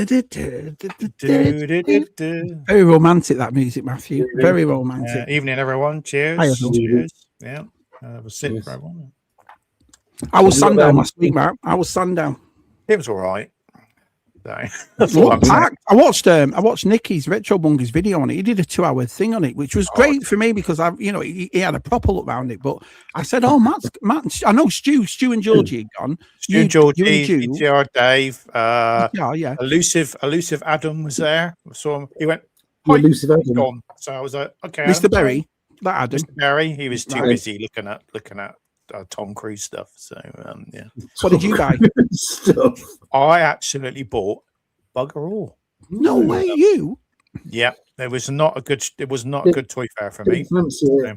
Very romantic, that music, Matthew. Very romantic. Evening, everyone. Cheers. Cheers. Yeah. I was sitting for everyone. I was sundown last week, Matt. I was sundown. It was all right. That's all I'm saying. I watched Nicky's Retro Bungers video on it. He did a 2-hour thing on it, which was great for me because he had a proper look around it. But I said, "Oh, Matt, I know Stu and Georgie had gone. Stu and Georgie, ETR Dave, yeah, elusive Adam was there. Saw him. He went, elusive Adam. So I was like, okay, Mr. Berry, that Adam. Mr. Berry, he was too busy looking at Tom Cruise stuff. So yeah. What did you buy? Stuff. I absolutely bought bugger all. No way, you. Yeah, it was not a good toy fair for me. So,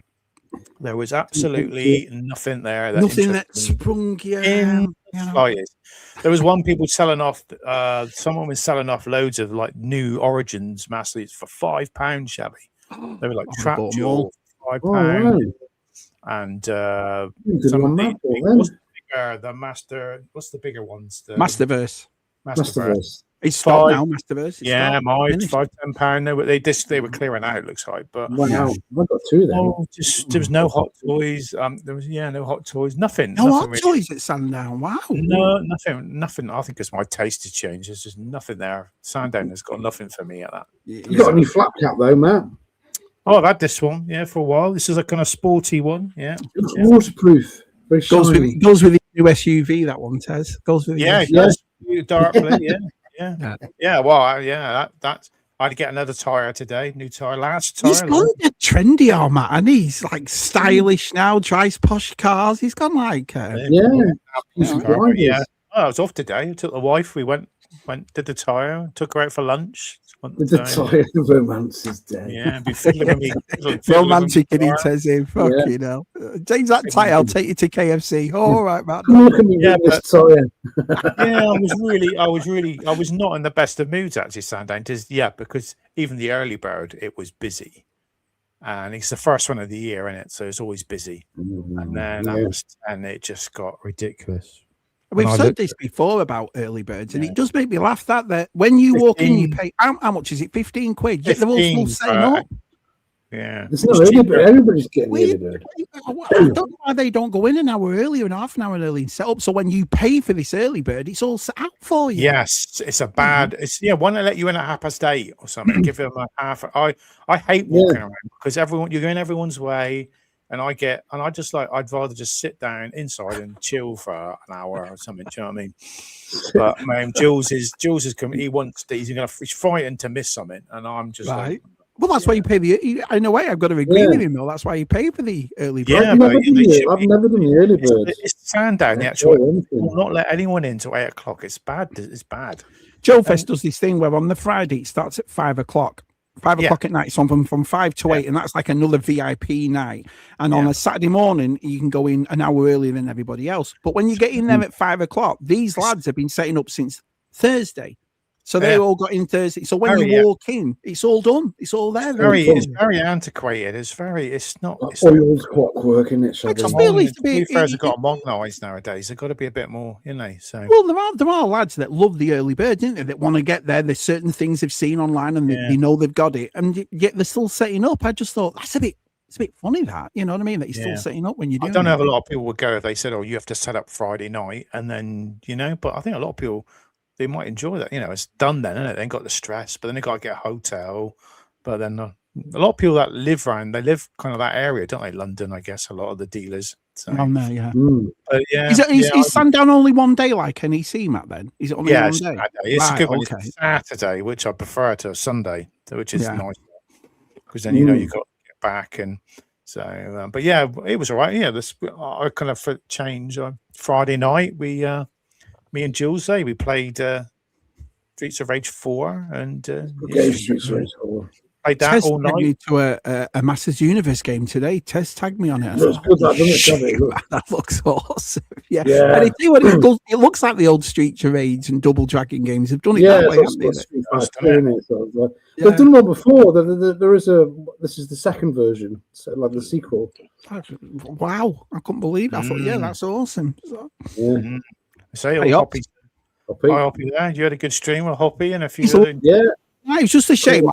there was absolutely nothing there. Nothing that sprung in the slightest. There was one people selling off. Someone was selling off loads of like new Origins Master Leads for £5, shabby. They were like trap jewel, £5. And some of the Master. What's the bigger ones? The Masterverse. It's stopped now, Masterverse. Yeah, mine £5-10. They were clearing out. It looks like, but wow, I got two then. There was no hot toys. There was no hot toys. Nothing. No hot toys at Sandown. Wow. No, nothing. I think it's my taste has changed. There's just nothing there. Sandown has got nothing for me at that. You got a new flap cap though, Matt? Oh, I've had this one, for a while. This is a kind of sporty one, It's waterproof. Very goes with the new SUV. That one, Tez. Goes with dark blue. Well, that's. I'd get another tire today. New tire, last tire. He's gone trendy, Matt, and he's like stylish now. Drives posh cars. He's gone like I was off today. I took the wife. We went, did the tire. Took her out for lunch. The tire romance is dead. Yeah, be fiddling with me. Romantic, and he says, "Fucking hell, change that tire. I'll take you to KFC." All right, Matt. Look at me with this tire. I was not in the best of moods actually, Sandown. Because even the early bird, it was busy, and it's the first one of the year, isn't it? So it's always busy, and then it just got ridiculous. We've said this before about early birds, and it does make me laugh that when you walk in, you pay how much is it? £15. Yet they're all setting up. Yeah, it's not early bird. Everybody's getting early bird. I don't know why they don't go in an hour early or half an hour early and set up. So when you pay for this early bird, it's all set out for you. Yes, it's a bad. Why not let you in at 8:30 or something? Give them a half. I hate walking around because you're going everyone's way. And I'd rather just sit down inside and chill for an hour or something. Do you know what I mean? But man, Jules is coming. He's frightened to miss something, and I'm just like, well, that's why you pay in a way, I've got to agree with him, though. That's why you pay for the early bird. I've never done the early bird. It's Sandown. The actual will not let anyone in till 8 o'clock. It's bad. It's bad. Joe Fest does this thing where on the Friday it starts at 5 o'clock. 5 o'clock at night, so from 5 to 8, and that's like another VIP night. And on a Saturday morning, you can go in an hour earlier than everybody else. But when you get in there at 5 o'clock, these lads have been setting up since Thursday. So they all got in Thursday. So when you walk in, it's all done. It's all there. It's very antiquated. It's not old clockwork, isn't it? I just feel fairs have got modernised nowadays. They've got to be a bit more, So there are lads that love the early birds, isn't there? That want to get there. There's certain things they've seen online and they know they've got it, and yet they're still setting up. I just thought it's a bit funny that, you know what I mean? That you're still setting up when you're doing it. I don't know if a lot of people would go if they said, "Oh, you have to set up Friday night," and then But I think a lot of people. They might enjoy that, it's done then, isn't it? They ain't got the stress, but then they got to get a hotel. But then a lot of people that live around, they live kind of that area, don't they? London, I guess, a lot of the dealers. So. On there, yeah. But Is Sandown only one day like NEC, Matt, then? Is it only one day? Saturday. It's a good one. It's Saturday, which I prefer to Sunday, which is nice. Because then, you got to get back. And so, but it was all right. Yeah, I kind of for change on Friday night, me and Jules, we played Streets of Rage 4 and Streets of Rage 4. Played that all night. Me to a Masters Universe game today. Tess tagged me on it. That looks awesome. Yeah. And I tell you what, it looks like the old Streets of Rage and Double Dragon games. They've done it that way. They've done one before. This is the second version, so like the sequel. Wow, I couldn't believe it. I thought, that's awesome. So, Say all copies Hoppy. Hi, Hoppy there. You had a good stream with Hoppy and a few other... Yeah. It's just a shame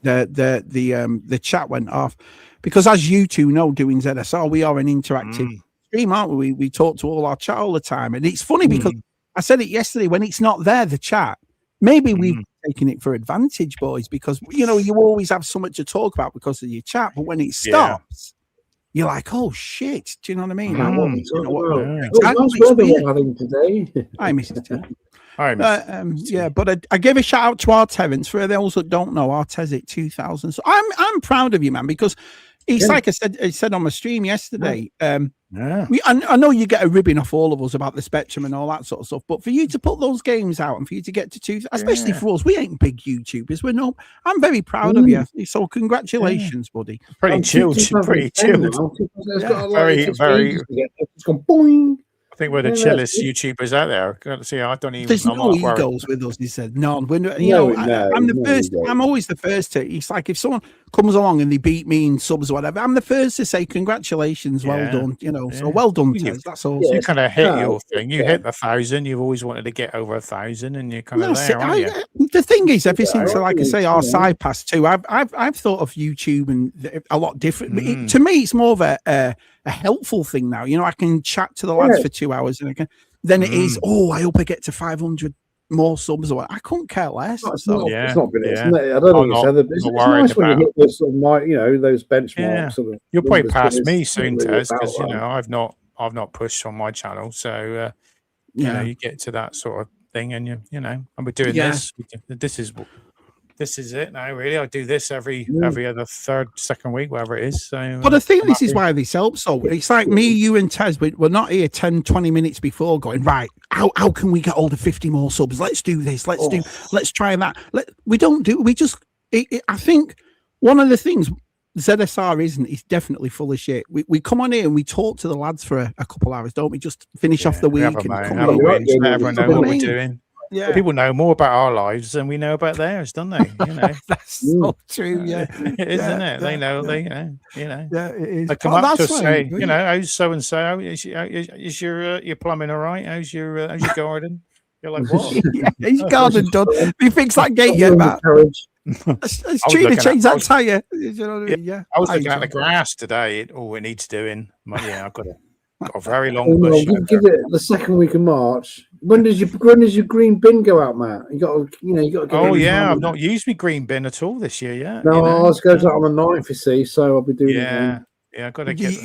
the chat went off, because as you two know, doing ZSR, we are an interactive stream, aren't we? We talk to all our chat all the time, and it's funny because I said it yesterday, when it's not there, the chat, maybe we've taken it for advantage, boys, because you always have so much to talk about because of your chat, but when it stops, you're like, oh shit, do you know what I mean? Nice weather we're having today. I miss it too. But I gave a shout out to Artez. For those that don't know, Artez at 2000. So I'm proud of you, man, because it's like I said on my stream yesterday. I know you get a ribbon off all of us about the Spectrum and all that sort of stuff, but for you to put those games out and for you to get to 2, especially for us, we ain't big YouTubers. I'm very proud of you. So congratulations, buddy. Pretty chilled. Pretty chilled. Very. It's gone boing. I think we're the chillest YouTubers out there. See, I don't even. There's no egos with us. He said, "None." I'm the first. I'm always the first to. It's like if someone comes along and they beat me in subs or whatever, I'm the first to say congratulations, well done. So well done, Tez. That's all. You kind of hit your thing. You hit 1,000. You've always wanted to get over 1,000, and you're kind of there, aren't you? The thing is, ever since, like I say, our side pass too, I've thought of YouTube and a lot different. To me, it's more of a helpful thing now. I can chat to the lads for 2 hours, and then it is. Oh, I hope I get to 500 more subs. Or I couldn't care less. It's not been. I don't think it's nice when you hit those sort of those benchmarks. You'll probably pass me soon, Tez, because I've not pushed on my channel, so you get to that sort of thing, and and we're doing this. This is it now, really. I do this every other second week, whatever it is. So, but I think this is why this helps. So it's like me, you, and Tez. We're not here 10, 20 minutes before going, right, how can we get all the 50 more subs? Let's do this. Let's try that. I think one of the things ZSR is definitely full of shit. We come on here and we talk to the lads for a couple hours, don't we? Just finish off the week. Everyone know what we're doing. Yeah, people know more about our lives than we know about theirs, don't they? That's so true. Yeah, isn't it? They know. Yeah, it is. They come up to say, how's so and so? Is your plumbing all right? How's your garden? You're like, what? His garden done. We fixed that gate yet, Matt? It's true to change that tire. I was looking at the grass today. It needs doing. I've got a very long bush. Give it the second week of March. When does your green bin go out, Matt? You got to. I've not used my green bin at all this year yet. No, ours goes out on the 9th, you see. So I'll be doing it. Yeah, I've got to get.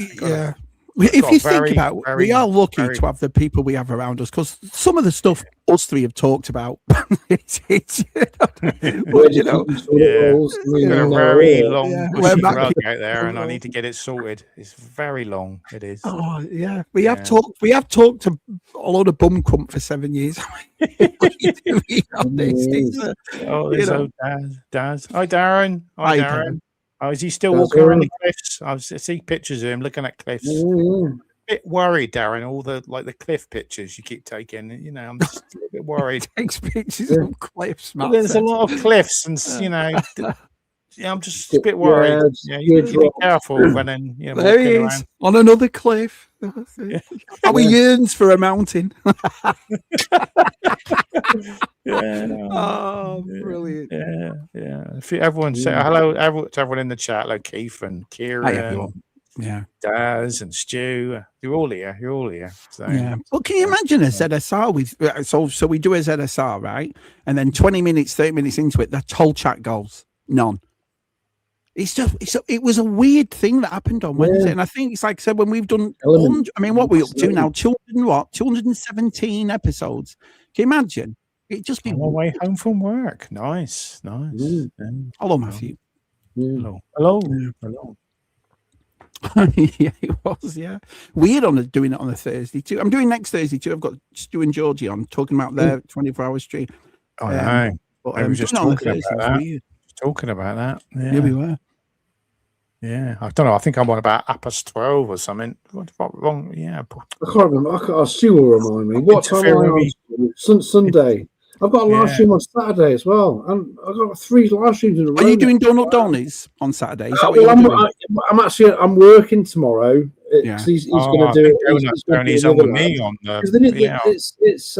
If you think about it, we are lucky to have the people we have around us, because some of the stuff us three have talked about, it's got a very long bushy rug out there, and I need to get it sorted. It's very long. It is. Oh yeah, we have talked to a lot of bum crump for 7 years. Daz. Hi, Darren. Hi, Darren. Oh, is he still walking around the cliffs? I see pictures of him looking at cliffs. A bit worried, Darren. All the cliff pictures you keep taking. I'm just a bit worried. Takes pictures of cliffs, man. There's a lot of cliffs, and I'm just a bit worried. You be careful when there he is on another cliff. How he yearns for a mountain. Oh, brilliant. Everyone say hello to everyone in the chat, like Keith and Kieran, Daz and Stu. You're all here. So. Yeah. Well, can you imagine a ZSR with so we do a ZSR, right? And then 20 minutes, 30 minutes into it, the whole chat goes none. It was a weird thing that happened on Wednesday, and I think it's like I said, when we've done, what are we up to now? 217 episodes. Can you imagine? It just be on my way home from work. Nice. Hello, Matthew. Hello. Yeah, it was. Yeah, weird doing it on a Thursday too. I'm doing next Thursday too. I've got Stu and Georgie on talking about their 24-hour stream. Oh no, but I was just talking about that. Yeah, we were. Yeah, I don't know. I think I'm on about 12 or something. What wrong? Yeah, I can't remember. Stu will remind me. What time are we on? Sunday. I've got a live stream on Saturday as well, and I've got 3 live streams in a row. Are you doing Donut Donnies on Saturday? I'm working tomorrow. because he's going to do it. Tony's on with me on the. It's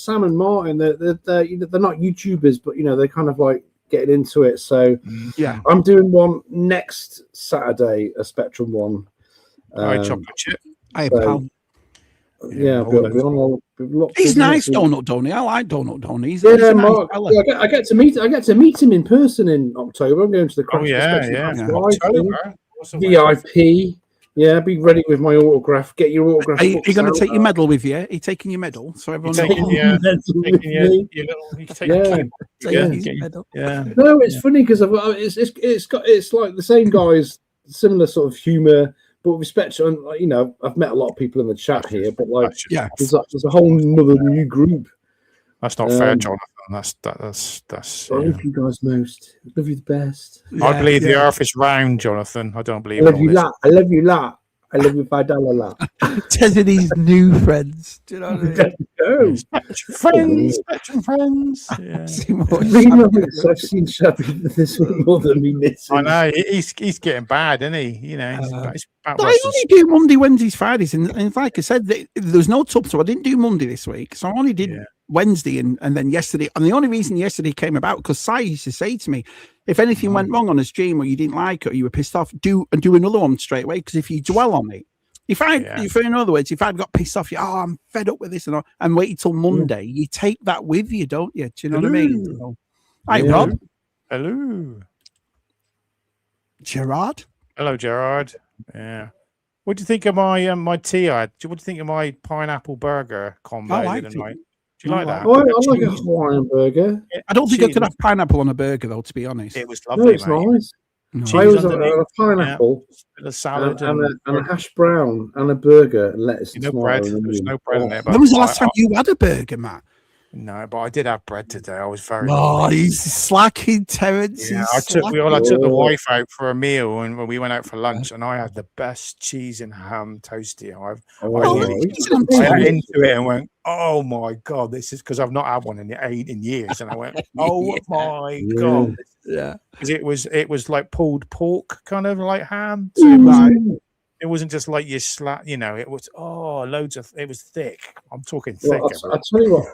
Sam and Martin. They're not YouTubers, but they're kind of like getting into it. So yeah, I'm doing one next Saturday, a Spectrum one. Chocolate chip. pal. Yeah, he's nice, Donut Donny. I like Donut Donny. He's Mark. Nice I get to meet him in person in October. I'm going to the Crash October. VIP. Yeah, be ready with my autograph. Get your autograph. Are you going to take your medal with you? Are you taking your medal? So everyone knows. No, it's funny because it's like the same guys, similar sort of humor. But with Spectrum, I've met a lot of people in the chat here, but there's a whole nother new group. That's not fair, Jonathan. That's. I love you guys most. I love you the best. I believe the Earth is round, Jonathan. I don't believe. I love you lot. I love you lot. I love you $5 lot. Testing these new friends. Do you know what I mean? Spectrum friends. Yeah. I've seen Shabby this one more than me. I know he's getting bad, isn't he? I only do Monday, Wednesdays, Fridays, and like I said, there's no tub, so I didn't do Monday this week. So I only did Wednesday and then yesterday. And the only reason yesterday came about because Sai used to say to me, if anything went wrong on a stream or you didn't like it or you were pissed off, do another one straight away. Because if you dwell on it, in other words, if I'd got pissed off, I'm fed up with this and waited till Monday, you take that with you, don't you? Do you know what I mean? So, hi, Rob. Hello. Gerard. Hello, Gerard. Yeah. What do you think of my tea? What do you think of my pineapple burger combo tonight? Do you like that? I like a Hawaiian burger. I don't think I could have pineapple on a burger, though, to be honest. It was lovely, it's nice. I was a pineapple, a salad, and a hash brown, and a burger, and lettuce. No bread. There's no bread in there. When was the last time you had a burger, Matt? No, but I did have bread today. I was very. Oh, he's slacking, Terence. Yeah, I took the wife out for a meal, and we went out for lunch, and I had the best cheese and ham toasty. I got into it and went, "Oh my god, this is," because I've not had one in years, and I went, "Oh my god." Yeah, because it was like pulled pork, kind of like ham. So it wasn't just like you slap, it was it was thick. I'm talking thick. I'll tell you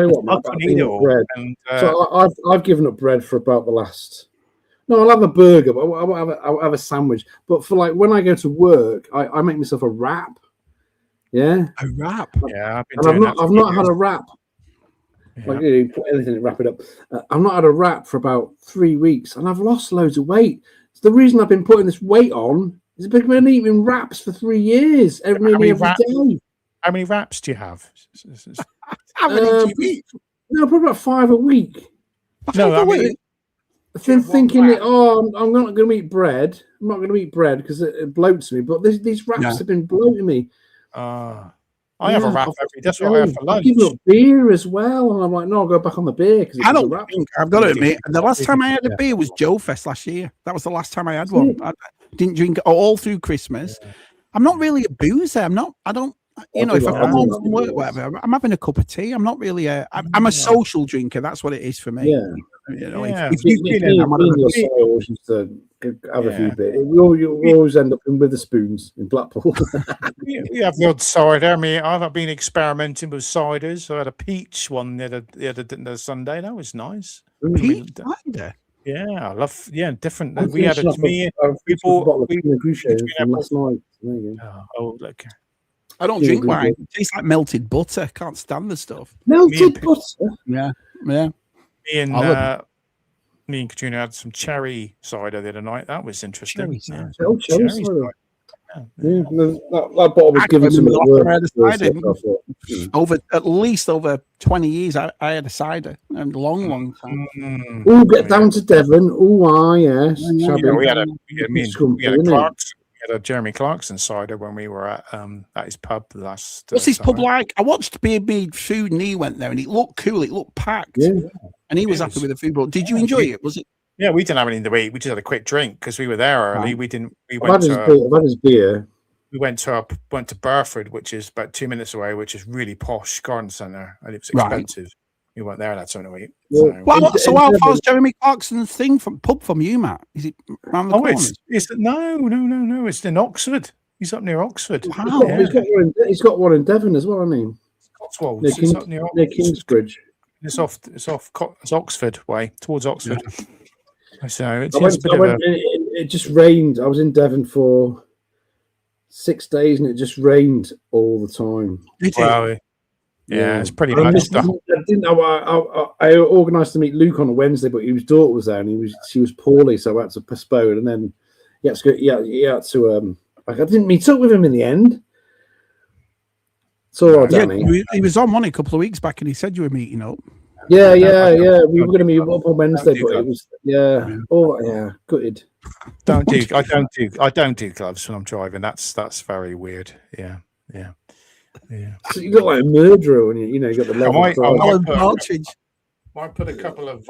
what, Matt, I couldn't eat it all. Bread. So I've given up bread for about the last. No, I'll have a burger, but I'll have a sandwich. But for like when I go to work, I make myself a wrap. Yeah, a wrap. Yeah, I've not had a wrap. Yeah. Like you put anything and wrap it up. I've not had a wrap for about 3 weeks, and I've lost loads of weight. So the reason I've been putting this weight on is because I've been eating wraps for 3 years, every day. How many wraps do you have? How many do you eat? No, probably about 5 a week. No, I mean, I've been thinking that, I'm not going to eat bread. I'm not going to eat bread because it bloats me. But these wraps have been bloating me. I have a wrap every day. That's what I have for lunch. I give up beer as well, and I'm like, no, I'll go back on the beer because I don't think I've got to admit, the last time I had a beer was Joe Fest last year. That was the last time I had one. I didn't drink all through Christmas. I'm not really a boozer. I don't. If I come home from work, whatever, I'm having a cup of tea. I'm not really I'm a social drinker. That's what it is for me. Yeah. If you've been in, used to have a few bit. We always end up with the spoons in Blackpool. We have the odd cider. I mean, I've been experimenting with ciders. I had a peach one the other Sunday. That was nice. Peach cider. Yeah, I love. Yeah, different. We had we bought last night. Look. I don't drink wine. It tastes like melted butter. Can't stand the stuff. Melted butter. Yeah. Me and Katrina had some cherry cider the other night. That was interesting. Cherry cider. Yeah, that bottle was given to me at least over 20 years. I had a cider, a long time. Oh, get down to Devon. Oh, yes. We had a Jeremy Clarkson cider when we were at his pub last. What's his pub like? I watched Beer Mead Food, and he went there, and it looked cool. It looked packed, and he was happy with the food. But did you enjoy it? Was it? Yeah, we didn't have anything to eat. We just had a quick drink because we were there early. We didn't. I've had his beer. We went to Burford, which is about 2 minutes away, which is really posh garden centre, and it was expensive. Right. We weren't there that time of week. So how far is Jeremy Clarkson's thing from you, Matt? Is it around the corner? No. It's in Oxford. He's up near Oxford. Wow. He's got one in Devon as well, hasn't he? Cotswolds. It's up near Kingsbridge. It's Oxford way, towards Oxford. Yeah. So it just rained. I was in Devon for 6 days, and it just rained all the time. Yeah, it's pretty much stuff. I organised to meet Luke on a Wednesday, but his daughter was there, and she was poorly, so I had to postpone. And then he had to go. He had to. I didn't meet up with him in the end. So Danny. He was on one a couple of weeks back, and he said you were meeting up. Yeah. We were going to meet up on Wednesday, but it was gutted. I don't do gloves when I'm driving. That's very weird. Yeah. So you look like a murderer when you got the level. Might put a couple of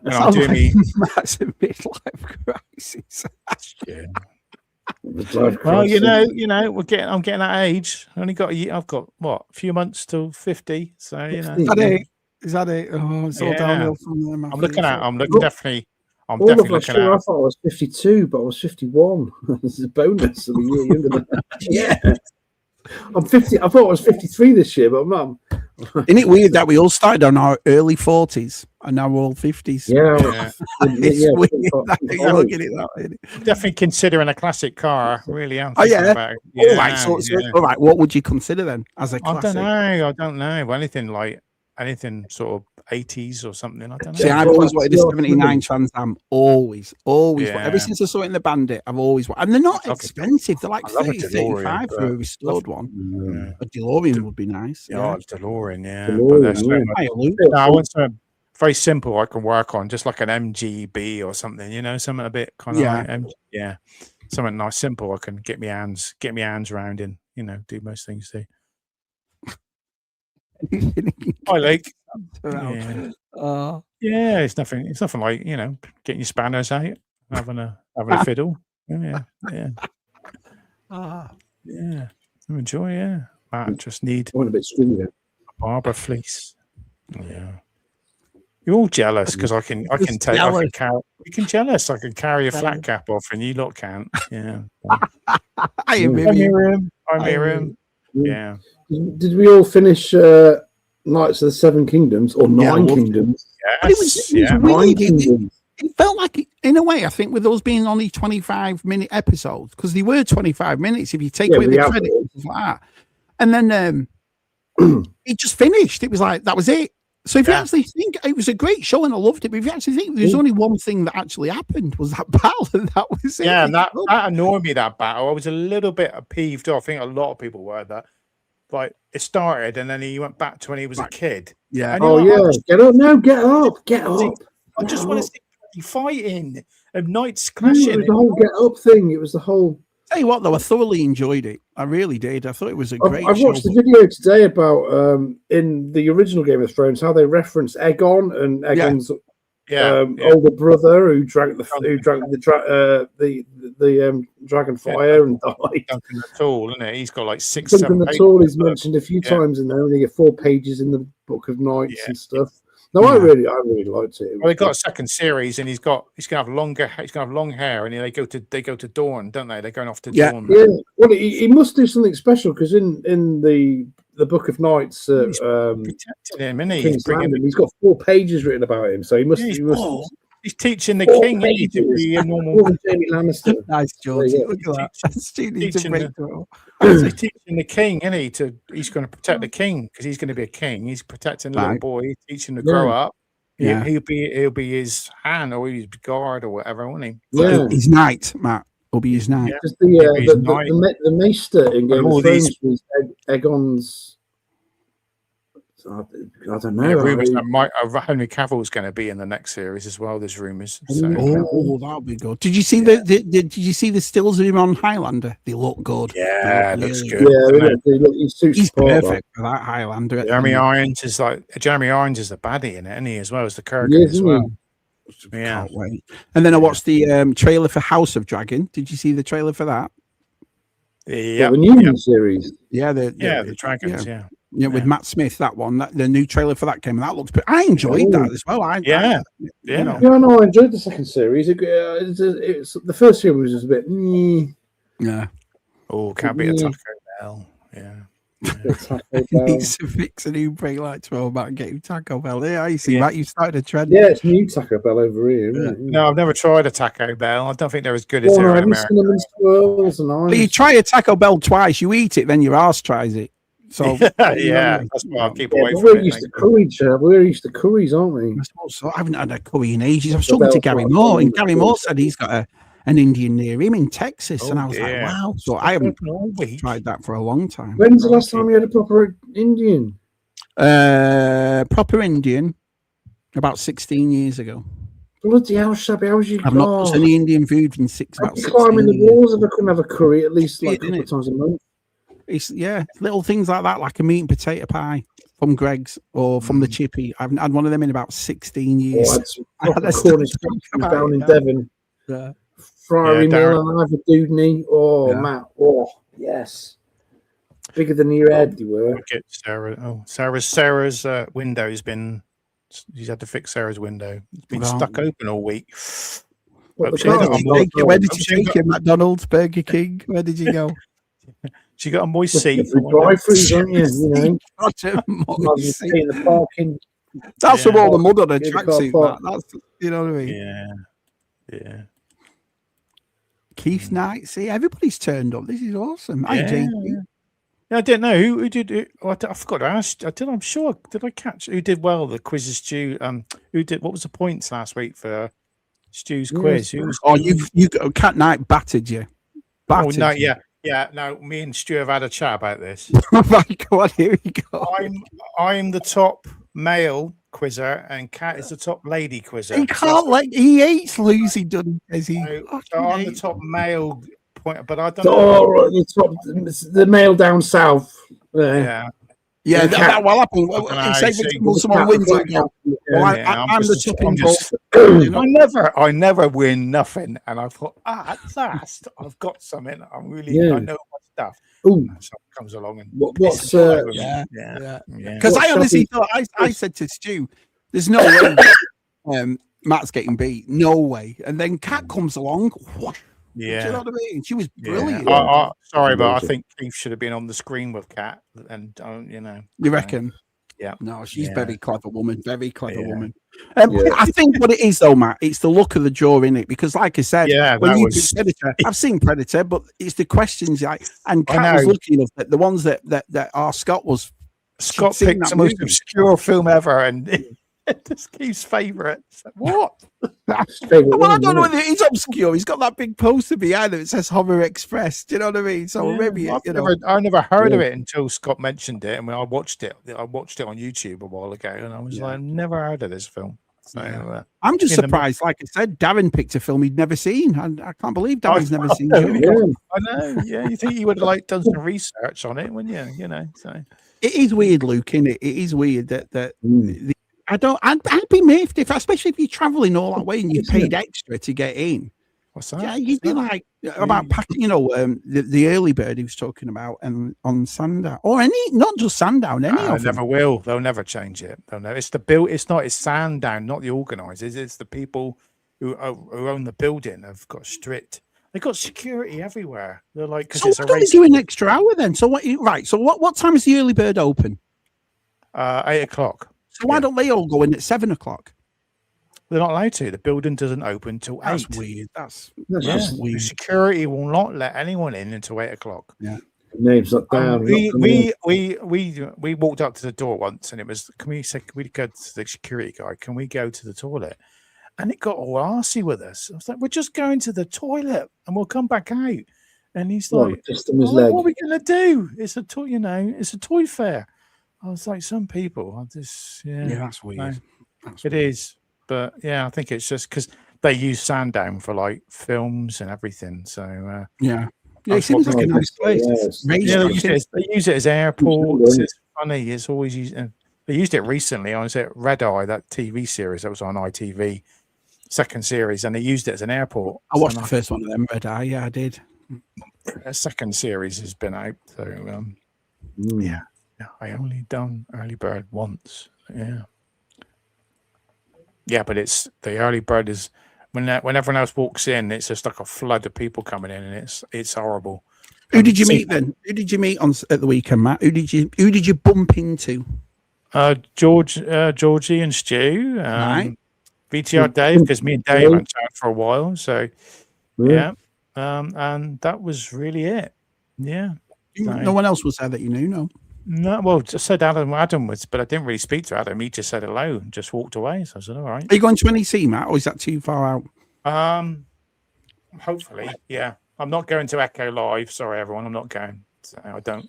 I'm doing me massive midlife crisis. Yeah. Well, I'm getting that age. I've got what, a few months till 50. So Is that it? Oh, it's all downhill from there. I'm definitely looking at. I thought I was 52, but I was 51. This is a bonus of a year younger than that. Yeah. I'm 50. I thought I was 53 this year, but I'm not. Isn't it weird that we all started on our early 40s and now we're all 50s? Yeah. It's weird that you're looking at that way. Definitely considering a classic car. Really am. Oh, yeah. About it. All right. All right. What would you consider then as a classic? I don't know. Anything sort of 80s or something. I don't know. See, I've always wanted a 79 Trans Am. Always. Ever since I saw it in the Bandit, I've always wanted. And they're not expensive. They're like 30, 35 for a restored one. Yeah. A DeLorean would be nice. Yeah, DeLorean, yeah. I want something very simple I can work on, just like an MGB or something, something a bit kind of like, something nice, simple I can get my hands around in, do most things too. Hi, Lake. It's nothing like getting your spanners out, having a fiddle. I enjoy. I just need a bit stringy. A Barber fleece. Yeah, you're all jealous because I can jealous. I can carry a flat cap off and you lot can't. Yeah. Hi, Miriam. Yeah. Did we all finish Knights of the Seven Kingdoms or Nine Kingdoms? Yes. It was weird. It felt like, in a way, I think, with those being only 25-minute episodes, because they were 25 minutes if you take away the credits like that. And then it just finished. It was like, that was it. So if you actually think, it was a great show and I loved it, but if you actually think there's only one thing that actually happened was that battle, and that was it. Yeah, and that annoyed me, that battle. I was a little bit peeved off. I think a lot of people were that. Like, it started and then he went back to when he was a kid. Yeah. Get up now, get up. I just want to see fighting and knights clashing. It was the whole get up thing. It was the whole. Tell you what, though, I thoroughly enjoyed it. I really did. I thought it was a great show. I watched the video today about in the original Game of Thrones how they reference Aegon and Aegon's older brother who drank the dragon fire and died. Duncan the Tall, isn't it? He's got like 6, Duncan 7 the Tall is mentioned a few times in there, and you get 4 pages in the Book of Knights and stuff. No, I really liked it. Well, they got a second series, and he's gonna have longer. He's gonna have long hair, and they go to Dawn, don't they? They're going off to Dawn. Yeah. Well, he must do something special because in the Book of Knights, he's protecting him, isn't he? He's got 4 pages written about him, so he must. He's teaching the king to be a normal. Jamie Lannister. Nice, George. Look at that. He's teaching the king, isn't he? He's going to protect the king because he's going to be a king. He's protecting the little boy. He's teaching him to grow up. Yeah, he'll be his hand or his guard or whatever, won't he? Yeah, his knight, Matt. Will be his knight. Just the Maester in Game of Thrones is Aegon's. I don't know. Rumours that Henry Cavill's going to be in the next series as well. There's rumours. So. That'll be good. Did you see Did you see the stills of him on Highlander? They look good. Yeah, looks good. Yeah, he's perfect for that Highlander. Jeremy Irons is the baddie in it, isn't he? As well as the Kurgan as well. Yeah. Can't wait. And then I watched the trailer for House of Dragon. Did you see the trailer for that? Yeah, the new series. Yeah, the dragons. Yeah, with Matt Smith, that one, the new trailer for that came, and that looks. I enjoyed that as well. I enjoyed the second series. The first series was a bit. Yeah. Oh, can't be a Taco Bell. Yeah. Needs to fix a new brake light to back and get him Taco Bell. Yeah, I see that. You started a trend. Yeah, it's new Taco Bell over here. Isn't it? No, I've never tried a Taco Bell. I don't think they're as good as Oh, they're no, in America. cinnamon swirls and But you try a Taco Bell twice, you eat it, then your arse tries it. So yeah, that's why I'll keep away from we're it. used to curry, we're used to curries, aren't we? I haven't had a curry in ages. I was talking to Gary Moore, and Gary Moore said he's got an Indian near him in Texas, and I was like, wow. So I haven't tried that for a long time. When's the last time you had a proper Indian? Proper Indian, about 16 years ago. Bloody hell, Shabby, how's you? I've not touched any Indian food in about 16 climbing the years. walls if I couldn't have a curry at least like a couple of times a month. It's little things like that, like a meat and potato pie from Greg's or from the Chippy. I haven't had one of them in about 16 years. I had a Cornish down in Devon. Yeah. Friary meal and I have a doodney. Oh, Matt. Oh, yes. Bigger than your head, you were. Get Sarah. Oh, Sarah's window's been. She's had to fix Sarah's window. It's been stuck open all week. Where did you take it? McDonald's, Burger King? Where did you go? She got a moist seat. Drive-throughs, don't you? The parking. That's from all the mud on a tracksuit. That's, you know what I mean? Yeah. Keith Knight. See, everybody's turned up. This is awesome. Yeah, I didn't know who did it. I forgot to ask. I'm sure. Did I catch who did well the quizzes? Stu. Who did? What was the points last week for Stu's quiz? Who was, you Cat Knight battered you. Battered no, you. Yeah. No, me and Stu have had a chat about this. Oh my God, here we go. I'm the top male quizzer, and Kat is the top lady quizzer. He can't he hates losing, doesn't he? So I'm the top male point, but I don't know. The male down south. Yeah, that will happen. Someone wins that game. I'm the top. I never win nothing, and I thought, at last, I've got something. I know my stuff. Ooh, someone comes along and what's because I honestly thought I said to Stu, "There's no way Matt's getting beat, no way." And then Kat comes along. What? Yeah, do you know what I mean? She was brilliant. Sorry, but I think Keith should have been on the screen with Kat, and you reckon? Yeah, no, she's a very clever woman, very clever woman. I think what it is though, Matt, it's the look of the jaw in it, because like I said, when you did Predator, I've seen Predator, but it's the questions and Kat was lucky enough that the ones that Scott picked the most obscure film ever, and it's Keith's favourite. What? Well, I don't know whether he's obscure. He's got that big poster behind him. It says Hover Express. Do you know what I mean? So maybe I never heard of it until Scott mentioned it, and when I watched it on YouTube a while ago, and I was like, I've never heard of this film. So I'm just surprised. Like I said, Darren picked a film he'd never seen, and I can't believe Darren's never seen it. I know. Yeah, you think he would have done some research on it, wouldn't you? So it is weird, Luke. Isn't it? It is weird that I'd be miffed especially if you're traveling all that way and you paid extra to get in. What's that? Yeah, you'd be like about packing, the early bird he was talking about, and on Sandown, or not just Sandown, any of them. Never will. They'll never change it. They'll never. It's the build. It's Sandown, not the organisers. It's the people who own the building have got strict. They've got security everywhere. They're like, because it's a race. Do an extra hour then? So what? Right. So what time is the early bird open? 8 o'clock. So why don't they all go in at 7 o'clock? They're not allowed to. The building doesn't open till 8. That's weird. That's weird. The security will not let anyone in until 8 o'clock. Yeah. Names not down. We walked up to the door once, and it was, can we go to the security guy? Can we go to the toilet? And it got all arsey with us. I was like, we're just going to the toilet, and we'll come back out. And he's like, what are we going to do? It's a toy, it's a toy fair. I was like, some people are just, that's weird. It is. But yeah, I think it's just because they use Sandown for like films and everything. So it seems like a nice place. They use it as airports. It's funny. It's always used. They used it recently. I was at Red Eye, that TV series that was on ITV, second series, and they used it as an airport. I watched the first one of them, Red Eye. Yeah, I did. A second series has been out. So I only done Early Bird once. Yeah, but it's the Early Bird is when everyone else walks in, it's just like a flood of people coming in, and it's horrible. Who did you meet then? Who did you meet at the weekend, Matt? Who did you bump into? Georgie and Stu, Right. VTR Dave, because me and Dave went out for a while. So yeah, and that was really it. Yeah. No one else was there that you knew, no? No, well, just said Adam was, but I didn't really speak to Adam. He just said hello and just walked away. So I said, all right. Are you going to NEC, Matt, or is that too far out? Hopefully, yeah. I'm not going to Echo Live. Sorry, everyone. I'm not going. So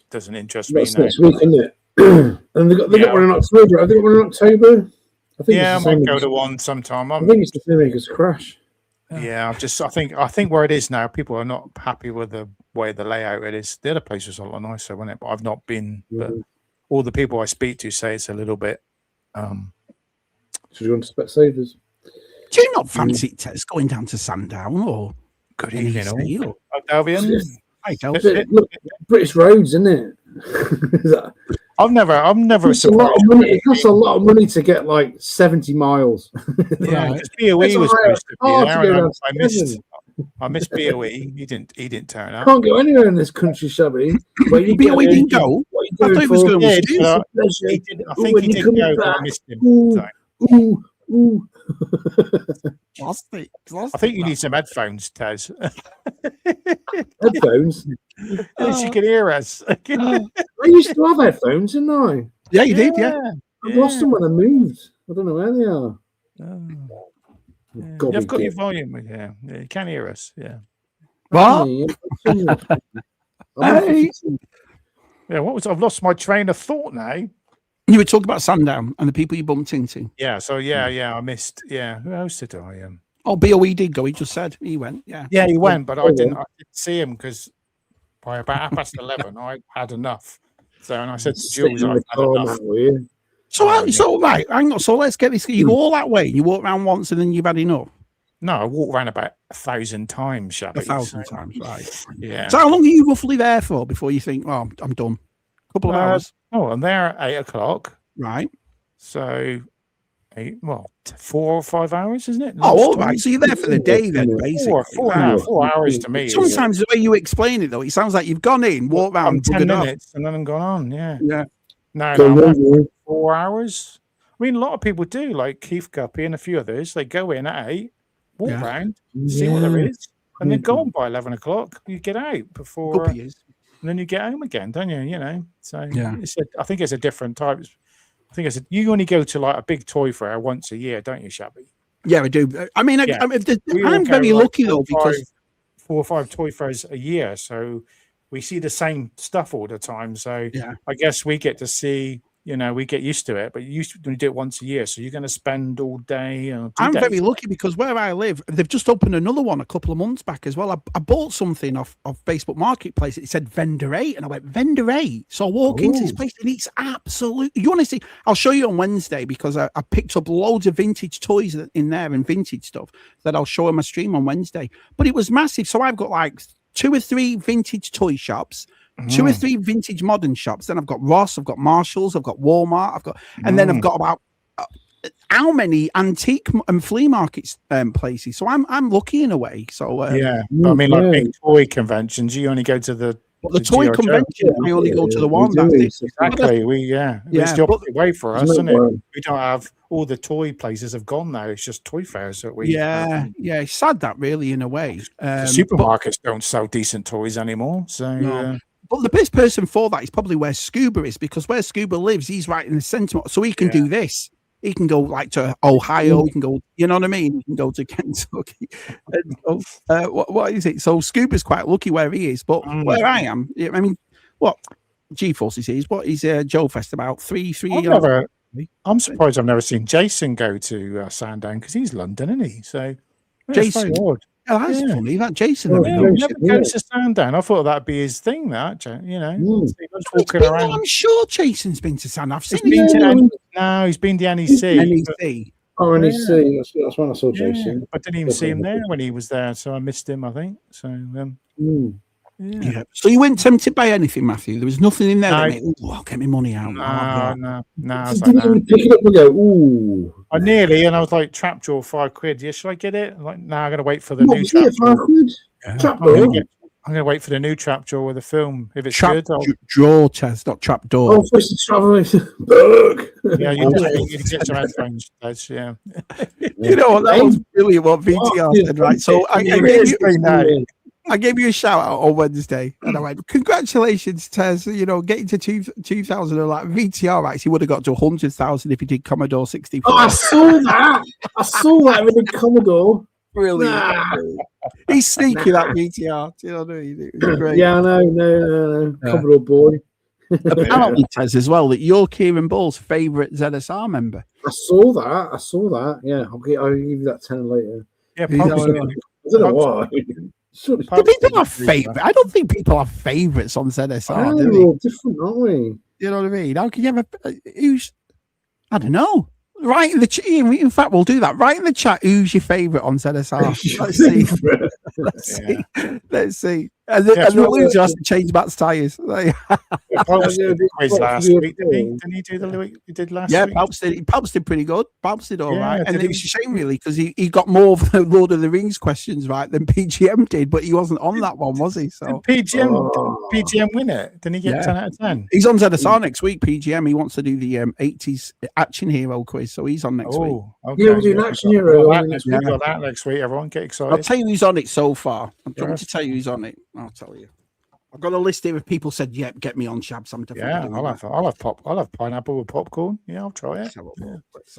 doesn't interest me. That's next week, isn't it? And they got one in October. I think one in October. I think I might go to one sometime. I think it's the Filmmakers Crash. Yeah, I think where it is now, people are not happy with the way the layout it is. The other place was a lot nicer, wasn't it? But I've not been. But all the people I speak to say it's a little bit. Should you want to Specsavers? Do you not fancy Tess going down to Sandown or good evening, all? Albion? Look, British roads, isn't it? I've never. It's a lot of money. It costs a lot of money to get like 70 miles. Yeah, BOE was supposed to be there. I missed BOE. He didn't turn up. Can't go anywhere in this country, shabby. BOE didn't go. I thought he was going to. I think he did go, but I missed him. Ooh. I think you need some headphones, Tez. Headphones? At least you can hear us. I used to have headphones, didn't I? Yeah, you did, yeah. I lost them when I moved. I don't know where they are. You've got your volume with you. Yeah, you can hear us, yeah. What? I've lost my train of thought now. You were talking about Sandown and the people you bumped into. Yeah, so I missed. Yeah, who else did I? BOE did go. He just said he went. Yeah, he went, but I didn't see him because by about 11:30, I had enough. So, and I said to Jules, I've had enough. So right, hang on. So let's get this. You go all that way. You walk around once, and then you've had enough. No, I walked around about 1,000 times, Shabby. 1,000 times, right? Yeah. So how long are you roughly there for before you think, "Oh, I'm done"? A couple of hours. Oh, I'm there at 8 o'clock. Right. So, 4 or 5 hours, isn't it? Oh, all right. So you're there for the day then, basically. 4 hours to me. Sometimes the way you explain it, though, it sounds like you've gone in, walked around, 10 minutes, and then I'm gone on. Yeah. Yeah. No, 4 hours. I mean, a lot of people do, like Keith Guppy and a few others. They go in at 8, walk around, see what there is, and then go on by 11 o'clock. You get out before. And then you get home again, don't you? You know, so I think it's a different type. I think you only go to like a big toy fair once a year, don't you, Shabby? Yeah, I do. I mean, I'm very lucky though because 4 or 5 toy fairs a year, so we see the same stuff all the time. So I guess we get to see. We get used to it, but you used to do it once a year, so you're going to spend all day. I'm very lucky because where I live, they've just opened another one a couple of months back as well. I bought something off Facebook Marketplace. It said Vendor 8, and I went, Vendor 8? So I walk into this place, and it's absolute. You want to see? I'll show you on Wednesday because I picked up loads of vintage toys in there and vintage stuff that I'll show on my stream on Wednesday. But it was massive. So I've got like 2 or 3 vintage toy shops. 2 or 3 vintage modern shops. Then I've got Ross, I've got Marshalls, I've got Walmart, and then I've got about how many antique and flea markets places. So I'm lucky in a way. So I mean, like big toy conventions, you only go to the toy G.i.joe. convention. I only go to the one. Exactly. It's the opposite way for us, isn't it? We don't have all the toy places have gone now. It's just toy fairs that we. It's sad that really in a way. The supermarkets don't sell decent toys anymore. So. But the best person for that is probably where Scuba is, because where Scuba lives, he's right in the centre. So he can do this. He can go like to Ohio. He can go, you know what I mean? He can go to Kentucky. What is it? So Scuba's quite lucky where he is. But where I am, I mean, what G-Force is what is Joe Fest about? 3 I'm surprised I've never seen Jason go to Sandown because he's London, isn't he? So Jason. Oh, that's funny. That Jason. Never goes to Sandown. I thought that'd be his thing. That walking around. I'm sure Jason's been to Sandown. I've seen him. No, he's been to NEC. NEC. Oh, NEC. That's when I saw Jason. I didn't even see him there when he was there, so I missed him. I think so. Yeah. So you weren't tempted by anything, Matthew? There was nothing in there that No. made, I'll get my money out. No. I Just was like, didn't even pick it up and go, ooh. I nearly, and I was like, Trapjaw, £5. Yeah, should I get it? I'm like, no, I'm gonna wait for the What new was it, Trapjaw. Yeah. Trapdoor? I'm gonna wait for the new Trapjaw with the film. If it's Trap good, draw test, not trap door. Oh, first it's traveling. Bug. yeah, you definitely need to get some headphones. That's, yeah. You know what? That was brilliant. What VTR said, right? So I gave you a shout out on Wednesday, and I went, "Congratulations, Tez! You know, getting to 2000, and like VTR actually would have got to 100,000 if he did Commodore 64." Oh, I saw that. I saw that with the Commodore. Brilliant. Nah. He's sneaky, that VTR. Do you know what I mean? It was great. Yeah, I know. No. Yeah. Commodore boy. Apparently, Tez, as well, that you're Kieran Ball's favourite ZSR member. I saw that. Yeah, I'll give you that 10 later. Yeah, He's Pulp's I don't know why. Do people have favourites? I don't think people have favourites on ZSR. Do We're they? all different, aren't we? You know what I mean? How can you have who's? I don't know. Right in the chat. In fact, we'll do that. Right in the chat. Who's your favourite on ZSR? Let's see. Let's see. And the loser has to change Matt's tyres. Pulps did the quiz last week, didn't he do the Louis he did last week? Pulps did pretty good. Pulps did all right. And did it was a shame, really, because he got more of the Lord of the Rings questions right than PGM did, but he wasn't on that one, was he? So Did PGM win it? Didn't he get 10 out of 10? He's on ZSR next week, PGM. He wants to do the 80s action hero quiz, so he's on next week. Okay. Yeah, we'll do an action hero. Next week, everyone get excited. I'll tell you who's on it so far. I'm trying to tell you who's on it. I'll tell you. I've got a list here of people said, "Yep, get me on Shabs." I'm definitely I'll have pineapple with popcorn. Yeah, I'll try it. Let's have a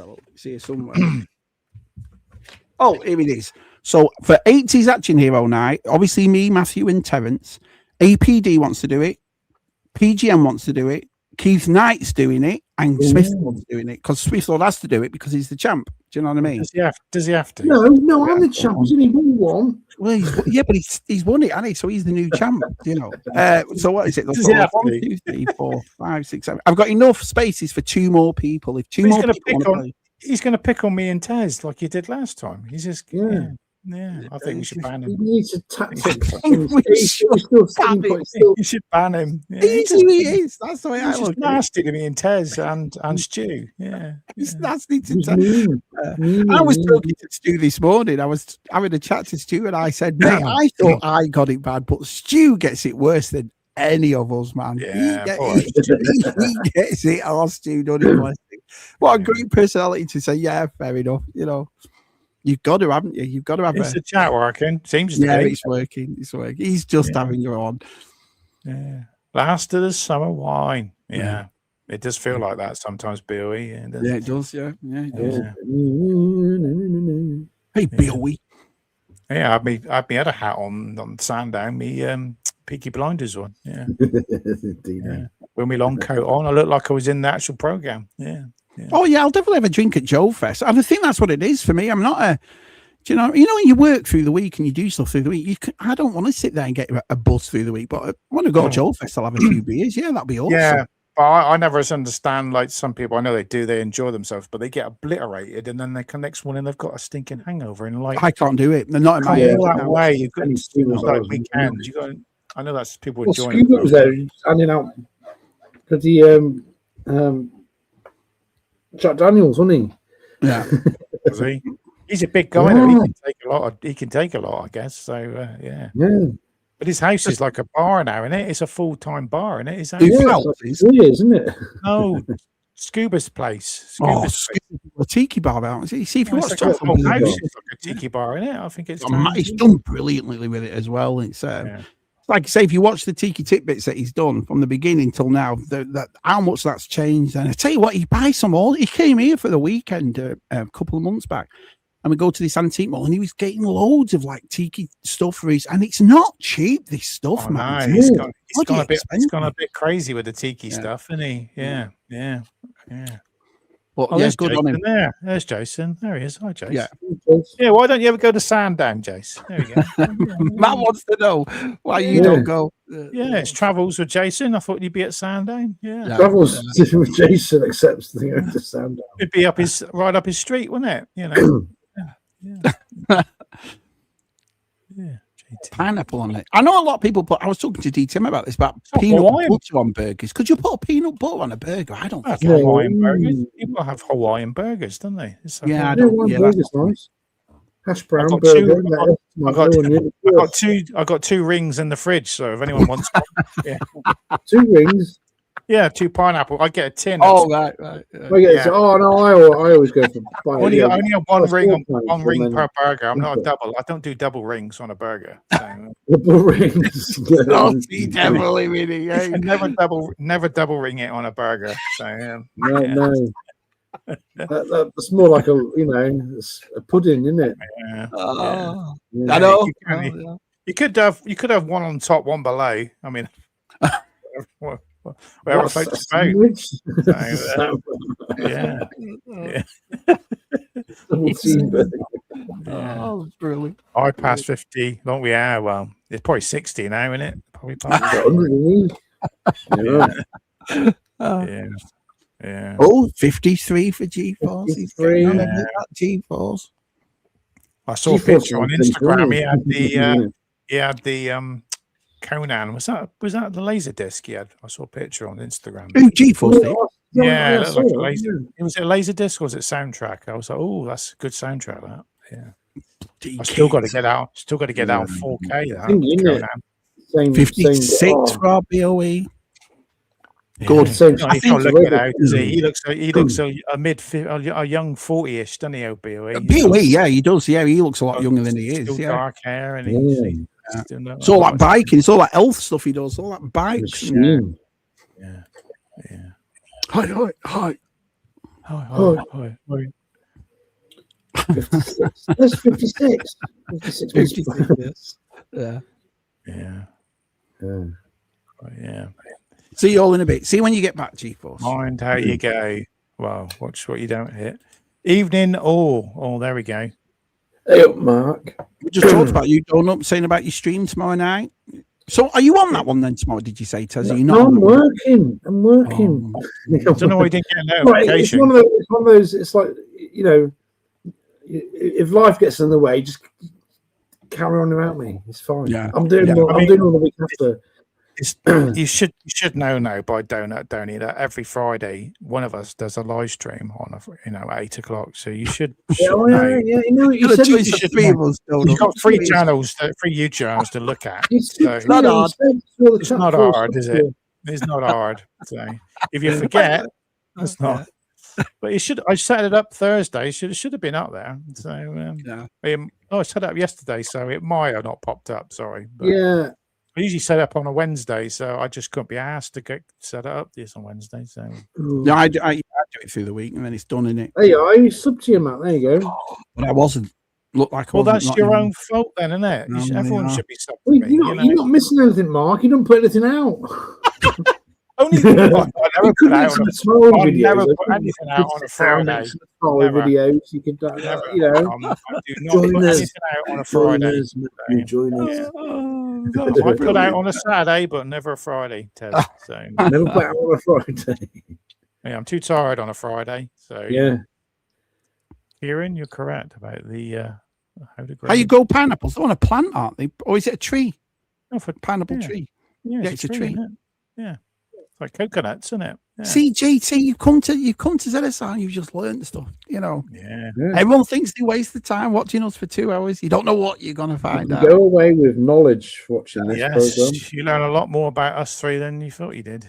look. See you somewhere. Oh, here it is. So for 80s Action Hero Night, obviously me, Matthew, and Terence. APD wants to do it. PGM wants to do it. Keith Knight's doing it, and Smithford's doing it because Smithford has to do it because he's the champ. Do you know what I mean? Does he have to? No, I'm the champ. He's only won one. Well, but he's won it, hasn't he? So he's the new champ. You know. So what is it? Does he have 1, 2, 3, 4, 5, 6, 7. I've got enough spaces for 2 more people. If 2 more people he's going to pick on me and Tez like he did last time. He's just yeah. I think we should ban him. He needs a tactic. You should ban him. Yeah, he is. That's the way I look. He's nasty to me and Tez and Stu. Yeah, he's nasty to Tez. I was talking to Stu this morning. I was having a chat to Stu, and I said, "Mate, I thought I got it bad, but Stu gets it worse than any of us, man. Yeah, he gets it. Oh, Stu, don't even. What a great personality to say. Yeah, fair enough. You know." You've got to, haven't you? You've got to have the chat working. Seems to be. It's working. It's working. He's just having you on. Yeah. Last of the summer wine. Yeah. It does feel like that sometimes, BOE. Yeah, it does. Yeah, it does. Hey, BOE. Yeah, I had me had a hat on Sandown, me Peaky Blinders one. Yeah. With my long coat on, I looked like I was in the actual program. Yeah. Oh yeah, I'll definitely have a drink at Joe Fest. I think that's what it is for me. I'm not a, you know, when you work through the week and you do stuff through the week, I don't want to sit there and get a buzz through the week. But I want to go to Joe Fest. I'll have a few beers. Yeah, that'd be awesome. Yeah, but I never understand. Like some people, I know they enjoy themselves, but they get obliterated, and then they come next morning they've got a stinking hangover. And like I can't do it. They're not in my that way. You've got like weekends. You got. I know that's people enjoying. Scuba was there handing out the Jack Daniels, wasn't he? Yeah. Was he? He's a big guy. Yeah. He can take a lot. I guess. So yeah. But his house is like a bar now, isn't it? It's a full-time bar, isn't it? His house isn't it? No, Scuba's place. A tiki bar out. See if you watch the whole house is like a tiki bar, isn't it? I think it's done brilliantly with it as well. It's like I say, if you watch the Tiki Tidbits that he's done from the beginning till now, that how much that's changed. And I tell you what, he buys some all. He came here for the weekend a couple of months back, and we go to this antique mall, and he was getting loads of like Tiki stuff for his. And it's not cheap, this stuff, man. No, it's gone a bit crazy with the Tiki stuff, isn't he? Yeah. But good Jason on him. There's Jason. There he is. Hi, Jason. Yeah. Why don't you ever go to Sandown, Jace? There we go. Matt wants to know why you don't go. It's travels with Jason. I thought you'd be at Sandown. Yeah. Travels with Jason, accepts the thing to Sandown. It'd be right up his street, wouldn't it? You know. Yeah. Pineapple on it. I know a lot of people put. I was talking to DTM about this about not peanut Hawaiian. butter on burgers. Could you put a peanut butter on a burger? I don't That's think. Hawaiian burgers. People have Hawaiian burgers, don't they? It's a Yeah, I whole- don't. Yeah, burger's that's nice. Hash brown got burger. two- lettuce, tomato, onion, I got two rings in the fridge, so if anyone wants one, yeah. 2 rings. Yeah, 2 pineapple. I get a tin. Oh, right. Yeah. Oh no, I always go for Only have one that's ring, four one pints, ring and per then- burger. I'm not a double. I don't do double rings on a burger. So. Double rings. Definitely really. I never double ring it on a burger. So No. That's more like it's a pudding, isn't it? yeah. I know. You could have one on top, one below. I mean, wherever folks go. So, yeah. Oh, brilliant. I passed 50. Don't we? Yeah, well, it's probably 60 now, isn't it? Probably. Yeah. Oh, 53 for G-Force. He's getting on a bit, that G-Force. I saw a picture on Instagram. He had the Conan. Was that the laser disc he had? I saw a picture on Instagram. Oh, G-Force. Yeah, it looked like a laser. Was it a laser disc or was it soundtrack? I was like, oh, that's a good soundtrack. That. Yeah. I still got to get out. Still got to get out 4K. That 56 for our BOE. Good. Same. He's not looking out. He looks a young 40ish, doesn't he? BOE. BOE, yeah, he does. Yeah, he looks a lot younger than he is. Still Yeah. dark hair and It's all that biking. It's all that elf stuff he does. All that bikes. Yeah. Hi. 56. That's 56. 56. Yeah. See you all in a bit. See you when you get back, G-Force. Mind how you go. Well, watch what you don't hit. Evening. Oh, there we go. Hey up, Mark. We just talked about you going up, saying about your stream tomorrow night. So are you on that one then tomorrow, did you say, Taz? Are you not? No, I'm working. I don't know why you didn't get a Right, notification. it's one of those, it's like, if life gets in the way, just carry on without me. It's fine. Yeah. I'm doing Yeah. I'm doing all the week after. You should know now by Donny, that every Friday one of us does a live stream on at 8 o'clock. So you should know. You said You've got 3 channels, 3 YouTube channels to look at. So It's not hard. It's not hard, is it? It's not hard. So if you forget, it's not. But I set it up Thursday. It should have been up there. So I set it up yesterday, so it might have not popped up. Sorry. But I usually set up on a Wednesday, so I just couldn't be asked to get set up this on Wednesday. So No, I do it through the week and then it's done, innit? There you are. You sub to you, Matt. There you go. But I wasn't. Looked like I well, wasn't, that's not your even- own fault then, isn't it? No, Everyone yeah. should be sub to me. You're not missing anything, Mark. You don't put anything out. Only I never You put could make out some on small I videos. never put anything out on a Friday. Small Never. videos. You could, Never. I do not Join put us. anything out on a Friday. Join us. I put out on a Saturday, but never a Friday. Ted. So Never put out on a Friday. yeah, I'm too tired on a Friday. So Yeah. Kieran, you're correct about the How you grow pineapples? They're on a plant, aren't they? Or is it a tree? No, for Pineapple tree. Yeah, it's a tree. isn't it? Yeah, it's like coconuts, isn't it? Yeah. See, JT, you've come to ZSR and you've just learned stuff. Yeah. Everyone thinks they waste the time watching us for 2 hours. You don't know what you're gonna find out. Go away with knowledge watching this Yes, program. you learn a lot more about us 3 than you thought you did.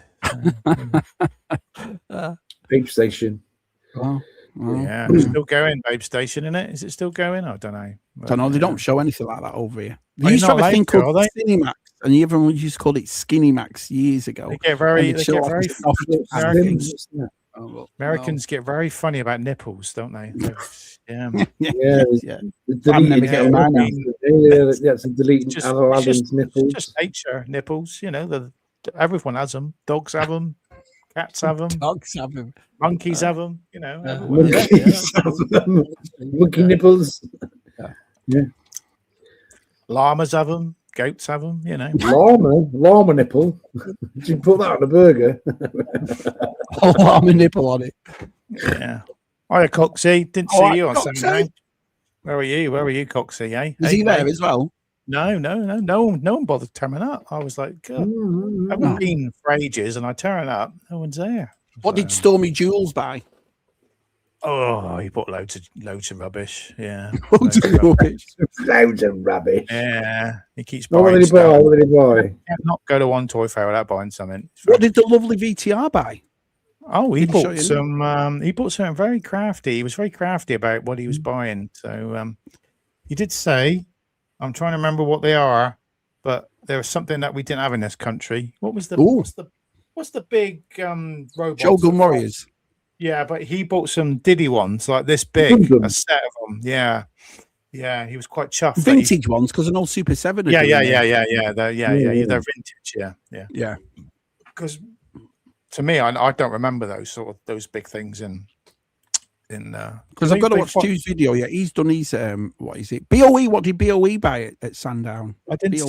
Babe Station. Well, Yeah, it's still going, Babe Station, isn't it? Is it still going? I don't know. I don't know. They don't show anything like that over here. Oh, They used to you're have a not thing allowed to, called are Skinny Max, and everyone used to call it Skinny Max years ago. They get very, And they'd show off the soft Americans, packaging. Oh, well, Americans get very funny about nipples, don't they? Yeah. Yeah. I'm never getting mine out. That's deleting Aladdin's nipples. Just nature nipples, everyone has them. Dogs have them. Cats have them. Dogs have them. Monkeys have them. Everyone. Monkeys have them. Monkey nipples. Yeah. Llamas have them. Goats have them. Llama nipple. Did you put that on a burger? Llama nipple on it. Yeah. Hiya, Coxie. Didn't see All right, you on Coxie. Saturday. Where are you? Where are you, Coxie? Eh? Is he there as well? No one bothered turning up. I was like, God, I haven't been for ages, and I turn up, no one's there. What did Stormy Jules buy? Oh, he bought loads of rubbish. Yeah, Loads of rubbish. Loads of rubbish. Yeah, he keeps What buying did he buy? stuff. What did he buy? Can't not go to one toy fair without buying something. What did the lovely VTR buy? Oh, he bought some. He bought something very crafty. He was very crafty about what he was buying. So he did say, "I'm trying to remember what they are, but there was something that we didn't have in this country. What was the what's the big robot? Shogun Warriors. Yeah, but he bought some Diddy ones like this big, a set of them. Yeah, he was quite chuffed. Vintage ones, because an old Super 7. Yeah. They're vintage. Yeah. Because to me, I don't remember those big things because I've got to watch Stu's video. Yeah, he's done his what is it? BOE. What did BOE buy at Sandown? I didn't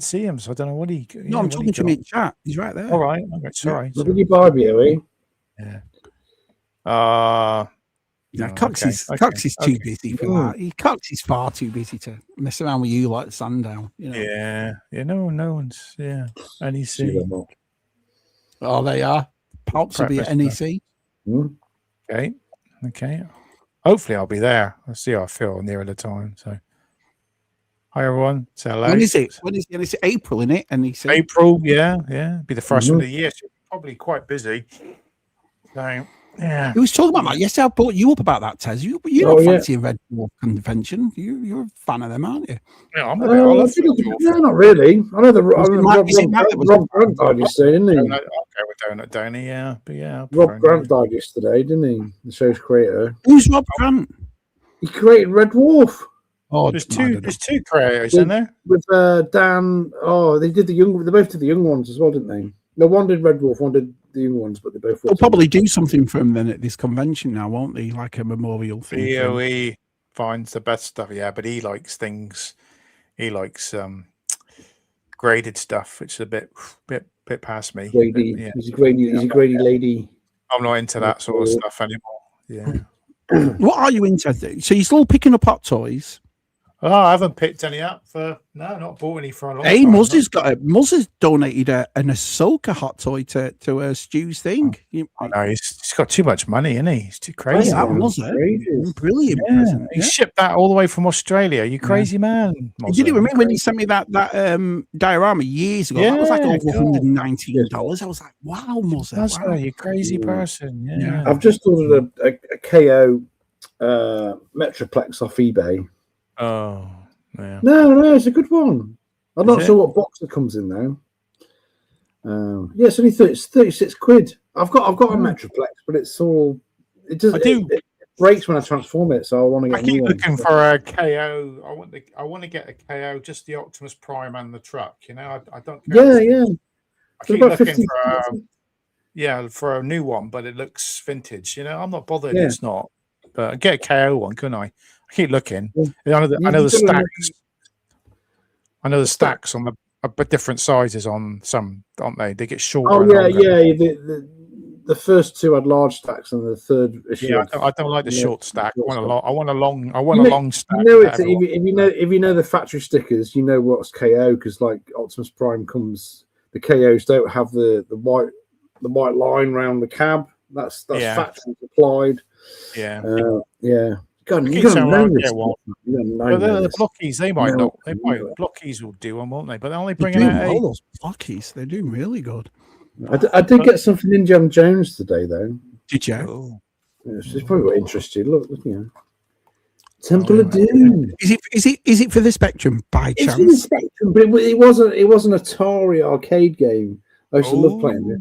see him, so I don't know what he. No, I'm talking to him in chat. He's right there. All right. Sorry. What did you buy, BOE? Yeah. Cox is too busy for that. Cox is far too busy to mess around with you like Sandown. You know? Yeah. No one's. Yeah. NEC. Oh, they are. Pops will be at NEC. Okay. Hopefully, I'll be there. I'll see how I feel nearer the time. So, hi everyone. Say hello. When is it? It's April, isn't it? NEC. April. Yeah. Be the first one of the year. So probably quite busy. So. Yeah, he was talking about that yesterday. I brought you up about that, Tez. You don't fancy a Red Dwarf convention. You're a fan of them, aren't you? Yeah, I'm no, not really. I know Rob Grant died yesterday, didn't he? I'll go with Donut, yeah. But yeah, Rob Grant died yesterday, didn't he? The show's creator. Who's Rob Grant? He created Red Dwarf. Oh, there's two creators in there with Dan. Oh, they did the young. They both did the young ones as well, didn't they? No, one did Red Dwarf, one did the young ones, but they both. They'll probably do something for him then at this convention now, won't they? Like a memorial thing. BOE finds the best stuff, yeah, but he likes things. He likes graded stuff, which is a bit past me. Grady, yeah. He's a grady lady. I'm not into that sort of stuff anymore. Yeah. What are you into? So you're still picking up hot toys? Oh, I haven't picked any up not bought any for a long time. Hey, Muzz has donated an Ahsoka hot toy to Stu's thing. He's got too much money, isn't he? He's too crazy. That was it. Brilliant present. He shipped that all the way from Australia. You crazy man. You didn't remember when he sent me that diorama years ago? That was like over $119. I was like, wow, Muzz. That's right, you crazy person. Yeah. I've just ordered a KO Metroplex off eBay. Oh, yeah. No, it's a good one. I'm not sure what box it comes in now. It's only 36 quid. I've got a Metroplex, but it breaks when I transform it, so I want to get. I keep looking for a KO. I want to get a KO, just the Optimus Prime and the truck. You know, I don't. Yeah. I keep looking for a new one, but it looks vintage. You know, I'm not bothered. It's not. But I'd get a KO one, couldn't I? I keep looking. I know the stacks. I know the stacks on the different sizes on some, aren't they? They get shorter. Oh yeah. The first two had large stacks, and the third issue. Yeah, I don't like the short stack. I want a long stack. You know, if you know the factory stickers, you know what's KO, because like Optimus Prime comes. The KOs don't have the white line around the cab. That's factory supplied. Yeah. God, you got to know this. The blockies, they might not. They might blockies will do them, won't they? But they're only bringing out all those blockies. They do really good. I did get something Indiana Jones today, though. Did you? It's probably what interests you. Look, Temple of Doom. Is it for the Spectrum by chance? It's for the Spectrum, but it wasn't an Atari arcade game. I used to love playing it.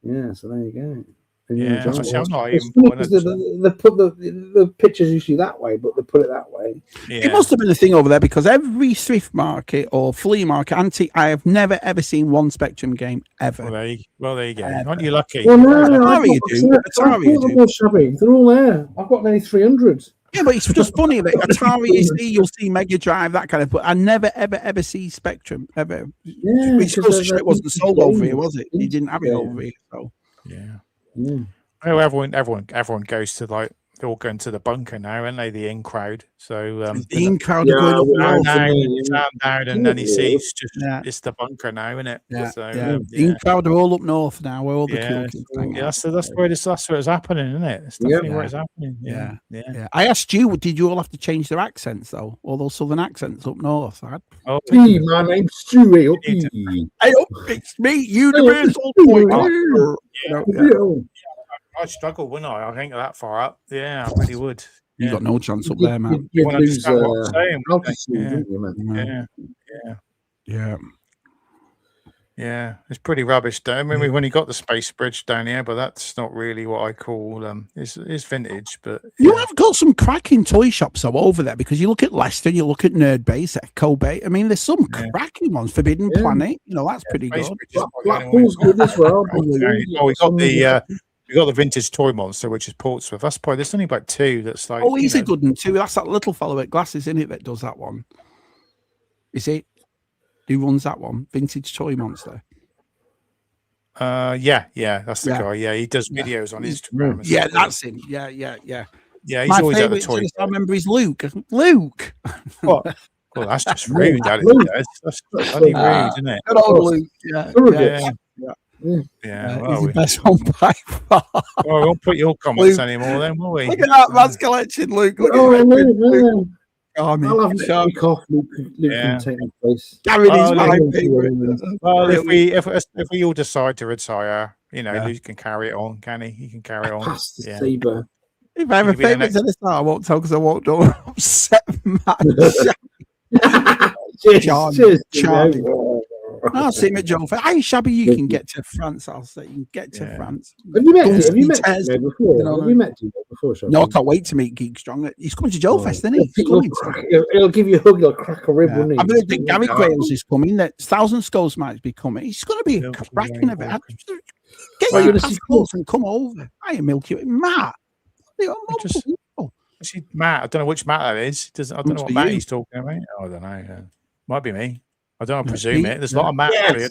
Yeah, so there you go. Yeah, I'm not even. They put the pictures usually that way, but they put it that way. Yeah. It must have been a thing over there, because every thrift market or flea market, antique, I have never ever seen one Spectrum game ever. Well, there you go. Aren't you lucky? Well, no, Atari shabby. They're all there. I've got nearly 300. Yeah, but it's just funny that Atari you'll see Mega Drive, that kind of, but I never ever see Spectrum ever. Yeah, which goes to show it wasn't sold over here, was it? He didn't have it over here, so yeah. Well, everyone goes to like they're all going to the bunker now, aren't they? The in crowd. So the in crowd are going up down, and then he sees it's the bunker now, isn't it? Yeah, so, the in crowd are all up north now. Where all the cool kids hang out. That's where it's happening, isn't it? It's definitely where it's happening. Yeah. I asked you, did you all have to change their accents though? All those southern accents up north? Hey, my name's Stewie. Hey, it's me, Universal Toy. I'd struggle, wouldn't I? I think that far up. Yeah, I really would. You got no chance up there, man. You lose altitude, man. Yeah, it's pretty rubbish though. I mean, when you got the space bridge down here, but that's not really what I call it's vintage. But you have got some cracking toy shops though over there, because you look at Leicester, you look at Nerd Base, Echo Bay. I mean, there's some cracking ones. Forbidden Planet, that's pretty good. Blackpool's good as well. We got the vintage toy monster, which is Portsmouth. That's probably there's only about 2 that's like. Oh, he's a good one too. That's that little fellow at Glasses, isn't it, that does that one? Is it? Who runs that one? Vintage Toy Monster. Yeah, that's the guy. Yeah, he does videos on Instagram. Yeah, that's him. Yeah. Yeah, he's always at the toy. I remember is Luke. Luke. Well, that's just rude. That's bloody rude, isn't it? Good old Luke. Yeah. Well, he's the best one by far. Well, we won't put your comments anymore, then, will we? Look at that man's collection, Luke. Look at Luke. I'll have a week off. Luke can take my place. Gary is my favorite. Well, if we all decide to retire, Luke can carry it on, can he? He can carry on. Pass the saber. If I have a favourite to the start, I won't tell because I won't do upset Cheers. Charlie. I'll see him at John. Hey, Shabby, you can get to France. I'll say you can get to France. Have you met Joe before? Have you met Joe before, Shabby? No, I can't wait to meet Geek Strong. He's coming to Joe Fest, isn't he? He'll give you a hug. He'll crack a rib, won't he? I believe that Gary Grales is coming. That Thousand Skulls might be coming. It's going to be a cracking event. Get your passports and come over. I am Milky Way. Matt. Matt, I don't know which Matt that is. I don't know what Matt he's talking about. I don't know. Might be me. I don't presume it. There's a lot of Matt here.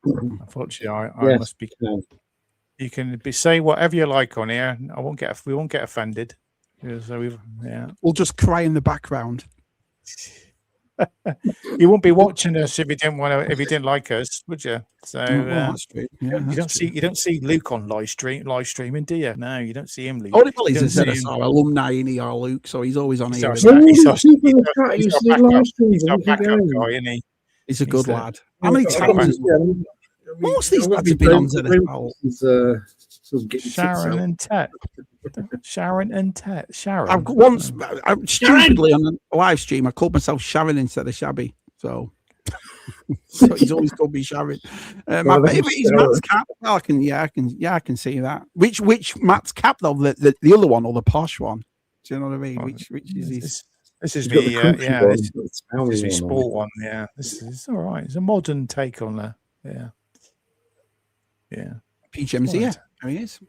Unfortunately, I must be. You can say whatever you like on here. We won't get offended. So we'll just cry in the background. You won't be watching us if you didn't like us, would you? So that's true. Yeah, you don't see Luke on live streaming, do you? No, you don't see him. Luke. Well, he's a ZSR alumni, and he are Luke, so he's always on here. He's our backup guy, isn't he? He's a good lad. How many times? Most of these lads have been on ZSR. Sharon and Tet. Sharon. I've once, stupidly on a live stream, I called myself Sharon instead of Shabby. So he's always called me Sharon. My favourite is Matt's cap. I can see that. Which Matt's cap though? The other one or the posh one? Do you know what I mean? Which is his? This is me. This is my sport one. Yeah, this is all right. It's a modern take on that. Yeah. PGM's here. There he is.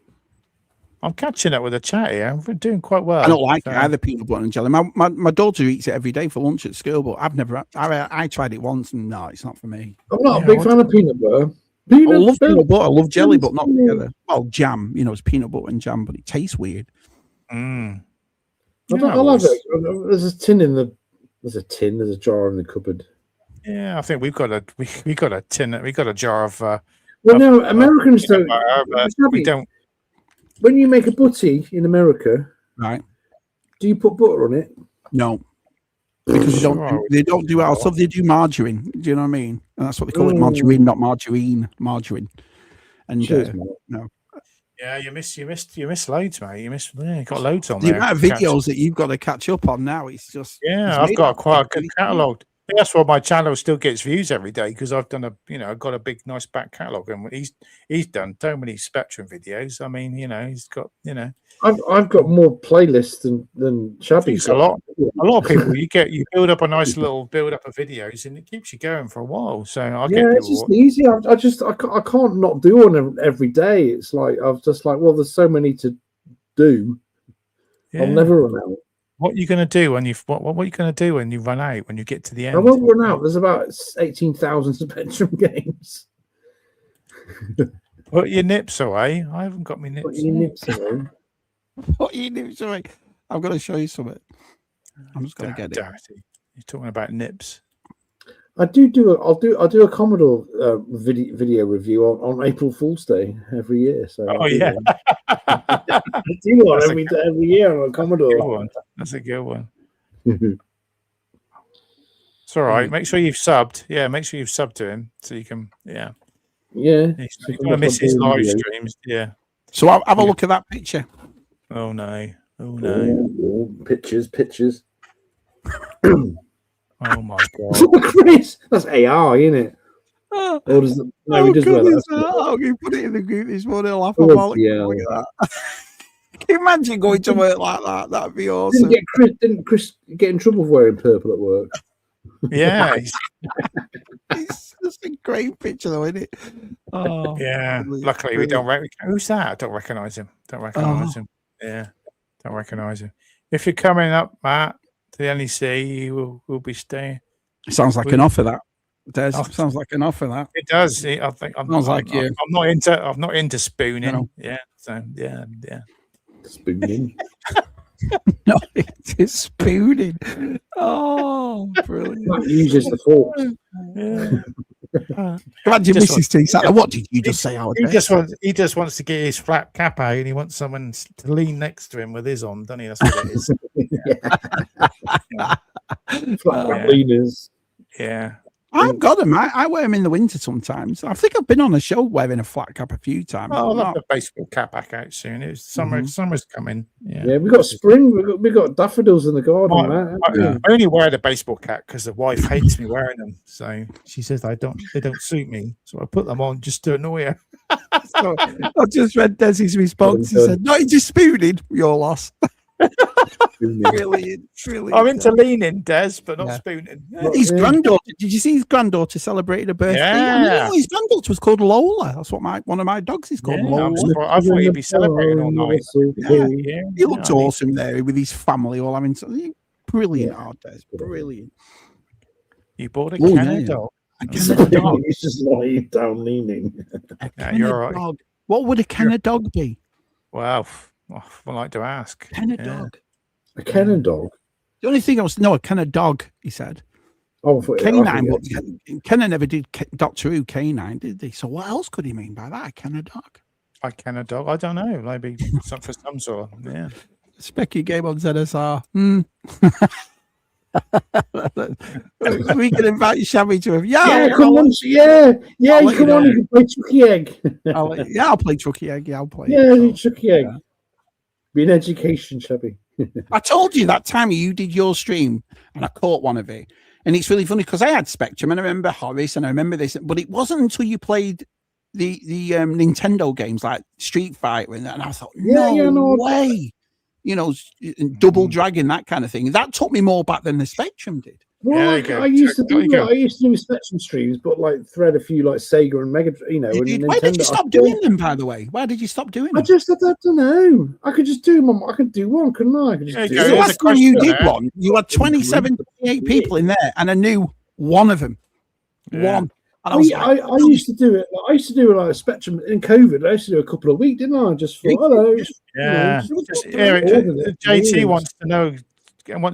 I'm catching up with the chat here. We're doing quite well. I don't like it either, peanut butter and jelly. My daughter eats it every day for lunch at school, but I've never. I tried it once, and no, it's not for me. I'm not a big fan of peanut butter. I love peanut butter. I love jelly, but not together. Well, jam. It's peanut butter and jam, but it tastes weird. I love it. There's a tin in the. There's a jar in the cupboard. Yeah, I think we've got a tin. We got a jar of. Americans don't. We don't. When you make a butty in America, right? Do you put butter on it? No, because they don't do it. So they do margarine. Do you know what I mean? And that's what they call it, margarine, not margarine. Margarine. And cheers, no. Yeah, you missed loads, mate. You got loads on there. The amount of videos that you've got to catch up on now, it's just I've got quite a good catalogue. That's why my channel still gets views every day, because I've done I've got a big, nice back catalogue, and he's done so many Spectrum videos. I mean, he's got, I've got more playlists than Shabby. A lot of people. You build up a nice little build up of videos, and it keeps you going for a while. So it's just easy. I can't not do one every day. It's like there's so many to do. Yeah. I'll never run out. What are you going to do when what are you going to do when you run out, when you get to the end? I won't run out. There's about 18,000 Spectrum games. Put your nips away. I haven't got my nips. Put your nips away. Put your nips away. I'm going to show you something. I'm just going to get it. Dirty. You're talking about nips. I'll do a Commodore video review on April Fool's Day every year. So I do one every year on a Commodore. That's a good one. It's all right. Make sure you've subbed. Yeah, make sure you've subbed to him so you can. Yeah. Yeah. You don't miss his live streams. Yeah. So I'll have a look at that picture. Oh no. Oh no. Oh, pictures. Oh my god. Chris, that's AR, isn't it? Or does it, no, he does wear that. Oh, you put it in the group this morning. I'll laugh about it. Look at that. Can you imagine going to work like that? That'd be awesome. Didn't Chris get in trouble for wearing purple at work? Yeah. It's just a great picture, though, isn't it? Oh, yeah. Luckily, we don't recognize. Who's that? I don't recognize him. Him. Yeah. Don't recognize him. If you're coming up, Matt, to the NEC, we'll be staying. Sounds like an offer, that. Des, sounds like an offer, that. It does. I think I'm not into spooning. No. Yeah. So yeah. Spooning. No, it's spooning. Oh, brilliant. That uses the fork. Yeah. Imagine Mrs. T sat there. What did you just say? He just wants to get his flat cap out, and he wants someone to lean next to him with his on, doesn't he? That's what it is. Flat cap leaners. Yeah. I've got them. I wear them in the winter sometimes. I think I've been on a show wearing a flat cap a few times. Oh, I'll have the baseball cap back out soon. It's summer. Summer's coming. Yeah, we got spring. We got daffodils in the garden. I only wear the baseball cap because the wife hates me wearing them. So she says they don't suit me. So I put them on just to annoy her. So I just read Desi's response. He said, "Not just spooning. Your loss." Brilliant. I'm into leaning, Des, but not spooning. His granddaughter. Did you see his granddaughter celebrated a birthday? Yeah. His granddaughter was called Lola. That's what one of my dogs is called. Lola. I thought he'd be celebrating all night. Yeah. He looked awesome there with his family all having something. Brilliant, Des. Brilliant. You bought a Kenner dog. A Kenner dog. He's just lying down leaning. You're right. Dog. What would a Kenner dog be? Well, I would like to ask. Kenner dog. A Kenner dog. The only thing a Kenner dog, he said. Oh, canine. Kenner never did Doctor Who canine, did they? So what else could he mean by that? A Kenner dog. A Kenner dog. I don't know. Maybe for some sort. Yeah. Specky game on ZSR. We can invite Shabby to him. Yeah, come on. Yeah. You come on. You can play Chucky Egg. I'll play Chucky Egg. Yeah, I'll play. Yeah, Chucky Egg. Be an education, Shabby. I told you that time you did your stream and I caught one of it. And it's really funny because I had Spectrum and I remember Horace and I remember this, but it wasn't until you played the Nintendo games like Street Fighter and I thought, no way. Double Dragon, that kind of thing. That took me more back than the Spectrum did. Well, I used to do Spectrum streams, but like thread a few like Sega and Mega, Why did you stop doing them, by the way? Why did you stop doing them? I don't know. I could just do them. I could do one, couldn't I? The last time you did one, you had 27, 28 people in there, and I knew one of them. Yeah. One. I used to do it. I used to do it like a Spectrum in COVID. I used to do a couple of weeks, didn't I? Just for hello. JT wants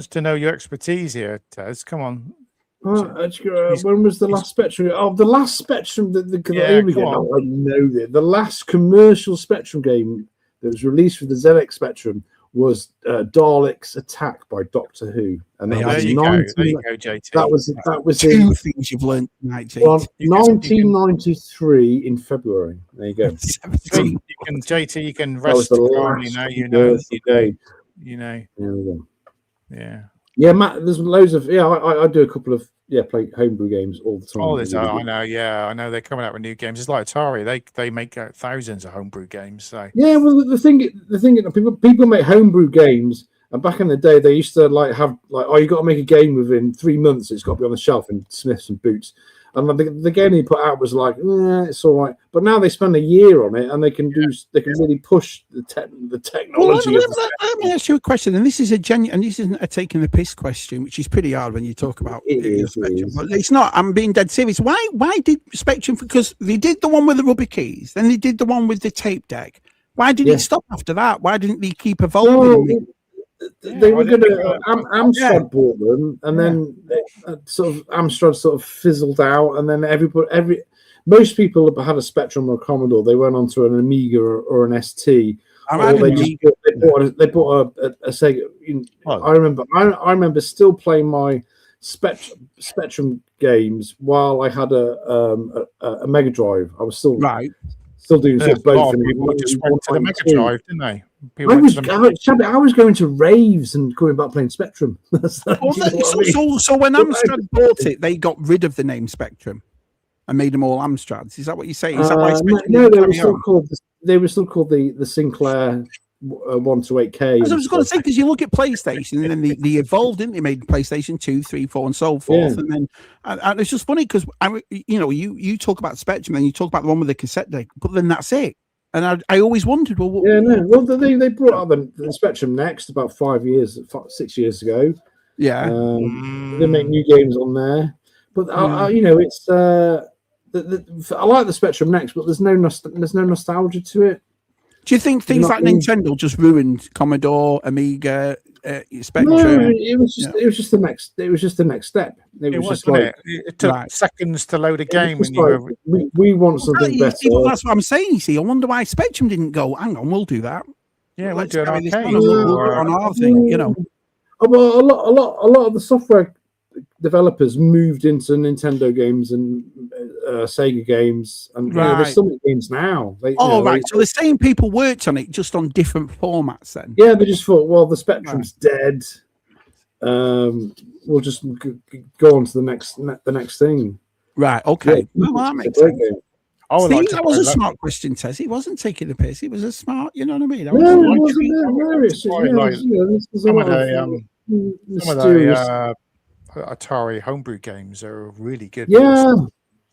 to know your expertise here, Tez. Come on. When was the last Spectrum? Oh, the last Spectrum. Here we go. I know that the last commercial Spectrum game that was released for the ZX Spectrum was Daleks Attack by Doctor Who, and that was JT. That was two things you've learned tonight. 1993 in February. There you go. JT, you can rest calmly now. You know. There we go. Yeah, Matt. There's loads of I do a couple of play homebrew games all the time. I know. Yeah, I know they're coming out with new games. It's like Atari. They make thousands of homebrew games. So well, the thing people make homebrew games, and back in the day they used to have you got to make a game within 3 months. It's got to be on the shelf in Smiths and Boots. And the game they put out was like, it's all right. But now they spend a year on it, and they can really push the technology. Well, let me ask you a question, and this is this isn't a taking the piss question, which is pretty hard when you talk about Spectrum. But it's not. I'm being dead serious. Why did Spectrum? Because they did the one with the rubber keys, then they did the one with the tape deck. Why did it stop after that? Why didn't they keep evolving? they were going to. Amstrad bought them, and then sort of Amstrad sort of fizzled out, and then most people had a Spectrum or a Commodore. They went on to an Amiga or an ST. Or they bought a Sega. I remember still playing my Spectrum games while I had a Mega Drive. I was still doing sort of both. People just went to the Mega Drive, didn't they? I was going to raves and going back playing Spectrum. So when Amstrad bought it, they got rid of the name Spectrum and made them all Amstrads. Is that what you say? Is that why no, they were still called the Sinclair 128K. I was going to say, because you look at PlayStation, and then they evolved, didn't they? Made PlayStation 2, 3, 4, and so forth. And then and it's just funny because you talk about Spectrum, and you talk about the one with the cassette deck, but then that's it. And I always wondered, they brought out the Spectrum Next about 6 years ago. Yeah, they make new games on there, but it's I like the Spectrum Next, but there's no nostalgia to it. Do you think things like Nintendo just ruined Commodore, Amiga, Spectrum? No, it was just the next. It was just the next step. It took seconds to load a game. We want something better. That's what I'm saying. You see, I wonder why Spectrum didn't go. Hang on, we'll do that. Yeah, we'll do it on our thing. Well, a lot of the software developers moved into Nintendo games and Sega games, and there's some games now. So the same people worked on it, just on different formats. Then they just thought, well, the Spectrum's dead. We'll just go on to the next thing. Right. Okay. Well, that makes sense. That was a smart question, Tess. He wasn't taking the piss. He was a smart. You know what I mean? Some of the Atari homebrew games are really good. Yeah,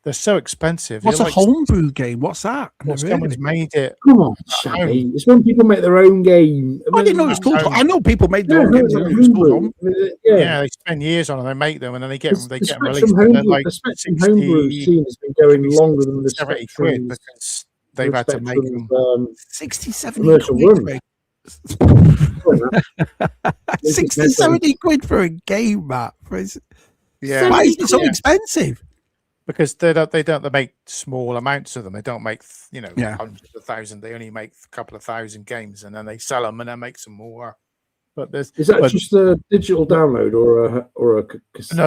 they're so expensive. What's a homebrew game? What's that? Someone's made it. Come on, Shabby. It's when people make their own game. I didn't know it was called. I know people made their own games. They spend years on them. They make them, and then they get them released. The Spectrum homebrew scene has been going longer than the 70 quid because they've had to make them 60-70 quid. 60-70 quid for a game, Matt. Why is it so expensive? Because they make small amounts of them. They don't make hundreds of thousands. They only make a couple of thousand games, and then they sell them and then make some more. But is that just a digital download or a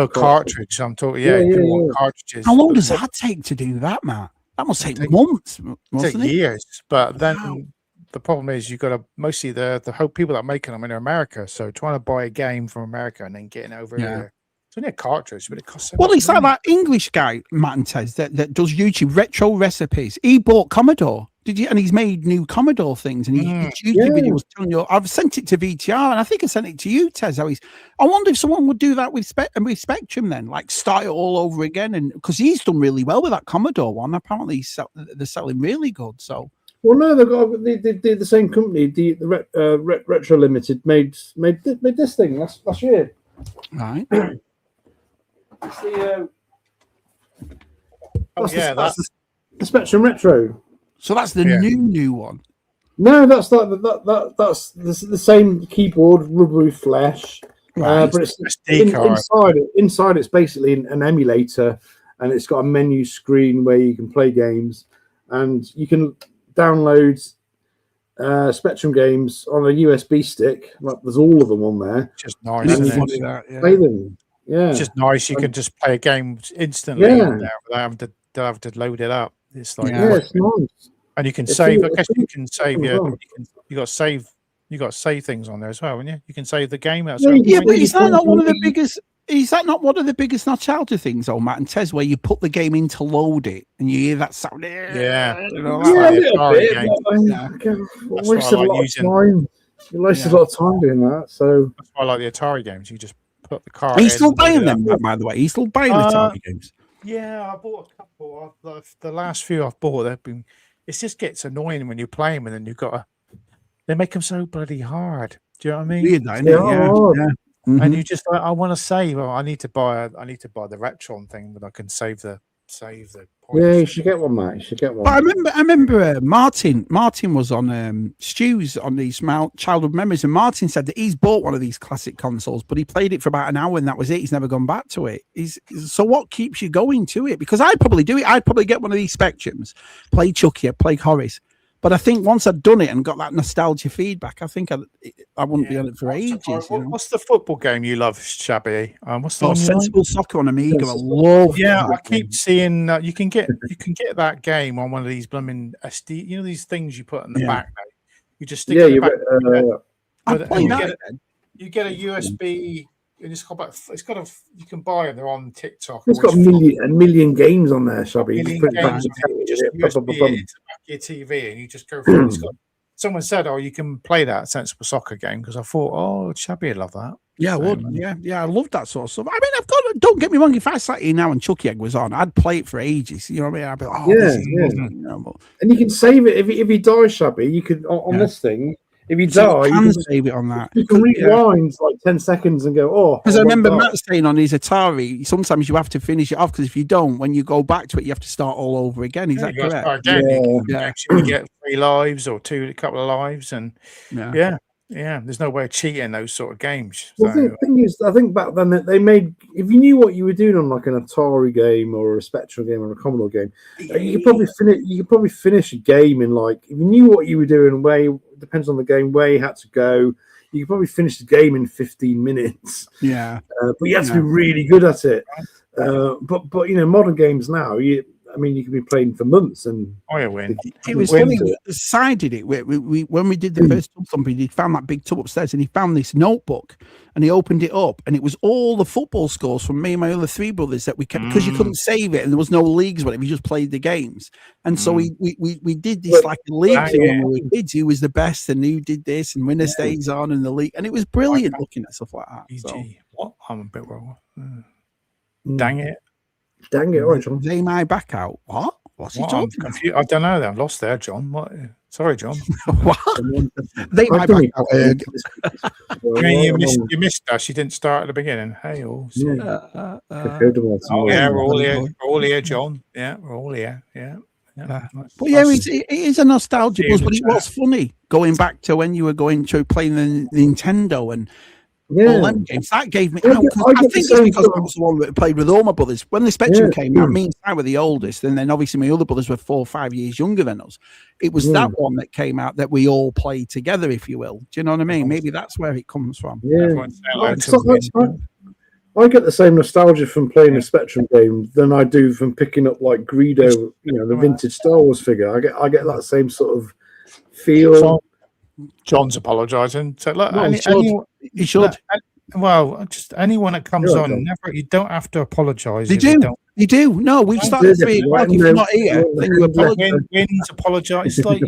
cartridge? I'm talking. Cartridges. How long does that take to do that, Matt? That must take months. Take years. But then the problem is you've got to mostly the people that are making them in America. So trying to buy a game from America and then getting over here. It's only a cartridge, but it costs so much it's like that English guy, Matt and Tez, that does YouTube retro recipes. He bought Commodore. Did you? And he's made new Commodore things, and YouTube videos telling you. I've sent it to VTR, and I think I sent it to you, Tez. I wonder if someone would do that with Spectrum, then, like start it all over again, and because he's done really well with that Commodore one. Apparently, they're selling really good. So. Well, no, the same company, the Retro Limited, made this thing last year. Right. It's the Spectrum Retro. So that's the new one. No, that's that's the same keyboard, rubbery flesh, but it's inside. It's basically an emulator, and it's got a menu screen where you can play games, and you can download Spectrum games on a USB stick. There's all of them on there. Just nice. Play them. Yeah, it's just nice. You can just play a game instantly without having to load it up. It's like it's nice. And you can save. I guess you can save you got to save things on there as well, haven't you? You can save the game. But is that not one of the biggest? Is that not one of the biggest nostalgia things, Matt and Tez, where you put the game in to load it and you hear that sound? Wasted a lot of time. You wasted a lot of time doing that. So that's why I like the Atari games. You just put the car. Are you still buying them, by the way? Are you still buying the Atari games? Yeah, I bought a couple. The last few I've bought, they've been. It just gets annoying when you play them, and then you've got to. They make them so bloody hard. Do you know what I mean? Weird, isn't it? And you just, I want to save. Well, I need to buy the Retron thing, but I can save the save the points. Yeah, you should get one, mate. You should get one. But I remember Martin was on Stu's on these childhood memories, and Martin said that he's bought one of these classic consoles, but he played it for about an hour and that was it. He's never gone back to it. So what keeps you going to it? Because I'd probably do it. I'd probably get one of these Spectrums, play Chucky, play Horace. But I think once I'd done it and got that nostalgia feedback, I think I wouldn't be on it for ages. What's the football game you love, Shabby? What's the Sensible Soccer on Amiga? I love. Yeah, I keep seeing you can get that game on one of these blooming SD. You know these things you put in the back. You just stick. You get a USB. And it's got a. You can buy them. They're on TikTok. It's got a million games on there, Shabby. You just USB it into your TV, and you just go through. Someone said, "Oh, you can play that Sensible Soccer game," because I thought, "Oh, Shabby would love that." Yeah, I would. Yeah, I love that sort of stuff. I mean, don't get me wrong. If I sat here now and Chucky Egg was on, I'd play it for ages. You know what I mean? I'd be like, and you can save it if you die, Shabby. You could on this thing. If you die, you can save it on that. You can rewind like 10 seconds and go, oh. Because I remember Matt saying on his Atari, sometimes you have to finish it off because if you don't, when you go back to it, you have to start all over again. Is that correct? You get 3 lives or a couple of lives, and there's no way of cheating those sort of games. Well, the thing is, I think back then they made, if you knew what you were doing on like an Atari game or a Spectrum game or a Commodore game, you could probably finish a game in like, if you knew what you were doing, depends on the game, where you had to go, you could probably finish the game in 15 minutes. Yeah. But you have to be really good at it. But you know, modern games now, you can be playing for months and win. It was funny. Si did it. When we did the first tub thumping, he found that big tub upstairs and he found this notebook and he opened it up and it was all the football scores from me and my other 3 brothers that we kept because you couldn't save it and there was no leagues whatever. You just played the games. And so we did this like a league thing when we were kids. Who was the best and who did this and winner stays on in the league. And it was brilliant looking at stuff like that. So. What? I'm a bit wrong. Dang it. Dang it, all right, John. Lay my back out. What? What's he talking about? I don't know. I've lost there, John. What? Sorry, John. What? Lay my back out. You missed us. You didn't start at the beginning. Hey, all. We're all here, John. Yeah, we're all here. Yeah. But it is a nostalgia buzz, but it was funny going back to when you were going to playing the Nintendo and all them games. That gave me. I think it's because I was the one that played with all my brothers. When the Spectrum came out, me and I were the oldest, and then obviously my other brothers were 4 or 5 years younger than us. It was that one that came out that we all played together, if you will. Do you know what I mean? Maybe that's where it comes from. Yeah. I get the same nostalgia from playing a Spectrum game than I do from picking up like Greedo, the vintage Star Wars figure. I get that same sort of feel. John's apologising. So look, he should. Well, just anyone that comes on, you don't have to apologise. You do. No, we've started 3 o'clock. If you're not here, then you apologise. Wins, apologise. It's like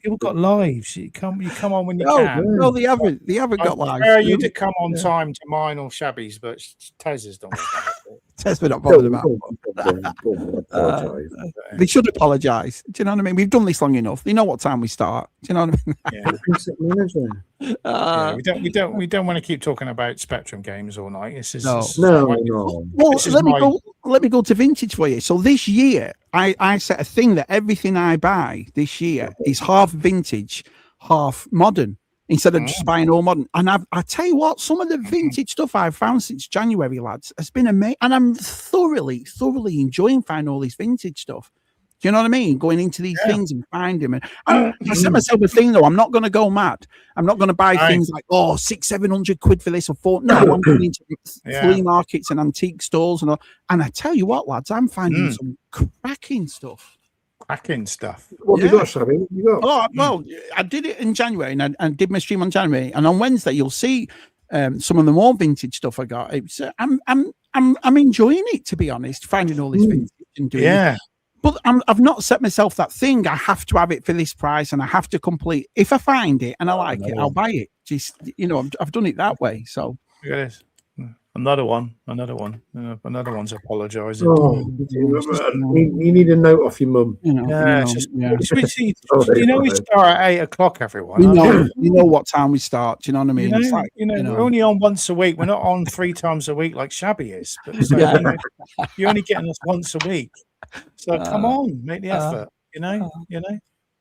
people got lives. You come on when you can. No, they haven't got lives. I prefer you to come on time to mine or Shabby's, but Tez has done it. Tez, we're not bothered about. They should apologise. Do you know what I mean? We've done this long enough. They know what time we start. Do you know what I mean? We don't want to keep talking about Spectrum games all night. No. Well, let me go to vintage for you. So this year, I set a thing that everything I buy this year is half vintage, half modern, instead of just buying all modern. And I tell you what, some of the vintage stuff I've found since January, lads, has been amazing. And I'm thoroughly enjoying finding all this vintage stuff. Do you know what I mean? Going into these things and find them. And I set myself a thing, though. I'm not going to go mad. I'm not going to buy things like, £600-700 for this or £400. No, I'm going into flea markets and antique stores. And I tell you what, lads, I'm finding some cracking stuff. What have you got, Shabby? What have you got? Oh, well, I did it in January and I did my stream on January. And on Wednesday, you'll see some of the more vintage stuff I got. It's, I'm enjoying it, to be honest, finding all this vintage and doing it. But I've not set myself that thing. I have to have it for this price, and I have to complete. If I find it and I like it, I'll buy it. Just I've done it that way. So look at this. Another one. Another one's apologising. You need a note off your mum. We start at 8 o'clock, everyone. You know what time we start. Do you know what I mean? It's like, we're only on once a week. We're not on 3 times a week like Shabby is. But it's like, you're only getting us once a week. So come on, make the effort. You know.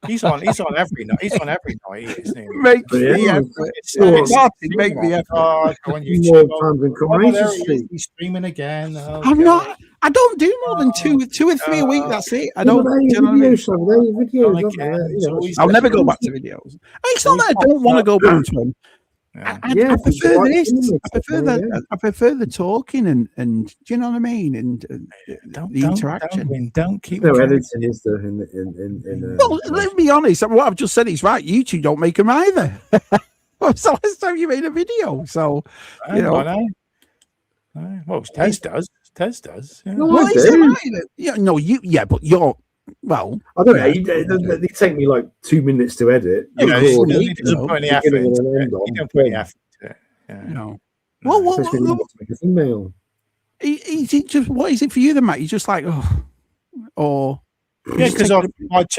He's on every night. He's on every night, isn't he? Make the effort. Martin, make the effort. Oh, go on YouTube. There he is. He's streaming again. Oh, I'm not. I don't do more than two or three a week. That's it. I don't. I'll never go back to videos. It's not that I don't want to go back to them. I prefer this. I prefer the talking and do you know what I mean? And the interaction. Don't keep. No editing is there Well, let's be honest. What I've just said is right. YouTube don't make them either. What's the last time you made a video? So you know. I know. Well, Tez does. Yeah. But you're. Well, I don't know. They take me like 2 minutes to edit. He doesn't put any effort into it. He don't put any effort into it. Yeah. No. Well, is it just what is it for you then, Matt? You're just like, or because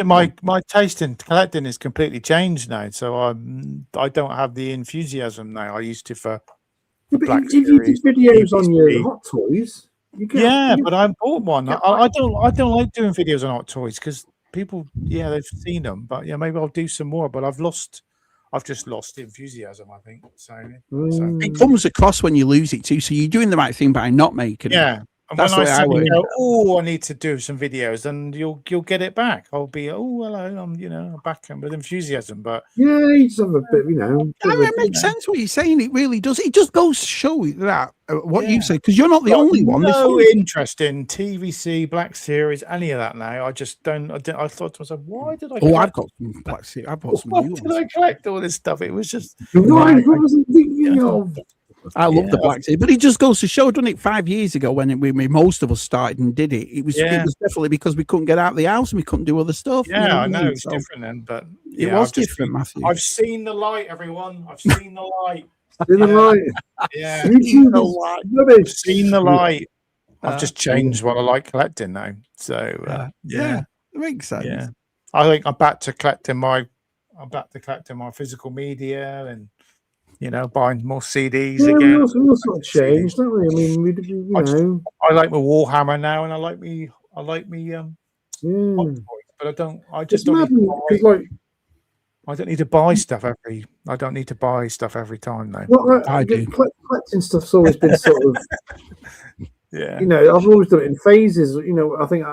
my taste in collecting is completely changed now. So I don't have the enthusiasm now I used to for Black Series. You did videos on your Hot Toys. But I bought one. I don't like doing videos on Hot Toys because people, they've seen them. But maybe I'll do some more. But I've just lost the enthusiasm, I think. So it comes across when you lose it too. So you're doing the right thing by not making it. And that's when I go, I need to do some videos, and you'll get it back. I'll be, hello, I'm back with enthusiasm. But you just have a bit, It makes sense what you're saying. It really does. It just goes to show that what you say, because you're not the only one. No interest in TVC, Black Series, any of that now. I just don't. I thought to myself, why did I? I've got some Black Series. I've got some new ones. Did I collect all this stuff? It was just. What was I thinking of? I love the Black Series, but it just goes to show, doesn't it? 5 years ago, when most of us started and did it, it was definitely because we couldn't get out of the house and we couldn't do other stuff. Yeah, I know it's different then, but it was different, Matthew. I've seen the light, everyone. I've seen the light. Seen the light. Yeah, I've seen the light. I've just changed what I like collecting now. So it makes sense. Yeah, I think I'm back to collecting my physical media and. Buying more CDs again. We all sort of changed, don't we? I mean, I like my Warhammer now, and I like me. But I don't. I just don't. I don't need to buy stuff every. I don't need to buy stuff every time now. Well, I do. Collecting stuff's always been sort of. I've always done it in phases. I think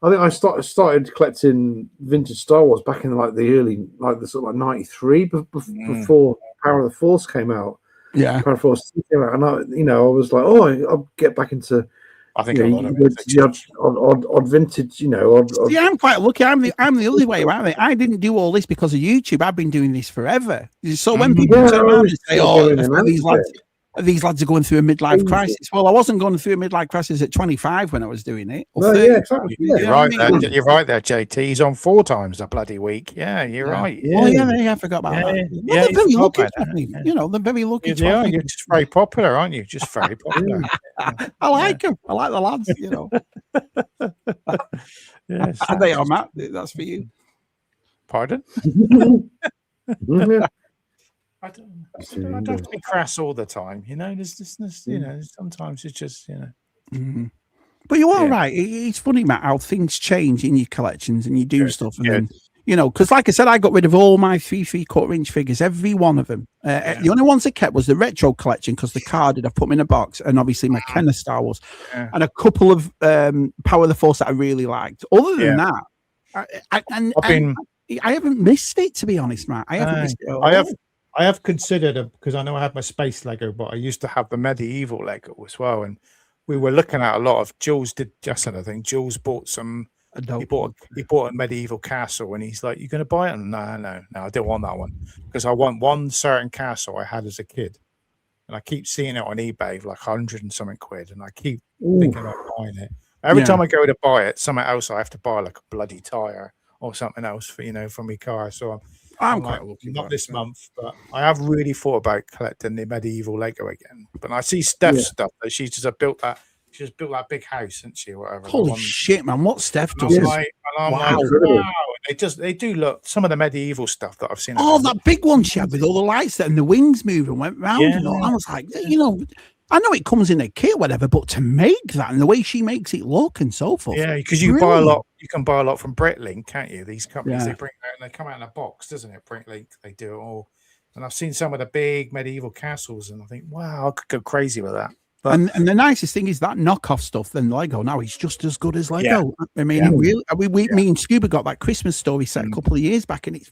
I started collecting vintage Star Wars back in the early, the sort of 93 before Power of the Force came out. Yeah, Power of the Force came out, and I was like, I'll get back into. I think odd vintage. Yeah, I'm quite lucky. I'm the other way around it. I didn't do all this because of YouTube. I've been doing this forever. So when people turn around and say, these lads are going through a midlife crisis. Well, I wasn't going through a midlife crisis at 25 when I was doing it. Exactly. You're right there. You're right there, JT. He's on 4 times a bloody week. Yeah, you're right. Yeah. Oh, yeah, I forgot about that. Well, they're very lucky. They're very lucky. You're just very popular, aren't you? Just very popular. I like them. I like the lads, Yes. And they are, Matt. That's for you. Pardon? I don't have to be crass all the time, There's just, sometimes it's just, But you're all right. It's funny, Matt, how things change in your collections and you do stuff, and then because like I said, I got rid of all my 3/4-inch figures, every one of them. The only ones I kept was the retro collection because the carded. I put them in a box, and obviously my Kenner Star Wars, and a couple of Power of the Force that I really liked. Other than that, I haven't missed it, to be honest, Matt. I haven't missed it at all. I have considered because I know I have my space Lego, but I used to have the medieval Lego as well. And we were looking at a lot of Jules did just anything. Jules bought some. He bought a medieval castle, and he's like, "You're going to buy it?" No, I don't want that one because I want one certain castle I had as a kid, and I keep seeing it on eBay for like 100 and something quid, and I keep thinking about buying it. Every time I go to buy it, something else I have to buy like a bloody tire or something else for my car. So I'm quite lucky. Not this month, but I have really thought about collecting the medieval Lego again. But I see Steph's stuff that she's just built that. She just built that big house, hasn't she? Or whatever. Holy shit, man! What Steph does? I'm like, wow. They do look. Some of the medieval stuff that I've seen. Oh, that big one she had with all the lights and the wings moving went round. And all. I was like, I know it comes in a kit, whatever, but to make that and the way she makes it look and so forth. Yeah, because you buy a lot. You can buy a lot from Britlink, can't you? These companies they bring out and they come out in a box, doesn't it? Britlink, they do it all. And I've seen some of the big medieval castles, and I think, wow, I could go crazy with that. But, and the nicest thing is that knockoff stuff than Lego now is just as good as Lego. I mean, it really. Me and Scuba got that Christmas Story set a couple of years back, and it's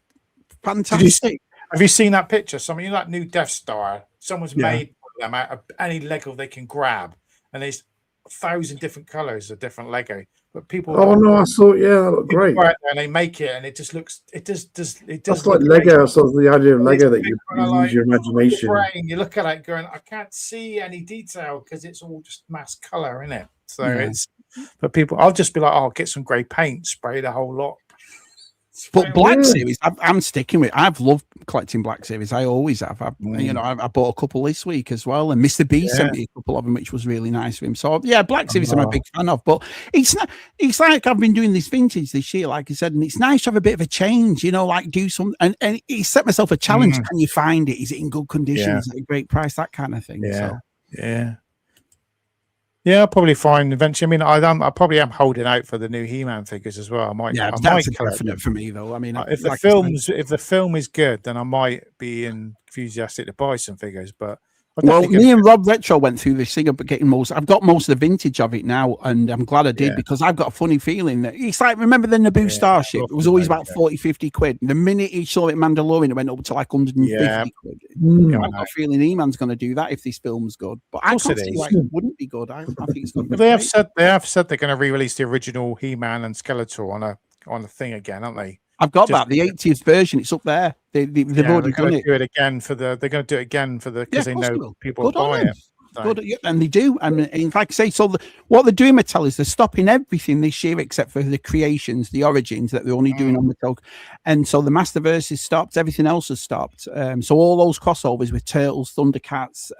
fantastic. Have you seen that picture? Something that new Death Star. Someone's made them out of any Lego they can grab, and there's 1,000 different colors of different Lego. But people, oh no, I saw it. Yeah, that looked great. And they make it, and it just looks. It does. That's like Lego. So the idea of Lego that you use your imagination. Your brain, you look at it going, I can't see any detail because it's all just mass color in it. So it's. But people, I'll just be like, oh, get some grey paint, spray the whole lot. But Black Series, I'm sticking with. I've loved collecting Black Series. I always have. I bought a couple this week as well, and Mr. B sent me a couple of them, which was really nice of him. So yeah, Black Series I'm a big fan of. But it's not. It's like I've been doing this vintage this year, like I said, and it's nice to have a bit of a change. Like do some and it set myself a challenge. Can you find it? Is it in good condition? Is it a great price? That kind of thing. Yeah. So. Yeah, I'll probably find eventually. I mean, I probably am holding out for the new He-Man figures as well. I might. Yeah, that's a definite for me though. I mean, if the film is good, then I might be enthusiastic to buy some figures. But me and Rob Retro went through this thing of getting most. I've got most of the vintage of it now, and I'm glad I did because I've got a funny feeling that it's like, remember the Naboo Starship? It was always about 40, 50 quid. The minute he saw it Mandalorian, it went up to like 150 quid. I've got a feeling E-Man's going to do that if this film's good. But I can't see why it wouldn't be good. I think it's going to be They have said they're going to re-release the original He-Man and Skeletor on a thing again, aren't they? I've got that, the 80th version. It's up there. They've already done it. They're going to do it again because they know people buy it. Good, and they do. And like I say, so what they're doing, Mattel, is they're stopping everything this year except for the creations, the origins that they're only doing on Mattel. And so the Masterverse is stopped. Everything else has stopped. So all those crossovers with Turtles, Thundercats,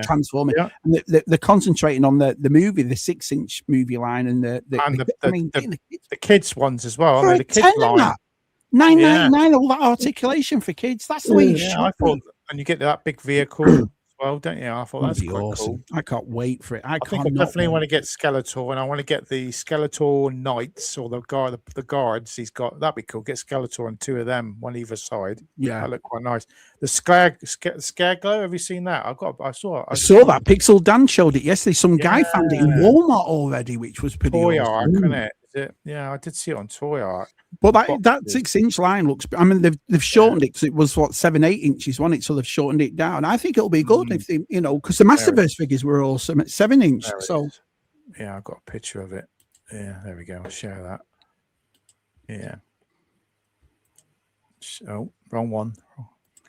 Transformers, and they're concentrating on the movie, the 6-inch movie line, and the kids ones as well. I mean, the kids line. $9.99, all that articulation for kids. That's the way you shop. And you get that big vehicle. Well, don't you? I thought that's quite awesome. Cool. I can't wait for it. I definitely want to get Skeletor, and I want to get the Skeletor Knights or the guards. He's got that'd be cool. Get Skeletor and 2 of them, one either side. Yeah, that look quite nice. The Scareglow. Have you seen that? I saw that. Pixel Dan showed it yesterday. Some guy found it in Walmart already, which was pretty Toy awesome. Art, isn't it? Is it? Yeah, I did see it on Toy Art. But that 6-inch line looks. I mean, they've shortened it because it was 7-8 inches, wasn't it? So they've shortened it down. I think it'll be good if they, because the Masterverse figures were awesome at 7-inch. So yeah, I've got a picture of it. Yeah, there we go. I'll share that. Yeah. Oh, wrong one.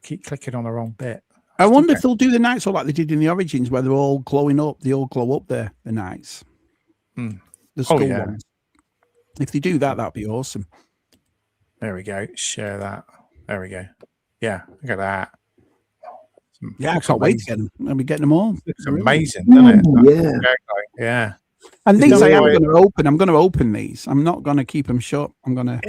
Keep clicking on the wrong bit. I wonder if they'll do the Knights like they did in the Origins, where they're all glowing up. They all glow up there. The Knights. The skull ones. If they do that, that'd be awesome. There we go. Share that. There we go. Yeah, look at that. Yeah, I can't wait to get them. I'll be getting them all. It's amazing, doesn't it? Yeah. And these I'm going to open. I'm going to open these. I'm not going to keep them shut. I'm going to.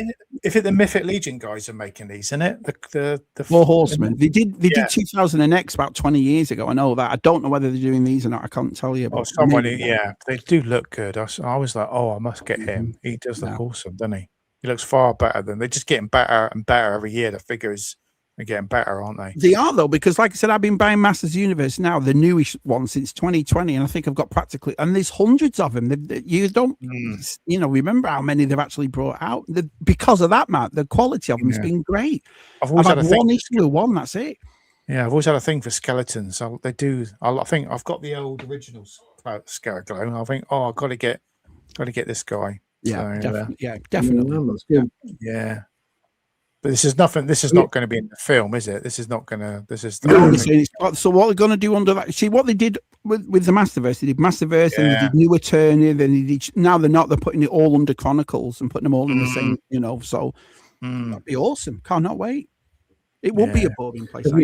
If the Mythic Legion guys are making these, isn't it? The 4 Horsemen. They did 2000X about 20 years ago. I know that. I don't know whether they're doing these or not. I can't tell you. But they do look good. I was like, oh, I must get him. He does look awesome, doesn't he? He looks far better than they're just getting better and better every year. The figures are getting better, aren't they? They are though, because like I said, I've been buying Masters Universe now, the newish one since 2020, and I think I've got practically, and there's hundreds of them. You don't, remember how many they've actually brought out because of that, Matt. The quality of them has been great. I've always had one issue with one. That's it. Yeah, I've always had a thing for skeletons. They do. I think I've got the old originals about Scareglow. I think, I've got to get this guy. Yeah, definitely. Yeah. But this is nothing. This is not going to be in the film, is it? This is not going to. This is. So what they're going to do under that? See what they did with the Masterverse. They did Masterverse, and they did New Attorney. Then they did. Now they're not. They're putting it all under Chronicles and putting them all in the same. So that'd be awesome. Cannot wait. It would be a boring place. Have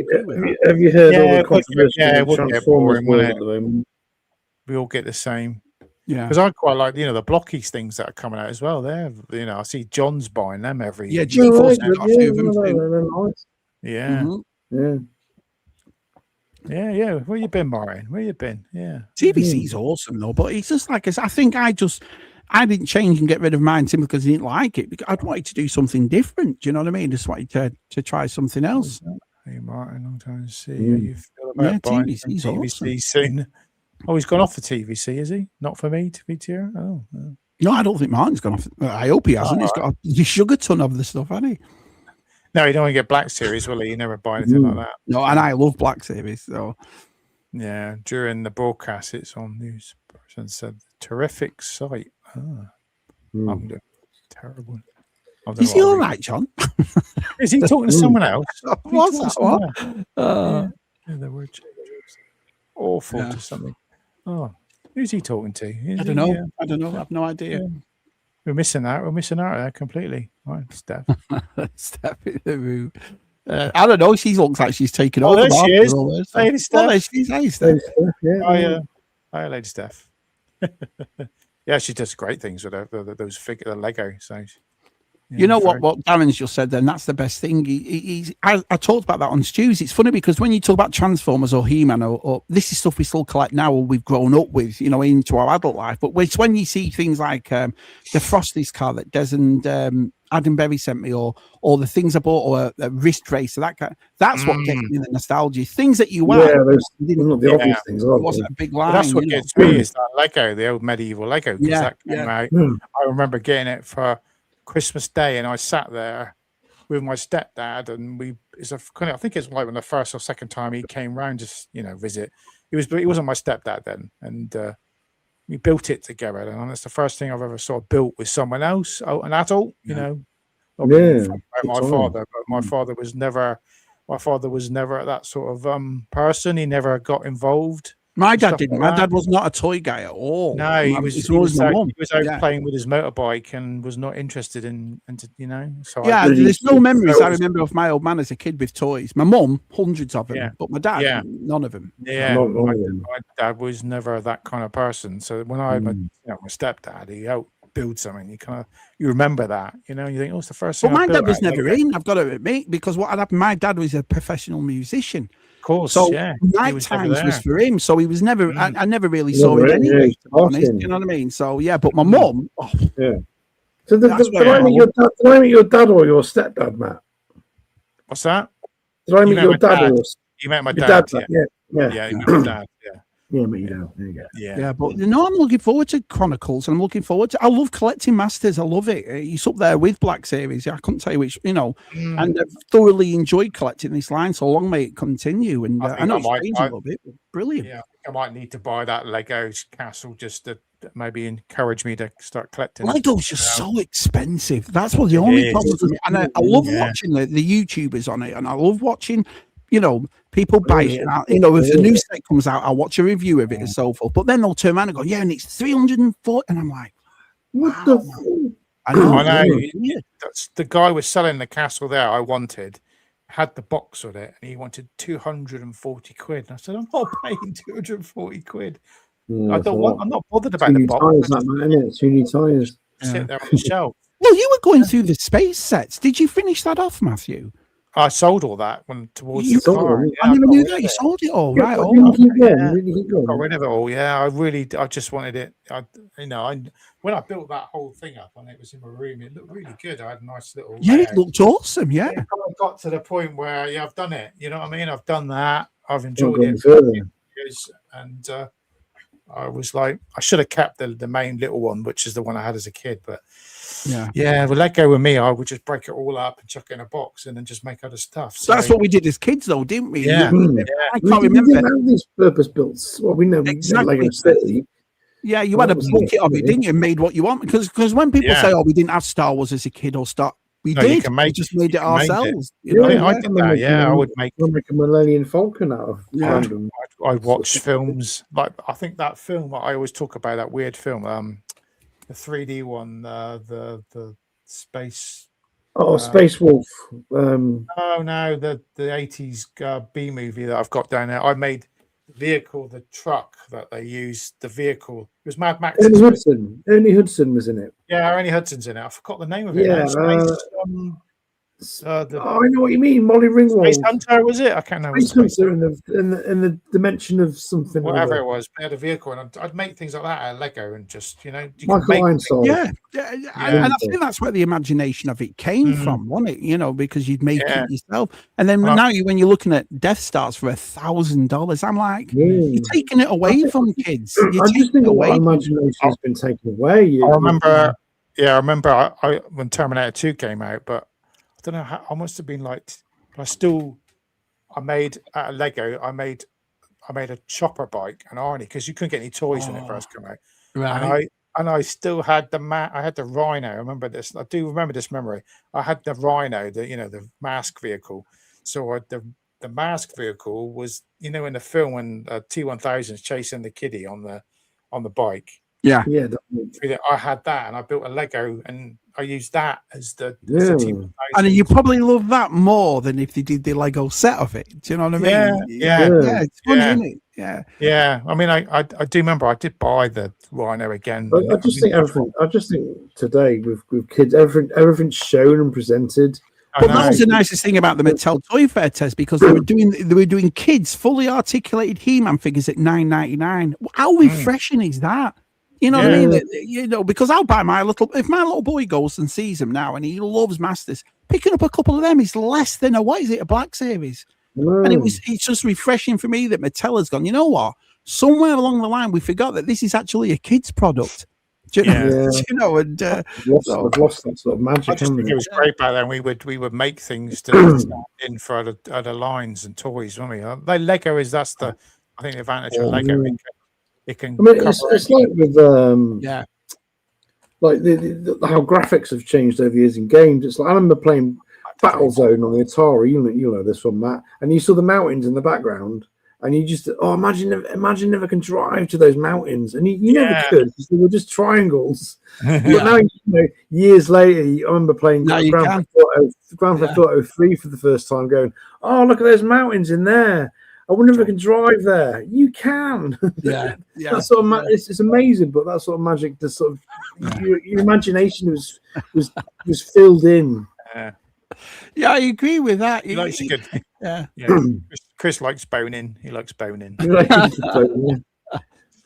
you heard all the controversy Transformers world at the moment? We all get the same. Yeah, because I quite like the blockies things that are coming out as well. There, I see John's buying them every. Yeah, G-Force got a few of them too. Yeah, Yeah. Where you been, Martin? Where you been? Yeah. TVC's awesome though, but it's just like I think I didn't change and get rid of mine simply because I didn't like it. Because I'd wanted to do something different. Do you know what I mean? Just wanted to try something else. Hey, Martin, long time to see. How you feel about Yeah, buying some TVC's TVC awesome. soon? Oh, he's gone off the TVC, is he? Not for me, to be here. Oh, no. No, I don't think Martin's gone off. I hope he hasn't. He's got a sugar ton of the stuff, hasn't he? No, he don't want to get Black Series, will he? You never buy anything like that. No, and I love Black Series. So yeah, during the broadcast, it's on news. Person said terrific site. I'm doing terrible. Is he all right, John? Is he talking to someone else? What's that? What? Yeah, they were awful to something. Oh, who's he talking to? I don't know. I don't know. I have no idea. Yeah. We're missing out. We're missing out there completely. Right, Steph. Steph in the room. I don't know. She looks like she's taken over. There she is. Lady Steph. There she is. Hey, Steph. Hi, Lady Steph. Yeah, she does great things with those the Lego. So, you know what Darren's just said then, that's the best thing. I talked about that on Stews. It's funny because when you talk about Transformers or He-Man or this is stuff we still collect now or we've grown up with, into our adult life. But it's when you see things like the Frosties car that Des and Adam Berry sent me or the things I bought or a wrist racer, that's what gets me the nostalgia. Things that you had. Not the obvious things. It wasn't a big line. That's what gets me is that Lego, the old medieval Lego. That came out. I remember getting it for Christmas Day, and I sat there with my stepdad, and I think it's like when the first or second time he came round, just visit. He wasn't my stepdad then, and we built it together, and that's the first thing I've ever sort of built with someone else, an adult, my father. But my father was never that sort of person. He never got involved. My dad didn't. My dad was not a toy guy at all. No, he was out playing with his motorbike and was not interested in. So there's no memories I remember of my old man as a kid with toys. My mum, hundreds of them, but my dad, none of them. Yeah, my dad was never that kind of person. So when I had my stepdad, he helped build something. You remember that, you think, it's the first thing. But my dad was never in. I've got to admit, because what had happened, my dad was a professional musician. Course, so night times was for him, so he was never. I never really saw him anyway. To be honest, you know what I mean? So but my mum. So did I meet your dad or your stepdad, Matt? What's that? Did I meet your dad? You met my dad. Yeah, you met my dad. Yeah. Yeah, but there you go. Yeah, but I'm looking forward to Chronicles, and I'm looking forward to. I love collecting Masters. I love it. It's up there with Black Series. I couldn't tell you which, and I've thoroughly enjoyed collecting this line. So long may it continue. And I know it's changed a little bit. But brilliant. Yeah, I might need to buy that Lego castle just to maybe encourage me to start collecting. Lego's just so expensive. That's what the only problem is. And I love watching the YouTubers on it, and I love watching. People buy it. And if the new set comes out, I'll watch a review of it and so forth. But then they'll turn around and go, and it's 340. And I'm like, what the? I know. That's the guy was selling the castle there. I wanted, had the box with it, and he wanted 240 quid. And I said, I'm not paying 240 quid. I'm not bothered about the box. Too many tires. Sit there on the shelf. Well, you were going through the space sets. Did you finish that off, Matthew? I sold all that towards the car. I never knew that. You sold it all, right? Got rid of it all. Yeah, I just wanted it. When I built that whole thing up and it was in my room, it looked really good. I had a nice little. Yeah, it looked awesome. Yeah. I got to the point where I've done it. You know what I mean? I've done that. I've enjoyed it. And I was like, I should have kept the main little one, which is the one I had as a kid, but. Yeah. Well, let go with me. I would just break it all up and chuck it in a box and then just make other stuff. So that's what we did as kids, though, didn't we? Yeah. I can't remember. We didn't have these purpose-built. Well, we know exactly. Lego City. Yeah, you had a bucket of it, didn't you? Made what you want because when people say, "Oh, we didn't have Star Wars as a kid," or we did. We just made it ourselves. I did that. Yeah, I would make a Millennium Falcon out of. Yeah. I watched films like I think that film. I always talk about that weird film. The 3D one, the space. Space Wolf. No, the 80s B movie that I've got down there. I made the vehicle, the truck that they used. The vehicle. It was Mad Max. Ernie Hudson was in it. Yeah, Ernie Hudson's in it. I forgot the name of it. Yeah. I know what you mean. Molly Ringwald. Space Hunter, was it? I can't know. Space Hunter in the dimension of something. Whatever it was, they had a vehicle, and I'd make things like that out of Lego, and just Michael Ironside. And I think that's where the imagination of it came from, wasn't it? Because you'd make it yourself, and then now when you're looking at Death Stars for $1,000, I'm like, you're taking it away from kids. I just think imagination has been taken away. I remember when Terminator 2 came out, but I don't know how. I must have been like, I made out of Lego. I made a chopper bike, an Arnie, because you couldn't get any toys when it first came out. Right. And I still had I had the Rhino. I remember this. I do remember this memory. I had the Rhino, the mask vehicle. So the mask vehicle was, in the film when T-1000 is chasing the kiddie on the bike. Yeah. I had that, and I built a Lego, and I used that as the T-1000. And you probably love that more than if they did the Lego set of it. Do you know what I mean? Yeah. It's fun, isn't it? Yeah. I mean, I do remember I did buy the Rhino again. I just think today with kids, everything's shown and presented. But that was the nicest thing about the Mattel Toy Fair test, because they were doing kids fully articulated He-Man figures at $9.99. How refreshing is that? You know what I mean? Because I'll buy if my little boy goes and sees them now and he loves Masters, picking up a couple of them is less than a Black Series. And it's just refreshing for me that Mattel has gone, you know what? Somewhere along the line we forgot that this is actually a kid's product. Do you know? And I've lost that sort of magic. I just think it was great back then. We would make things to stand in for other lines and toys, weren't we? Lego that's the advantage of Lego. It can. I mean, it's like with like how graphics have changed over the years in games. It's like I remember playing Battlezone on the Atari. You know this one, Matt, and you saw the mountains in the background, and you just imagine if I can drive to those mountains, and you never could because they were just triangles. But now, years later, I remember playing Grand Theft Auto 3 for the first time, going, "Oh, look at those mountains in there. I wonder if I can drive there." You can. That sort of it's amazing, but that sort of magic, the sort of your imagination was filled in. Yeah, I agree with that. He likes a good. Yeah. Chris likes boning. He likes boning.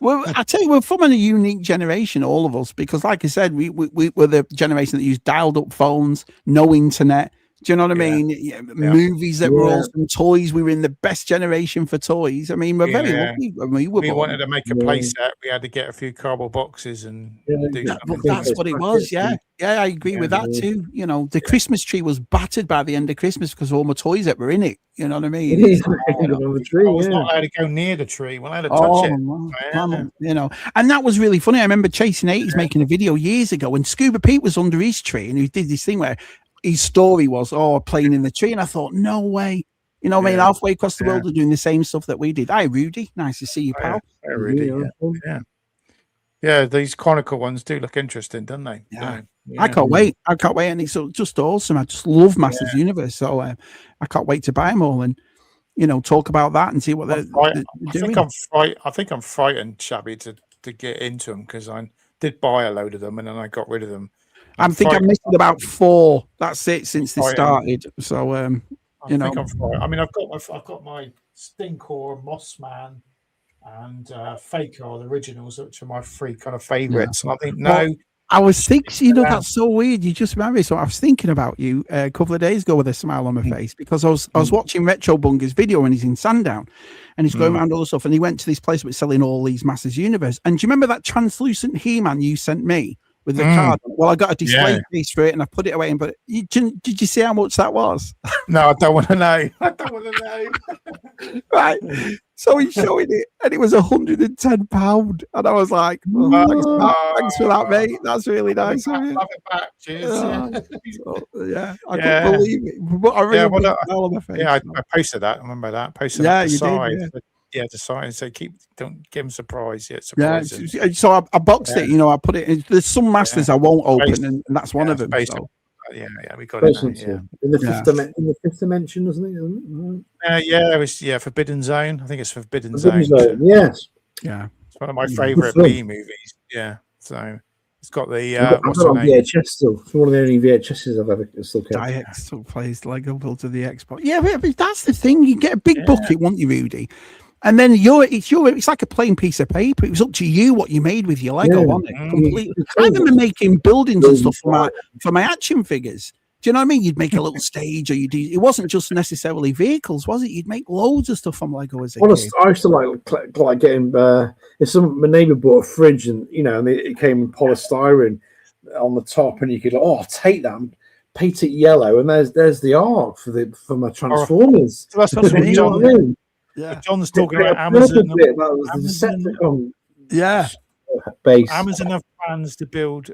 Well, I tell you, we're from a unique generation, all of us, because, like I said, we were the generation that used dialed-up phones, no internet. Do you know what I mean? Movies that were awesome, toys. We were in the best generation for toys. I mean, we're very lucky when we were born. Wanted to make a play set. We had to get a few cardboard boxes and do something. That's what it was. Yeah, I agree with that too. The Christmas tree was battered by the end of Christmas because all my toys that were in it. You know what I mean? I was not allowed to go near the tree. When I had to touch it. And that was really funny. I remember Chasing 80s making a video years ago when Scuba Pete was under his tree and he did this thing where his story was, playing in the tree. And I thought, no way. You know what I mean? Halfway across the world are doing the same stuff that we did. Hi, Rudy. Nice to see you, pal. Hi, Rudy. Yeah, these Chronicle ones do look interesting, don't they? Yeah. I can't wait. And it's just awesome. I just love Masters Universe. So I can't wait to buy them all and, talk about that and see what they're doing. I think I'm frightened, Shabby, to get into them because I did buy a load of them and then I got rid of them. I think I'm missing about 4. That's it since they started. So I think I'm frightened. I mean, I've got my Stinkor, Mossman, and Faker, the originals, which are my 3 kind of favorites. And I think I was thinking, that's so weird. You just married. So I was thinking about you a couple of days ago with a smile on my face because I was watching Retro Bunger's video and he's in Sandown and he's going around all the stuff and he went to this place where it's selling all these Masters Universe. And do you remember that translucent He-Man you sent me with the card? Well, I got a display piece for it and I put it away. But did you see how much that was? No, I don't want to know. Right. So he's showing it, and it was £110, and I was like, "Thanks for that, mate. That's really nice." Love it back. Cheers. I couldn't believe it. But I really on my face. I posted that. I remember that. Posted that you side. Did. Yeah, the side and say don't give them surprise yet. Surprises. Yeah. So I boxed it. I put it. There's some Masters I won't open, and that's one of them. So. Yeah, we got it. In the fifth dimension, wasn't it? It was Forbidden Zone. I think it's Forbidden Zone. Yes. Yeah, it's one of my favorite B movies. Yeah, so It's got the I've what's got the on name? VHS still. It's one of the only VHSs I've ever still kept. DX still plays Lego built to the Xbox. Yeah, but that's the thing. You get a big bucket, won't you, Rudy? And then it's like a plain piece of paper. It was up to you what you made with your Lego, wasn't it? Completely. I remember making buildings and stuff for my action figures. Do you know what I mean? You'd make a little stage, or it wasn't just necessarily vehicles, was it? You'd make loads of stuff from Lego as a kid. I used to like getting if my neighbour bought a fridge and it came in polystyrene on the top, and you could take that and paint it yellow, and there's the arc for my Transformers. So that's what John, I mean? Yeah. John's talking about Amazon. That was the Decepticon. Yeah. Base. Amazon have plans to build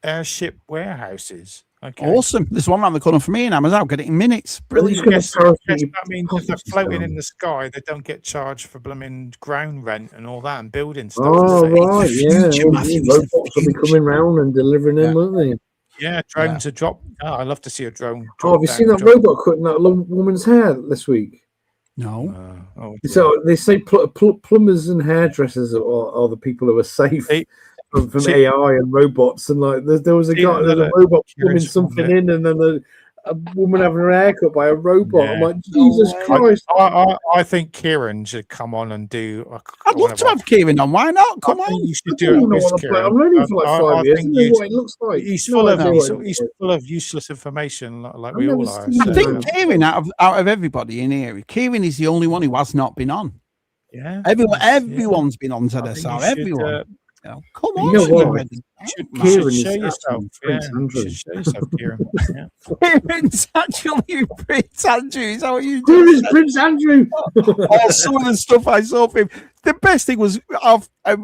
airship warehouses. Okay. Awesome. There's one around the corner for me in Amazon. I'll get it in minutes. Brilliant. That means if they're floating in the sky, they don't get charged for blooming ground rent and all that and building stuff. Oh, right. Yeah. Robots will be coming round and delivering them, won't they? Yeah, drones are dropped. Oh, I love to see a drone. Have you seen that robot cutting that woman's hair this week? No. So they say plumbers and hairdressers are the people who are safe from AI and robots. And there was a robot plumbing something in, and then a woman having her hair cut by a robot. Yeah. I'm like, Jesus Christ! I think Kieran should come on and do. I'd love to have Kieran on. Why not? Come on. You should do it. I'm running for like 5 years. I what it looks like. He's full of useless information, like we all are. I think Kieran, out of everybody in here, Kieran is the only one who has not been on. Yeah, everyone's been on ZSR. Everyone. Come on, Kieran, show yourself. You should show yourself, Kieran. Kieran's actually Prince Andrew. Is that what you do? Who is Prince Andrew? Some of the stuff I saw for him. The best thing was, I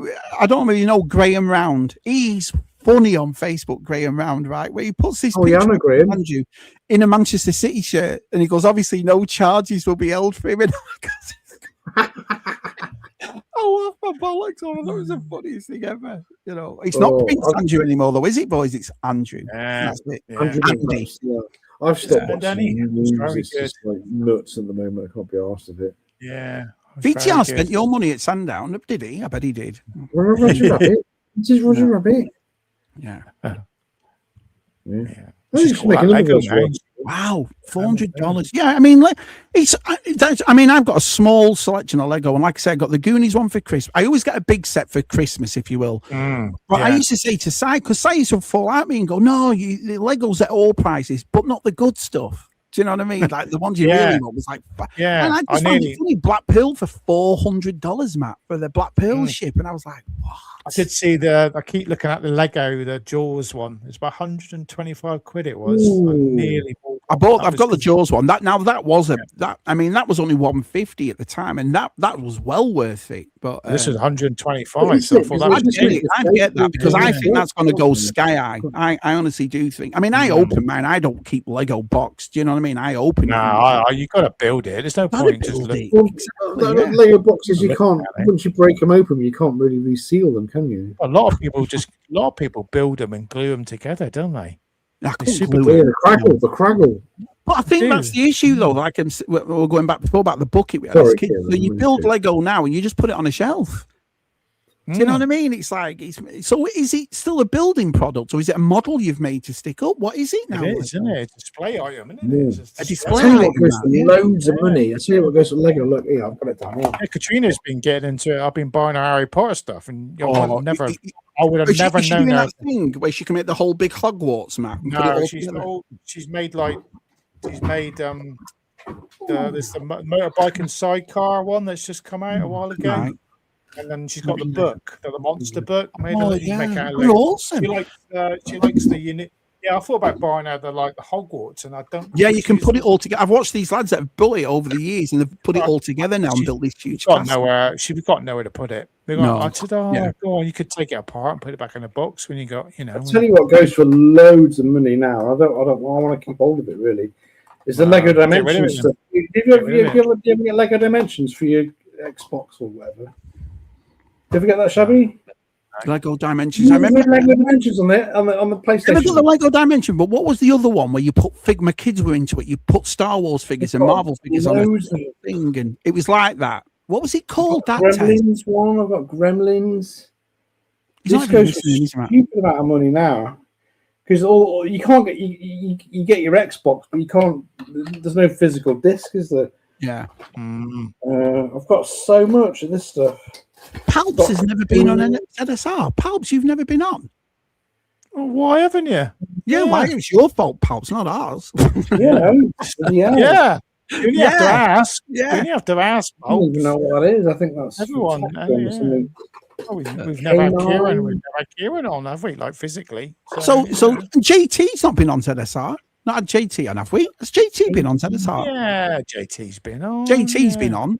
don't really know Graham Round. He's funny on Facebook, Graham Round, right? Where he puts this picture of Andrew in a Manchester City shirt, and he goes, obviously no charges will be held for him. And I love my bollocks off. That was the funniest thing ever. It's not Prince Andrew anymore, though, is it, boys? It's Andrew. That's it. Andy. I've stopped watching news. It's just like nuts at the moment. I can't be arsed of it. Yeah. VTR spent your money at Sandown, did he? I bet he did. Roger Rabbit. This is Roger Rabbit. Yeah. Wow, $400. Yeah, I mean, I've got a small selection of Lego, and like I said, I got the Goonies one for Christmas. I always get a big set for Christmas, if you will. But I used to say to Si, because Si used to fall out at me and go, "No, the Legos at all prices, but not the good stuff." Do you know what I mean? Like the ones you really want was like, and I just found it funny. Black Pearl for $400, Matt, for the Black Pearl ship, and I was like, what? I did see I keep looking at the Lego, the Jaws one. It's about 125 quid. It was. I've got the Jaws one. That was only 150 at the time, and that was well worth it. But this is 125. So I thought I get that because I think that's going to go sky high. I honestly do think. I mean, I open mine. I don't keep Lego boxed. Do you know what I mean? I open it. No, you got to build it. There's no point just Lego boxes. You can't once you break them open, you can't really reseal them, can you? A lot of people build them and glue them together, don't they? The craggle. But I think that's the issue, though. Like we're going back before about the bucket we had as kids. So you build Lego now and you just put it on a shelf. Do you know what I mean? It's like, so is it still a building product, or is it a model you've made to stick up? What is it now? It is, isn't it? It's a display item, isn't it? It's a display item. Loads of money. I see what goes to Lego. Look, here, I've got it down here. Yeah, Katrina's been getting into it. I've been buying her Harry Potter stuff, and I would have never known that thing where she can make the whole big Hogwarts map. No, she's made there's the motorbike and sidecar one that's just come out a while ago. Right. And then she's got the book, the monster book. Awesome. She likes the unit. Yeah, I thought about buying her the Hogwarts, and I don't. Yeah, you can put it all together. I've watched these lads that have built it over the years, and they've put it all together now and built this huge. She's got nowhere to put it. I said, go on, you could take it apart and put it back in a box when you got, I'll tell you what goes for loads of money now. I want to keep hold of it really. Is the Lego Dimensions stuff? Did you ever get Lego Dimensions for your Xbox or whatever? Did you ever get that, Shabby? Lego Dimensions. I remember Lego Dimensions on the PlayStation. I got the Lego Dimension, but what was the other one where you put my kids were into it? You put Star Wars figures and Marvel figures on a thing, and it was like that. What was it called? That Gremlins one. I've got Gremlins. He's not This even goes for listening, a is he, Matt? stupid amount of money now. Because you can't get you get your Xbox, but you can't. There's no physical disc, is there? Yeah. I've got so much of this stuff. Palps has never been on an ZSR. Palps, you've never been on. Well, why haven't you? Yeah, why? It was your fault, Palps, not ours. Yeah. You only have to ask. Yeah. You only have to ask. I don't even know what that is. I think that's Everyone. or something. Oh, we've never had Kieran. We've never had Kieran on, have we? Like physically. So JT's not been on ZSR. Not had JT on, have we? Has JT been on ZSR? Yeah, JT's been on. JT's been on.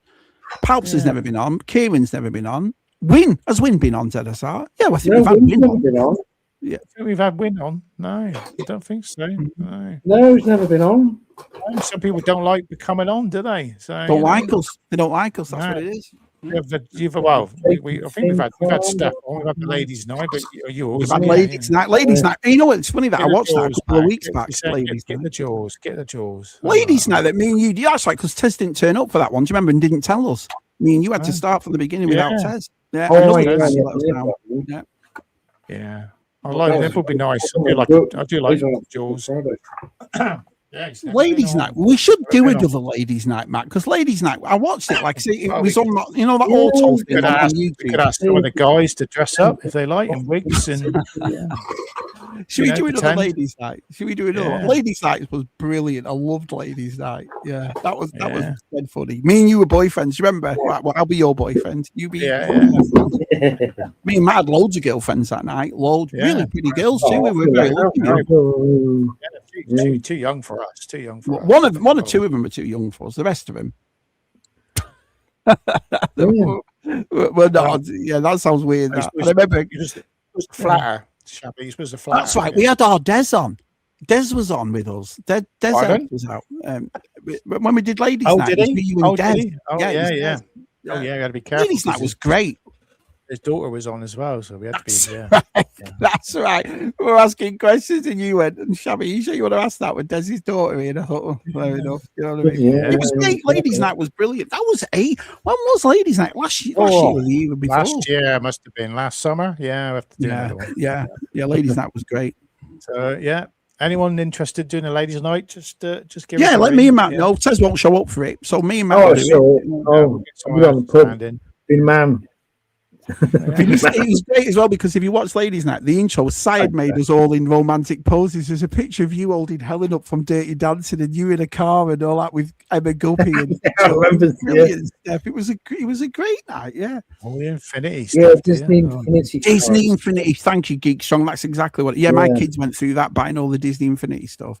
Palps has never been on. Kieran's never been on. Win has Win been on ZSR? Yeah, well, I think we've had Win on. Been on. Yeah, I think we've had Win on. No, I don't think so. No, he's never been on. Some people don't like coming on, do they? So Don't like us. They don't like us. That's what it is. I think we've had Steph on. We've had the ladies' night, but you always had ladies' night. Ladies' night. You know what? It's funny that I watched that a couple of weeks back. Ladies' get the jaws. Get the jaws. Ladies' night that me and you. That's right, because Tez didn't turn up for that one. Do you remember? And didn't tell us. Me and you had to start from the beginning without Tez. Yeah. Yeah. I like it. It would be nice. I do like jaws. Yeah, ladies' night. We should do another ladies' night, Matt, because ladies' night. I watched it. Like, see, it was on, you know, that auto thing on YouTube. We could ask some of the guys to dress up if they like in wigs and. Should we do another ladies' night? Should we do another one? Ladies' night was brilliant. I loved ladies' night. Yeah, that was dead funny. Me and you were boyfriends. You remember? Well, I'll be your boyfriend. You be. Me and Matt had loads of girlfriends that night. Loads, really pretty girls too. We were very lucky. Too young for us. Too young for us. One or two of them were too young for us. The rest of them. We're not. Yeah, that sounds weird. I remember flatter. Shabby, supposed to flatter. That's right. We had our Des on. Des was on with us. Des was out. When we did Ladies' Night, did he? You and Des. Yeah. Oh, yeah, you got to be careful. Ladies' Night was great. His daughter was on as well, so we had to be. That's right. We were asking questions, and you went, and Shabby, you sure you want to ask that with Desi's daughter in? I thought, fair enough. You know what I mean? Yeah. It was great. Ladies' Night was brilliant. That was when was Ladies' Night? Last year or the year before? Last year must have been last summer. Yeah, we have to do another one. Yeah. Ladies' Night was great. So anyone interested in doing a ladies' night? Just give. Yeah, let me and Matt know. Tez won't show up for it, so me and Matt. We're on the pub. Been man. It was great as well, because if you watch Ladies' Night, the intro, Syed made us all in romantic poses. There's a picture of you holding Helen up from Dirty Dancing, and you in a car and all that with Emma Guppy and stuff. It was a great night. Yeah. All the Infinity stuff. Disney Infinity. Thank you, Geek Strong. That's exactly what. Yeah, my kids went through that, buying all the Disney Infinity stuff.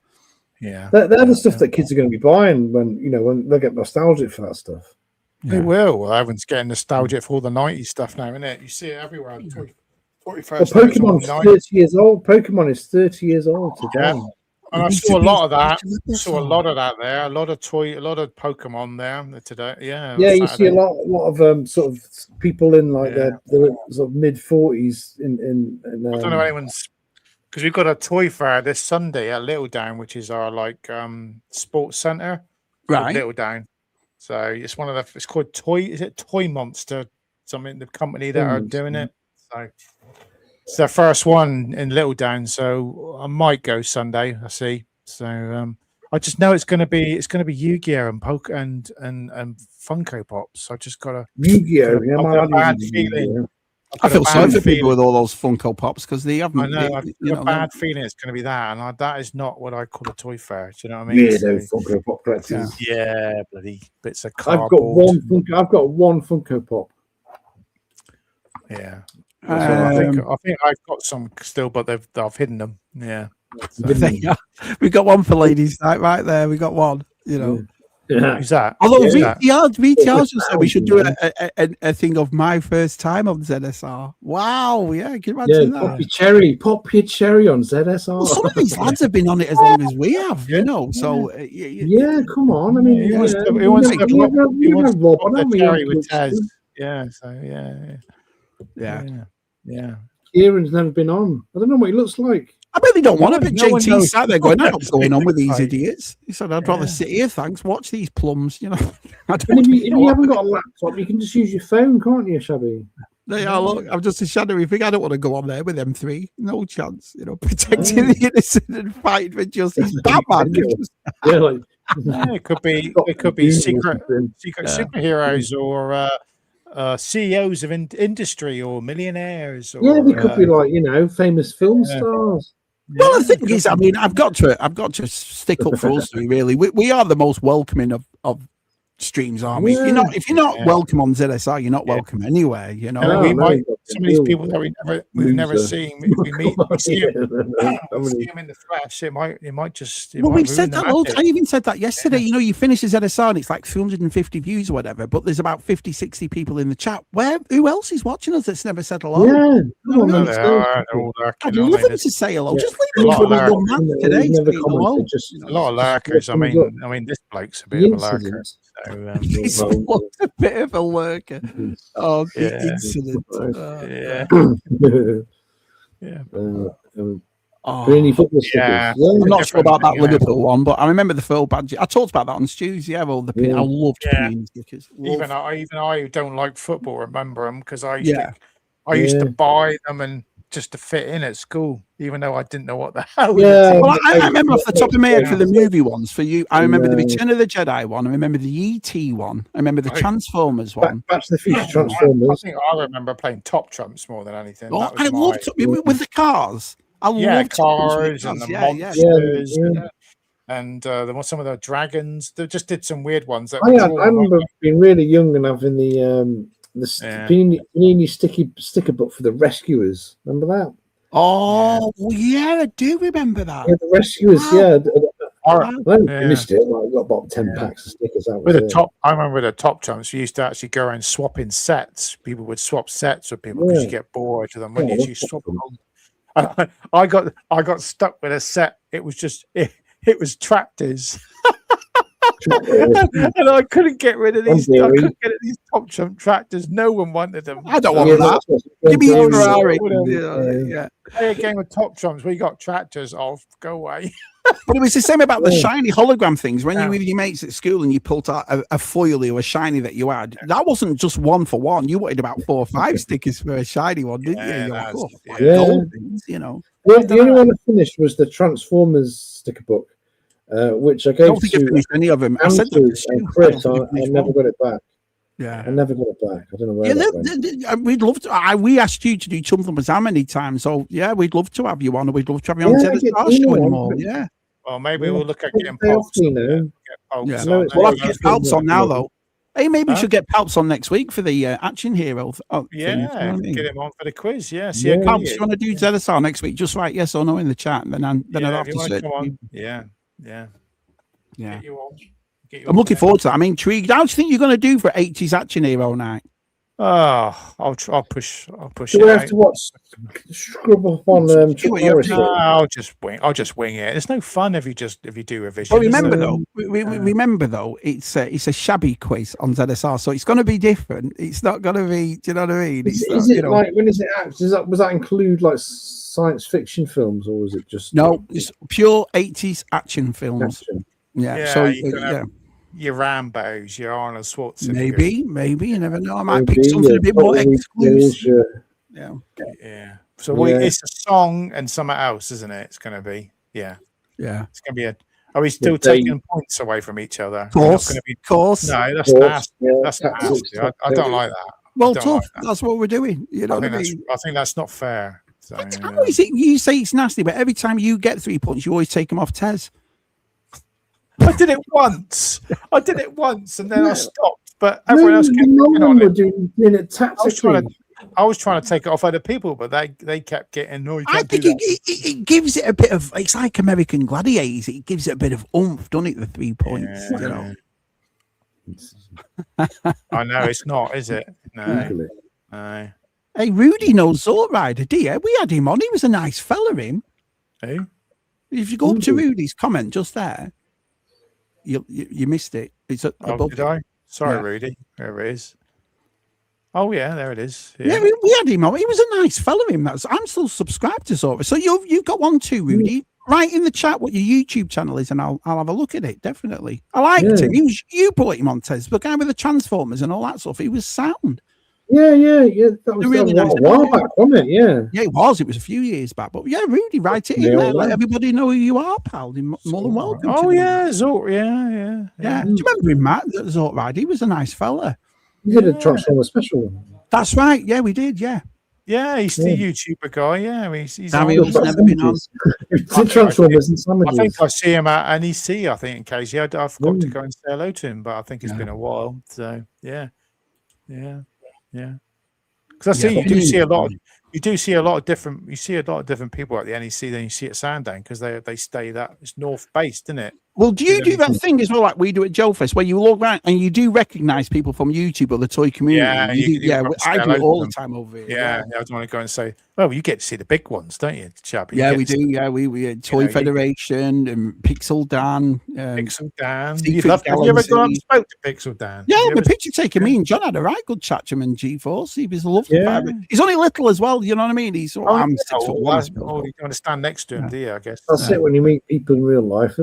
Yeah, they're the stuff that kids are going to be buying when they get nostalgic for that stuff. They will. Well, everyone's getting nostalgic for all the 90s stuff now, isn't it? You see it everywhere. 41st Pokemon's 30 years old. Pokemon is 30 years old today. Yeah. And I saw a lot of that. Saw a lot of that there. A lot of Pokemon there today. Yeah. Yeah, you see a lot of sort of people in like their sort of mid 40s. I don't know if anyone's, because we've got a toy fair this Sunday at Little Down, which is our sports centre. Right. Little Down. So it's it's called Toy Monster, something, the company that are doing it. So it's their first one in Little Down. So I might go Sunday. I see. So I just know it's gonna be Yu-Gi-Oh! And Funko Pops. I just gotta Yu-Gi-Oh! Bad feeling. I feel sorry for people with all those Funko Pops because they haven't. I know. I've got a bad feeling it's going to be that, and that is not what I call a toy fair. Do you know what I mean? Yeah, those Funko Pop collectors. Yeah, bloody bits of cardboard. I've got one Funko Pop. Yeah, I think I've got some still, but I've hidden them. Yeah, we got one for Ladies' Night right there. We got one. Yeah. Who's that? Although VTR just said we should do a thing of my first time on ZSR. Wow, yeah, can you imagine that? Pop your cherry on ZSR. Well, some of these lads have been on it as long as we have, So come on. I mean, he wants to pop the cherry with Tez. Yeah, so yeah. Kieran's never been on. I don't know what he looks like. I really don't want to, but JT sat there going, "What's going on with these idiots?" He said, "I'd rather sit here, thanks. Watch these plums." If you haven't got a laptop, you can just use your phone, can't you, Shabby? They are. Look, I'm just a shadowy thing. I don't want to go on there with them three. No chance. Protecting the innocent and fighting for justice. Batman. It could be secret superheroes or CEOs of industry or millionaires. Or, they could be like famous film stars. Well, the thing is, I mean, I've got to stick up for us three. Really, we are the most welcoming of streams, aren't we? If you're not welcome on ZSR, you're not welcome anywhere. Some of these people that we've never seen, we see them in the flesh. It might just. We've said that. I even said that yesterday. You finish the ZSR and it's like 350 views or whatever, but there's about 50, 60 people in the chat. Who else is watching us that's never said hello? I'd love them to say hello. Just leave a comment today. A lot of lurkers. I mean, this bloke's a bit of a lurker. He's a bit of a lurker. Oh, incident. I'm not sure about that Liverpool one, but I remember the full badge. I talked about that on Stu's. I loved Panini stickers. Even I who don't like football remember them because I used to buy them and just to fit in at school, even though I didn't know what the hell. Well, I remember off the top of my head for the movie ones. For you, I remember the Return of the Jedi one. I remember the ET one. I remember the Transformers one. Back to the Future Transformers. I think I remember playing Top Trumps more than anything. I loved with the cars. I loved cars and the monsters. And there were some of the dragons. They just did some weird ones. I remember being really young and having the Panini sticker book for the Rescuers. Remember that? Oh, I do remember that. Yeah, the Rescuers, I missed it. I got about 10 packs of stickers out. I remember the Top Trumps. We used to actually go around swapping sets. People would swap sets with people because you get bored of them. When you swap them, I got stuck with a set. It was just it was tractors. And I couldn't get rid of these. I couldn't get these Top Trump tractors. No one wanted them. I don't want that. Give me your Ferrari. Play a game of Top Trumps where you got tractors. Go away. But it was the same about the shiny hologram things. When you were with your mates at school and you pulled out a foily or a shiny that you had, that wasn't just one for one. You wanted about 4 or 5 stickers for a shiny one, didn't you? The only one I finished was the Transformers sticker book. Which I gave to any of them. I said and Chris. I never got it back. Yeah, I never got it back. I don't know where. We'd love to. We asked you to do something with how many times? So we'd love to have you on. We'd love to have you on ZSR show anymore. Yeah. Well, maybe we'll look at getting Palps. We'll have to get Palps on now, though. Hey, maybe we should get Palps on next week for the Action Hero. Get him on for the quiz. Yes, Palps, you want to do ZSR next week? Just write yes or no in the chat, and then I'll have to sit. Yeah. Get you on. I'm looking forward to that. I'm intrigued. How do you think you're going to do for 80s Action Hero night? I'll push. Do we have to scrub up on I'll just wing it. It's no fun if you do revision. Well, remember though, it's a shabby quiz on ZSR, so it's going to be different. It's not going to be. Do you know what I mean? When is it? Was that include like science fiction films, or was it just it's pure 80s action films? Yeah. So your Rambos, your Arnold Schwarzenegger. Maybe you never know. I might pick something a bit more exclusive. Yeah. So it's a song and something else, isn't it? It's going to be. Yeah. It's going to be Are we still taking points away from each other? Of course. No, that's nasty. That's nasty. I don't like that. Well, tough. That's what we're doing. You know what I mean? I think that's not fair. So, how is it? You say it's nasty, but every time you get 3 points, you always take them off Tez. I did it once, and then I stopped. But everyone else kept doing it tactically. I was trying to take it off other people, but they kept getting. No, I think it gives it a bit of. It's like American Gladiators. It gives it a bit of oomph, doesn't it? The 3 points, you know. I know it's not, is it? No. Hey, Rudy knows Zort Rider, do you? We had him on. He was a nice fella, him. Who? If you go up to Rudy's comment just there, you missed it. It's above. Did I? Sorry, Rudy. There it is. Oh yeah, there it is. Yeah, we had him on. He was a nice fella, him. I'm still subscribed to Zort. So you've got one too, Rudy. Write in the chat what your YouTube channel is, and I'll have a look at it. Definitely. I liked him. You brought him on, Tez, the guy with the Transformers and all that stuff. He was sound. That was really a while back, wasn't it? Yeah, it was. It was a few years back. But yeah, Rudy, write it in there. Let everybody know who you are, pal. You're more than welcome. Oh, yeah, Zort. Yeah. Do you remember him, Matt? Zort Ride? He was a nice fella. You did a Transformer special. That's right. Yeah, we did. Yeah. Yeah, he's the YouTuber guy. Yeah, he's Dario's never been on. Transformers and sandwiches. I think I see him at NEC. I think occasionally I forgot to go and say hello to him, but I think it's been a while. So yeah. Because I see you do see a lot. You do see a lot of different. You see a lot of different people at the NEC than you see at Sandown because they stay that it's north based, isn't it? Well, do you do that thing as well, like we do at Joe Fest, where you look around and you do recognise people from YouTube or the toy community? I do it all the time over here. Yeah, I just want to go and say, well, you get to see the big ones, don't you, Shabby? Yeah, we do. Yeah, we Toy Federation and Pixel Dan. Pixel Dan. Have you ever gone and spoke to Pixel Dan? Yeah, the picture taken. Me and John had a right good chat to him in G-Force. He was a lovely guy. He's only little as well. You know what I mean? He's I'm 6'1". You want to stand next to him, do you? I guess that's it when you meet people in real life.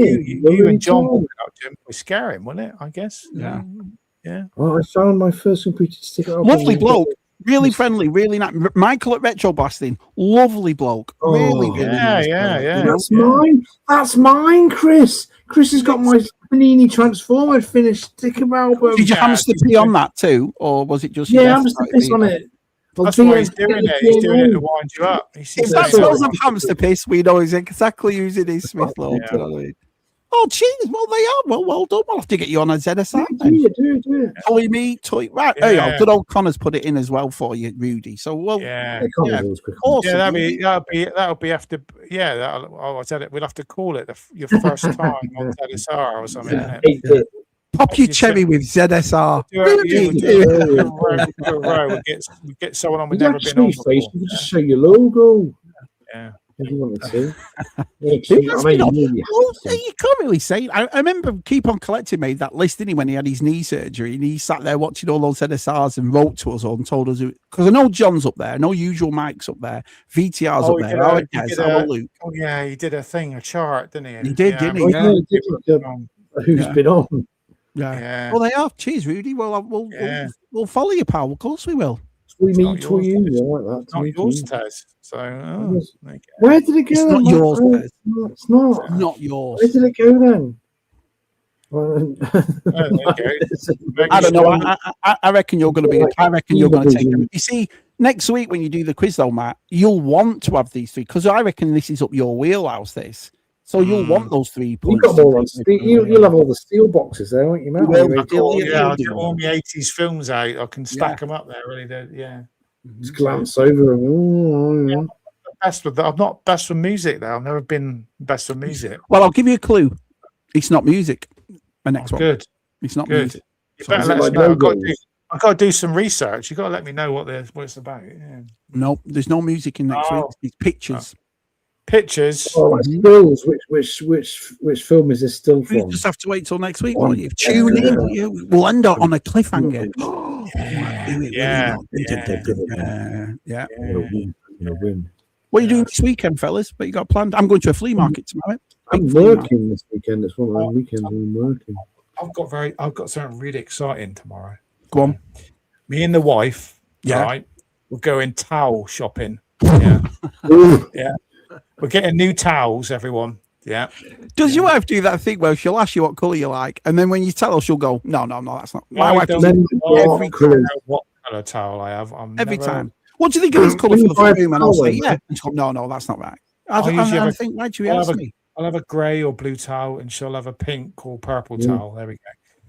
You and John walking up to him would scare him, wouldn't it? I guess. Yeah. Well, I found my first completed sticker. Lovely bloke, really friendly, really nice. Michael at Retro Blasting, lovely bloke. Really nice. Yeah. That's mine. That's mine, Chris. Chris has got my Panini Transformer finished sticker album. Did you hamster pee on that too, or was it just? Yeah, hamster piss on it. That's why he's doing it. He's doing it to wind you up. If that smells of hamster piss, we know he's exactly using his Smith Lord. Oh, jeez. Well, they are. Well done. We'll have to get you on a ZSR. Do it. Toy me, toy. Right. There you go. Good old Connor's put it in as well for you, Rudy. So, awesome. That'll be after. I said it. We'll have to call it your first time on ZSR or something. Pop your cherry with ZSR. We'll get someone on we've never been on before. You can just show your logo. Yeah. You want to you can't really say. I remember Keep On Collecting made that list, didn't he, when he had his knee surgery, and he sat there watching all those ZSRs and wrote to us all and told us because I know John's up there, I know Usual Mike's up there, VTR's up there. He did a chart, didn't he? He did, didn't he? Who's been on? Yeah. Well, they are. Cheers, Rudy. Well, we'll follow you, pal. Of course we will. We meet for you. I like that. Not yours, Tez. So, where did it go? It's not yours, Tez. It's not. Not yours. Where did it go then? I don't know. I reckon you're going to be. I reckon you're going to take them. You see, next week when you do the quiz, though, Matt, you'll want to have these three because I reckon this is up your wheelhouse. This. So you'll want those 3 points. You'll have all the steel boxes there, won't you, Matt? I'll get all my 80s films out. I can stack them up there, really. Just glance over them. I'm not best for music, though. I've never been best for music. Well, I'll give you a clue. It's not music. My next one. Good. It's not music. You better let us know. I've got to do some research. You've got to let me know what it's about. Yeah. No, there's no music in next week. It's pictures. Pictures. Stills. Which film is this still from? You just have to wait till next week. Won't you? Tune in. We'll end up on a cliffhanger. What are you doing this weekend, fellas? What you got planned? I'm going to a flea market tomorrow. I'm working this weekend. It's one of those weekends I'm working. I've got something really exciting tomorrow. Go on. Me and the wife. Yeah. Right. We're going towel shopping. Yeah. Yeah. We're getting new towels, everyone. Yeah. Does your wife do that thing where she'll ask you what colour you like, and then when you tell her, she'll go, no, that's not. My wife does every colour. What colour towel I have? Every time. What do you think of this colour for the room? And I'll say, yeah. And she'll go, no, that's not right. I think, why do you ask me? I'll have a grey or blue towel, and she'll have a pink or purple towel. There we go.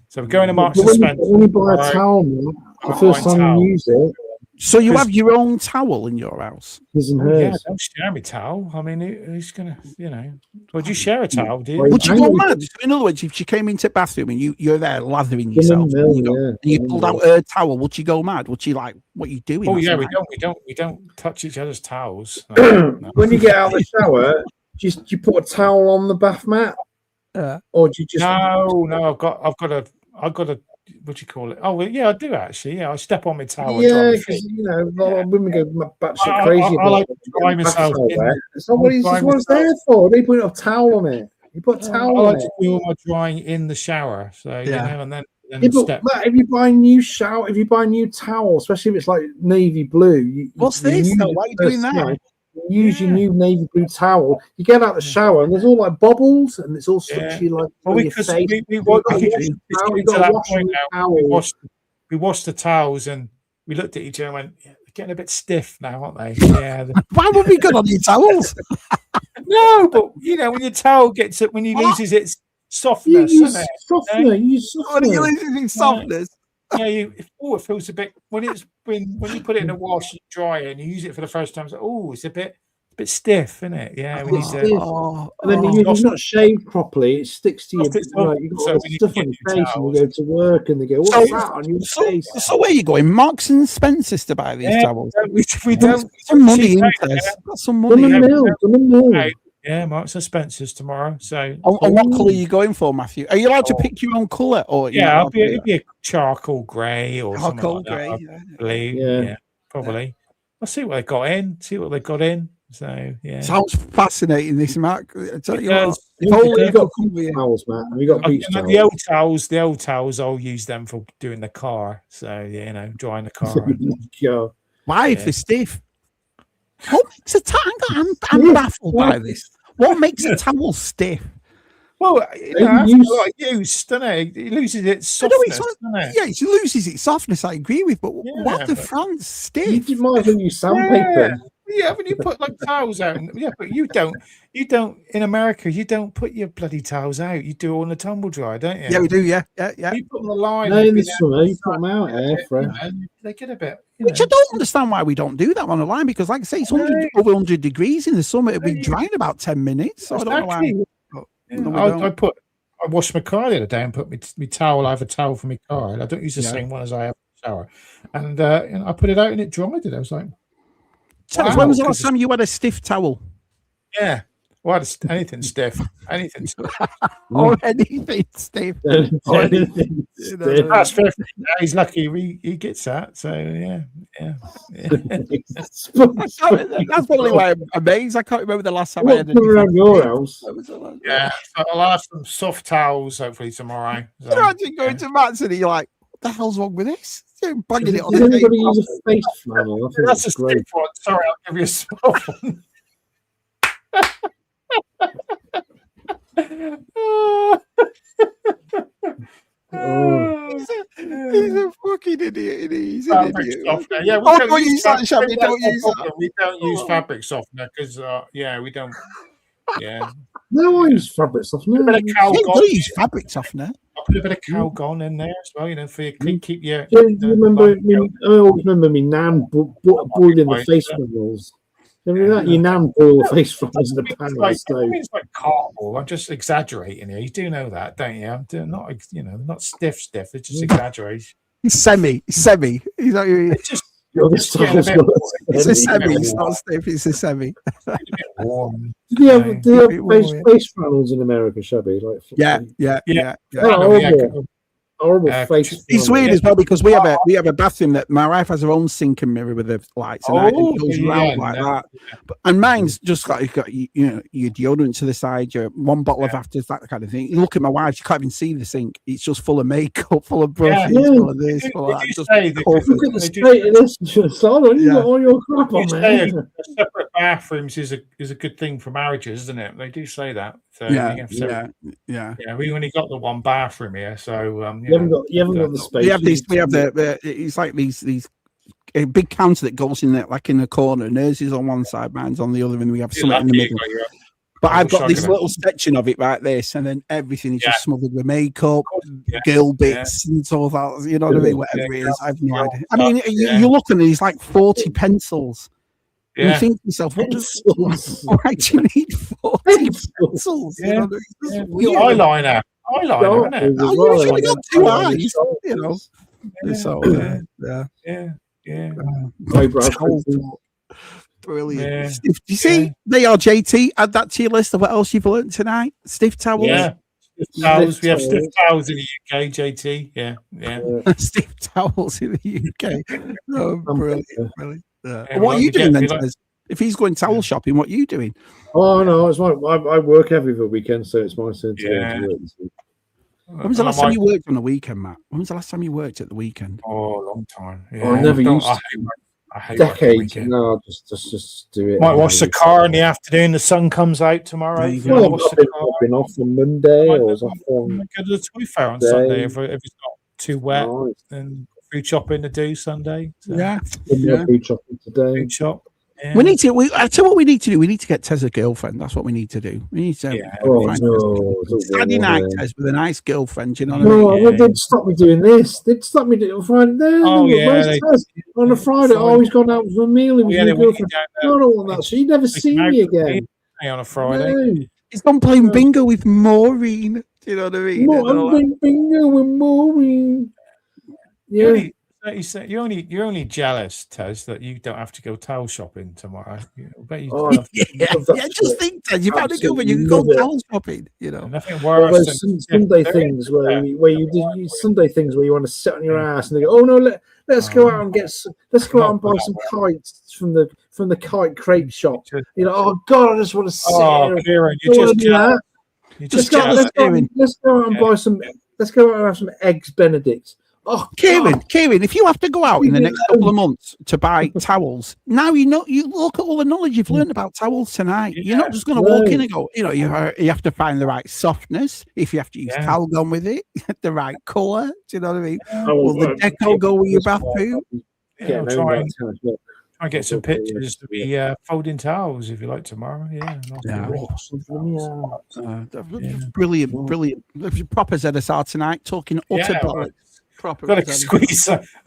So we're going to Marks and Spencer. When you buy a towel, the first time you use it. So you have your own towel in your house? Yeah, don't share me towel. I mean, who's gonna, would you share a towel? Do you? Would you go mad? In other words, if she came into the bathroom and you're there lathering yourself, and you pulled out her towel, would she go mad? Would she like, what are you doing? Oh yeah, we don't touch each other's towels. No. When you get out of the shower, do you put a towel on the bath mat, or do you just? No. I've got a. What do you call it? Oh, well, yeah, I do actually. Yeah, I step on my towel. Yeah, because a lot of women go batshit crazy. I like to dry myself. That's not what it's there for. They put a towel on it. You put a towel on it. I like to do all my drying in the shower. So and then then Yeah, but step. Matt, if you buy a new shower, if you buy a new towel, especially if it's like navy blue, What's this? Though? Why are you doing that? Use your new navy blue towel. You get out the shower and there's all like bubbles and it's all stuck to you like well, on your because face. we You've got getting to to that wash point your now. towel. We washed the towels and we looked at each other and went, yeah, they're getting a bit stiff now, aren't they? Yeah. Why would we good on your towels? No, but you know, when your towel gets it, when you loses its softness, You use softener. You use When you softener. lose its softness. Yeah, it feels a bit when you put it in a wash, you dry it, and you use it for the first time. It's like, it's a bit stiff, isn't it? Yeah, we need to. And then if you've not shaved properly, it sticks to your. You've got all the stuff on your face, and you go to work, and they go, "What's that on your face?" So where are you going? Marks and Spencer's to buy these towels? We don't. Some money in this. Got some money. Mill. Yeah, Marks and Spencer's tomorrow. So, and what colour are you going for, Matthew? Are you allowed to pick your own colour, or it'd be a charcoal grey or charcoal something like grey, blue. Yeah, probably. I'll see what they got in. So Sounds fascinating, this, Mark. I tell you what, if only you got towels, man. Have you got beach towels? The old towels, I'll use them for doing the car. So drying the car. Why if they're stiff? What makes a towel? I'm baffled by this. What makes a towel stiff? Well, like use, doesn't it? It loses its softness, doesn't it? Yeah, it loses its softness. I agree with, but what the front stiff? You might as well use sandpaper. Yeah, when you put like towels out, but you don't. In America, you don't put your bloody towels out. You do it on the tumble dryer, don't you? Yeah, we do. Yeah. You put them on the line. No, in the summer, you put them out they get a bit. Which I don't understand why we don't do that on the line, because, like I say, it's over 100 degrees in the summer. It'll be dry in about 10 minutes. So I don't know why. I washed my car the other day and put my towel. I have a towel for my car, and I don't use the same one as I have in the shower. And I put it out and it dried it. I was like, wow. When was the last time you had a stiff towel? Yeah. Well, anything stiff. Anything stiff. Or anything stiff. That's 50. He's lucky he gets that. So, yeah. That's probably why I'm amazed. I can't remember the last time I had around your house. Yeah. So I'll have some soft towels hopefully tomorrow. So, imagine going to Matt's and you're like, what the hell's wrong with this? Banging it on the anybody use a face flannel? That's a stiff one. Sorry, I'll give you a small one. He's a fucking idiot. He's an idiot. Yeah, we don't use that, Shabby. We don't use fabric softener because, we don't. Yeah. No, I use fabric softener. Don't use fabric softener. I'll put a bit of Calgon in there as well, for you keep your. I always remember me nan boiling the face flannels. Remember that? Your nan boil the face flannels in the pan on the stove. It's like cardboard. I'm just exaggerating here. You do know that, don't you? I'm not, not stiff. It's just exaggeration. He's semi. He's not. It's just. It's a semi. It's not stiff. It's a semi. Warm. Do you have face flannels in America, Shabby? Yeah. Horrible face. It's weird as well because we have a bathroom that my wife has her own sink and mirror with the lights and it goes round like that. And mine's just like you've got your deodorant to the side, your one bottle of afters, that kind of thing. You look at my wife, you can't even see the sink. It's just full of makeup, full of brushes, full of this, full of that. Just look at the state of this. You got all your crap on there. Separate bathrooms is a good thing for marriages, isn't it? They do say that. So we only got the one bathroom here, so you haven't got the space. We have it's like these a big counter that goes in there like in the corner, and hers is on one side, mine's on the other, and we have something in the middle. But I've got this little section of it like this, and then everything is just smothered with makeup, girl bits, and all that. You know what I mean? Whatever it is, I have no idea. I mean, you look and there's like 40 pencils. And you think to yourself, why do you need 40 pencils? Eyeliner, isn't it? You've only got 2 eyes, So, brilliant. Do you see? They are JT. Add that to your list of what else you've learned tonight. Stiff towels. Yeah. Stiff towels. We have stiff towels in the UK, JT. Yeah. Stiff towels in the UK. Oh, brilliant. Yeah, what are you doing then? If he's going towel shopping, what are you doing? Oh no, it's I work every weekend, so it's my turn to work. When was the last time you worked on the weekend, Matt? When was the last time you worked at the weekend? Oh, a long time. Yeah. I never used to. I hate decades. No, just do it. Might wash the car in the afternoon. The sun comes out tomorrow. Well, I've been off on Monday. I was off on. Go to the toy fair on Sunday if it's not too wet. Nice. And food shopping to do Sunday. So. Yeah. Food shopping today. Food shop. Yeah. We need to. I tell you what we need to do. We need to get Tez a girlfriend. That's what we need to do. We need to find Saturday night Tez with a nice girlfriend. You know what I mean? They'd stop me doing this. They'd stop me doing Friday. On a Friday, I always gone out for a meal with my girlfriend. I don't want that. She'd never see me again. On a Friday. No. He's gone playing bingo with Maureen. Do you know what I mean? I'm bingo with Maureen. Yeah. You're only jealous, Tez, that you don't have to go towel shopping tomorrow. I bet you. Just think, Tez, you've had a girlfriend, you can go towel shopping. You know, nothing worse than Sunday things where you do Sunday things where you want to sit on your ass and they go, oh no, let's go out and buy some kites from the kite crepe shop. You know, oh God, I just want to sit here. Kieran, you're just jealous. Let's go out and buy some. Let's go out and have some eggs Benedict. Oh, Kieran, if you have to go out in the next couple of months to buy towels, now you look at all the knowledge you've learned about towels tonight. You're not just going to walk in and go, you have to find the right softness. If you have to use towel gun with it, the right colour. Do you know what I mean? Will the deco go with your bathroom? Try and get some pictures to be folding towels if you like tomorrow. Brilliant. Proper ZSR tonight, talking utter bollocks. They've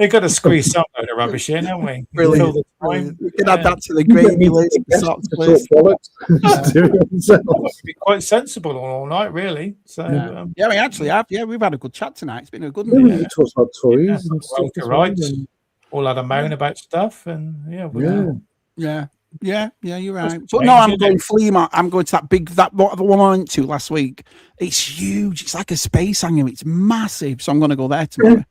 got to squeeze some of the rubbish in, haven't we? Brilliant. You can add that to the gravy list. Be quite sensible all night, really. So we actually have. Yeah, we've had a good chat tonight. It's been a good one. We talked about toys and stuff. Right. All had a moan about stuff, and Yeah, you're right. But no, I'm going flea market. I'm going to that one I went to last week. It's huge. It's like a space hangar. It's massive. So I'm going to go there tomorrow.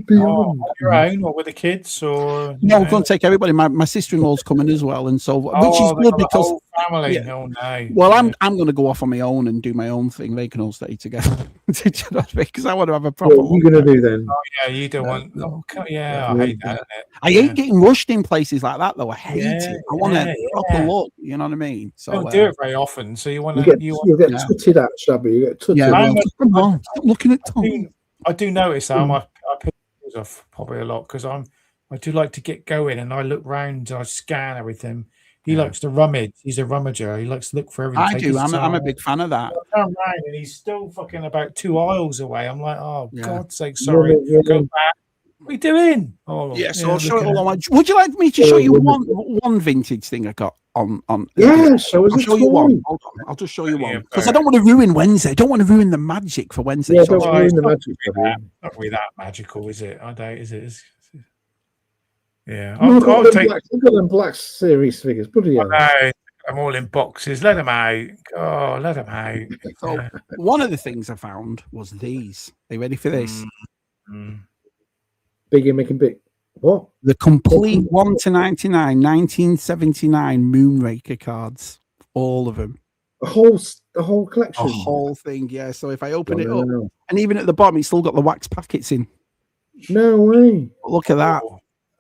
Your own or with the kids or no, I'm going to take everybody. My sister-in-law's coming as well, and so which is good because family. Yeah. Oh no. Well, I'm going to go off on my own and do my own thing. They can all stay together because I want to have a proper. What are you going to do then? Oh yeah, you don't want. I hate that. I hate getting rushed in places like that, though. I hate it. I want to proper look. You know what I mean? So don't do it very often. So you want to. You get tutted at, shabby. You get tutted. Come on, stop looking at Tom. I do notice I pick things off probably a lot because I do like to get going and I look round, I scan everything. He likes to rummage. He's a rummager. He likes to look for everything. I do. I'm a big fan of that. I come round and he's still fucking about 2 aisles away. I'm like, oh God's sake, sorry. Go back. What are you doing? Oh, yes, I'll show it all on. Would you like me to show you one vintage thing I got on? Yeah, show you one. Hold on, I'll just show you one because I don't want to ruin Wednesday. I don't want to ruin the magic for Wednesday. Yeah, don't ruin the magic. Not really that magical, is it? I don't. Is it? Yeah, I'll take. Look at them Black Series figures. Bloody hell. I'm all in boxes. Let them out. Oh, let them out. So one of the things I found was these. Are you ready for this? Biggie making big. What? The complete 1 to 99, 1979 Moonraker cards. All of them. The whole collection. The whole thing, yeah. So if I open it up, and even at the bottom, it's still got the wax packets in. No way. Look at that.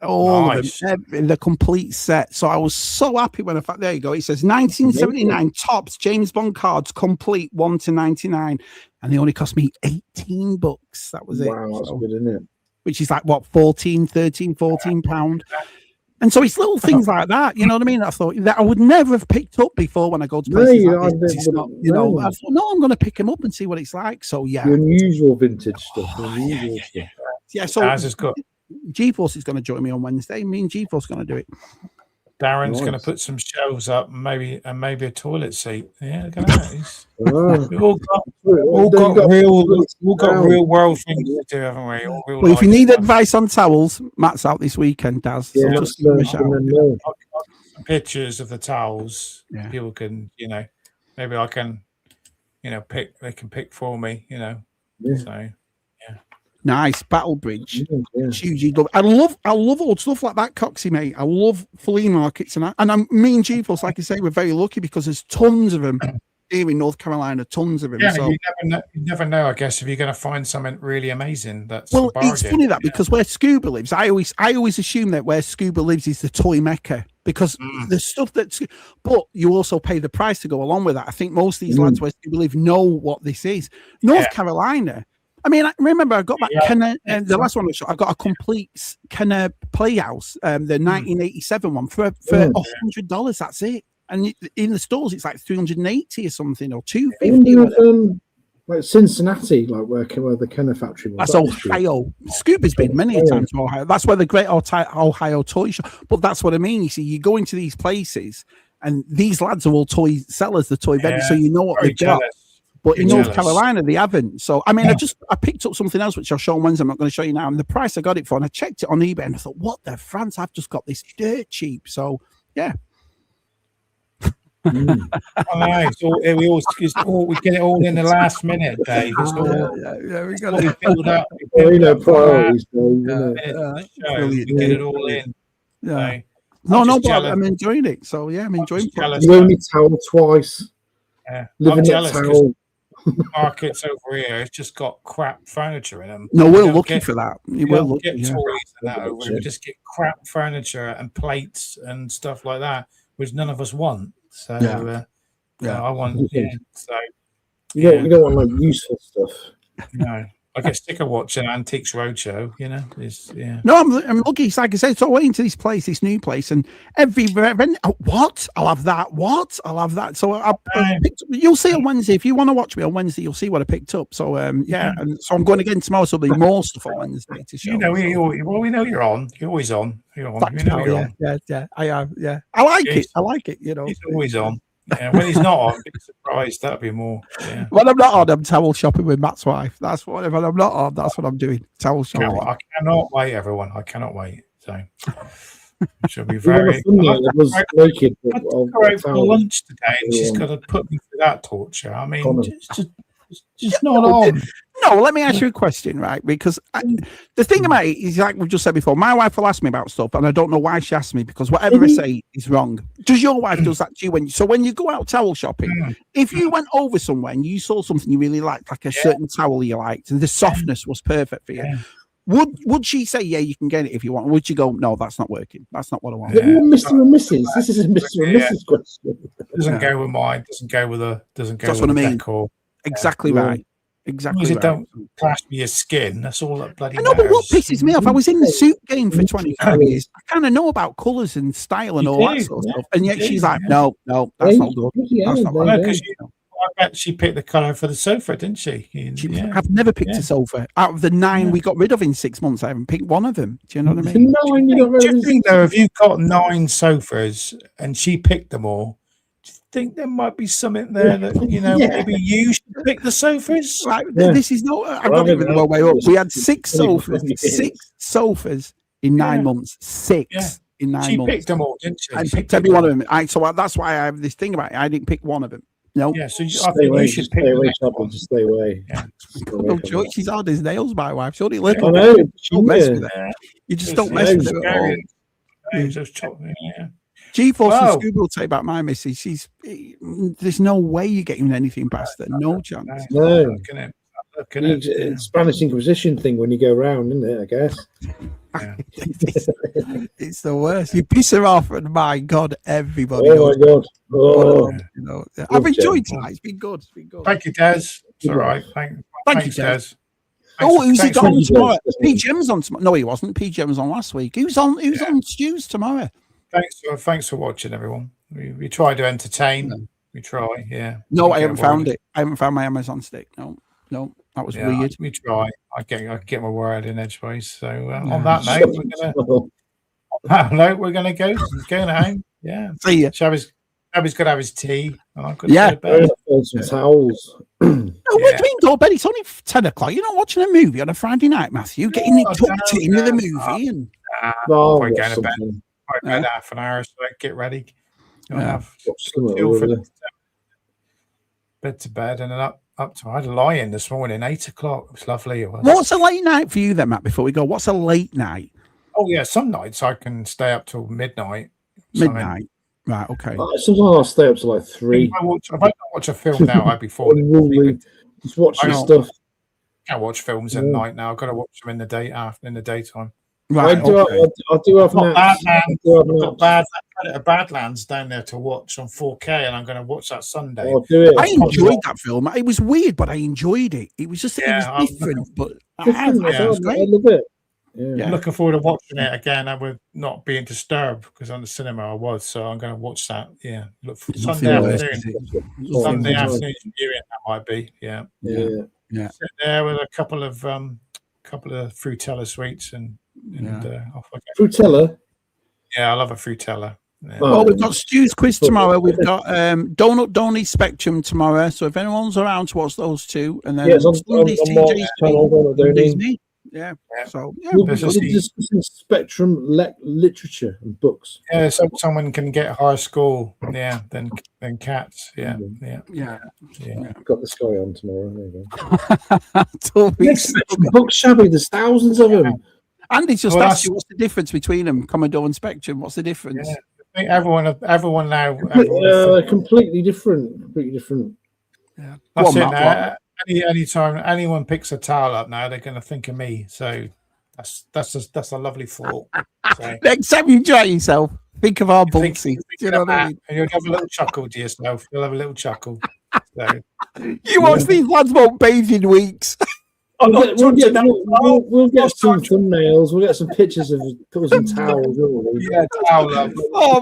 All of them, the complete set. So I was so happy when I found. There you go. It says 1979 Topps James Bond cards complete 1 to 99, and they only cost me $18. That was it. Wow, that's good, isn't it? which is like what, 14 pound. And so it's little things like that, you know what I mean? I thought that I would never have picked up before when I go to places like this. It's not, you know, I thought, no, I'm going to pick him up and see what it's like. So yeah, the unusual vintage stuff. Yeah, so GeForce is going to join me on Wednesday. Me and GeForce are going to do it. Darren's going to put some shelves up, maybe a toilet seat. Yeah, look at that. We've all got real world things to do, haven't we? Well, if you need advice on towels, Matt's out this weekend, Daz. So just give him a shout. Pictures of the towels. Yeah. People can, maybe I can, pick. They can pick for me, So. Nice Battle Bridge. Hugely love. I love old stuff like that, Coxie, mate. I love flea markets, and me and GeForce, like I say, we're very lucky because there's tons of them here in North Carolina, tons of them. Yeah, so. you never know. I guess if you're going to find something really amazing, that's well, a bargain. it's funny that because where Scuba lives, I always assume that where Scuba lives is the toy mecca because the stuff that's. But you also pay the price to go along with that. I think most of these lads where Scuba live know what this is. North Carolina. I mean, I remember I got that Kenner, and the last one I shot, I got a complete Kenner Playhouse, the 1987 one for $100. That's it. And in the stores, it's like 380 or something, or 250. Like Cincinnati, like where the Kenner factory was. That's Ohio. Scuba's been many times to Ohio. That's where the Great Ohio Toy Show. But that's what I mean. You see, you go into these places, and these lads are all toy sellers, the toy vendors, so you know what they've got. But in North Carolina, they haven't. So, I mean, I picked up something else, which I'll show on Wednesday. I'm not going to show you now. And the price I got it for, and I checked it on eBay, and I thought, what the France? I've just got this dirt cheap. So, yeah. I know. We get it all in the last minute, Dave. It's all, we got it build up. Priorities. We get it all in. Yeah. No, but I'm enjoying it. So, yeah, I'm enjoying it. You only towel twice. Yeah. I'm jealous because markets over here, it's just got crap furniture in them. No, we're looking for that. We'll get toys and that over here. We just get crap furniture and plates and stuff like that, which none of us want. So, I want. So, you don't want like useful stuff. No. I get sticker watch and Antiques Roadshow, No, I'm lucky. It's like I said, so I went into this new place, and every event, what? I'll have that. What? I'll have that. So you'll see on Wednesday. If you want to watch me on Wednesday, you'll see what I picked up. So and so I'm going again tomorrow. So there'll be more stuff on Wednesday to show. We know you're on. You're always on. You're on. Yeah. I am. Yeah, I like it. I like it. He's always on. Yeah, when he's not on, be surprised. That'd be more. Yeah. When I'm not on, I'm towel shopping with Matt's wife. That's what. When I'm not on, that's what I'm doing. Towel shopping. I cannot wait, everyone. I cannot wait. So she'll be very. Naked. I took her out for lunch today, and she's got to put me through that torture. I mean, just not on. No, let me ask you a question, right? Because the thing about it is, like we've just said before, my wife will ask me about stuff, and I don't know why she asks me because whatever I say is wrong. Does your wife does that to you when you go out towel shopping? If you went over somewhere and you saw something you really liked, like a certain towel you liked, and the softness was perfect for you, would she say, yeah, you can get it if you want? Would you go, no, that's not working. That's not what I want. Mr. and Mrs. This is a Mr. and Mrs. question. Doesn't go with mine. Doesn't go with the. That's what I mean. Decor. Exactly right. Exactly. Right. Don't clash with your skin. That's all that bloody. I know, but what pisses me off? I was in the suit game for 25 years. I kind of know about colours and style and all that sort of stuff. And yet she's like, no, that's not good. That's not right. Because I bet she picked the colour for the sofa, didn't she? I've never picked a sofa. Out of the 9 we got rid of in 6 months, I haven't picked one of them. Do you know what I mean? Do you think though, if you've got 9 sofas and she picked them all, think there might be something there that maybe you should pick the sofas. Right, this is not. I'm not even the way up. We had 6 sofas, 6 sofas in 9 months. 6 in 9 months. She picked them all, didn't she? I picked every one of them. So that's why I have this thing about it. I didn't pick one of them. No. Yeah, so I think you should pick the next one. Just stay away. Yeah. No joke. She's hard as nails, my wife. She's only little. I know. Don't mess with her. You just don't mess with her at all. G-Force and Scuba will say about my missus. There's no way you're getting anything past her. No chance. No. It's Spanish Inquisition thing when you go around, isn't it? I guess. Yeah. It's the worst. You piss her off, and my God, everybody. Oh my God! Oh. I've enjoyed tonight. It's been good. Thank you, Des. It's all right. Thank you, Des. Who's he got on tomorrow? PGM's on tomorrow. No, he wasn't. PGM was on last week. Who's on Stu's tomorrow? Thanks for watching, everyone. We try to entertain. We try, yeah. No, I haven't found it. I haven't found my Amazon stick. No, that was weird. We try. I get my word in edgeways. So on that note, we're gonna go home. Yeah. See ya. Shabby's got to have his tea. And I've got to go to bed. Some towels. No, we're doing door bed. It's only 10 o'clock. You're not watching a movie on a Friday night, Matthew. Getting it tucked in with a movie and. We're going to bed. About half an hour, so get ready. Have bed to bed, and then up to. I had a lie-in this morning, 8 o'clock. It was lovely. It was. What's a late night for you then, Matt? Before we go, what's a late night? Oh yeah, some nights I can stay up till midnight. Midnight. Right. Okay. Sometimes I'll stay up to like 3. If I don't watch a film now, I'd be falling. Just watching stuff. I can't watch films at night now. I've got to watch them in the daytime. Right. I do have naps. Badlands down there to watch on 4K, and I'm going to watch that Sunday. I enjoyed that film. It was weird, but I enjoyed it. It was just it was different, but I love it. Yeah. I'm looking forward to watching it again. I would not being disturbed because on the cinema I was, so I'm going to watch that. Yeah, look for Sunday afternoon viewing that might be. Yeah. Sit there with a couple of Frutella sweets and off I go. Frutella. Yeah, I love a Frutella. Yeah. Well, we've got Stu's quiz tomorrow. We've got Donut Donny Spectrum tomorrow. So if anyone's around to watch those two, and then Sunday's me. Yeah. So we'll be discussing Spectrum literature and books. Yeah, so someone can get higher score. Yeah, than cats. Yeah. Got the sky on tomorrow. There you go. Book shabby. There's thousands of them. Andy just asked you what's the difference between them, Commodore and Spectrum. What's the difference? Yeah. I think everyone now. Completely different. Completely different. Yeah. That's it now. Anytime anyone picks a towel up now, they're going to think of me. So that's a lovely thought. So, next time you try yourself, think of our Bunksy. You know what I mean? And you'll have a little chuckle to yourself. You'll have a little chuckle. So. You watch these lads won't bathe in weeks. We'll get some thumbnails. We'll get some pictures of some towels. Towel. Oh,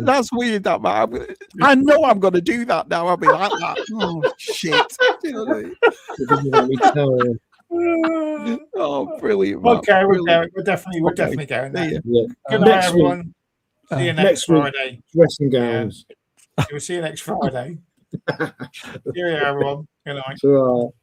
that's weird. That man. I know I'm going to do that now. I'll be like that. Oh shit! You know what I mean? Oh, brilliant! Man. Okay, we're definitely going there. Good night, everyone. See you next Friday. Dressing gowns. We'll see you next Friday. See you, everyone. Good night. Sure.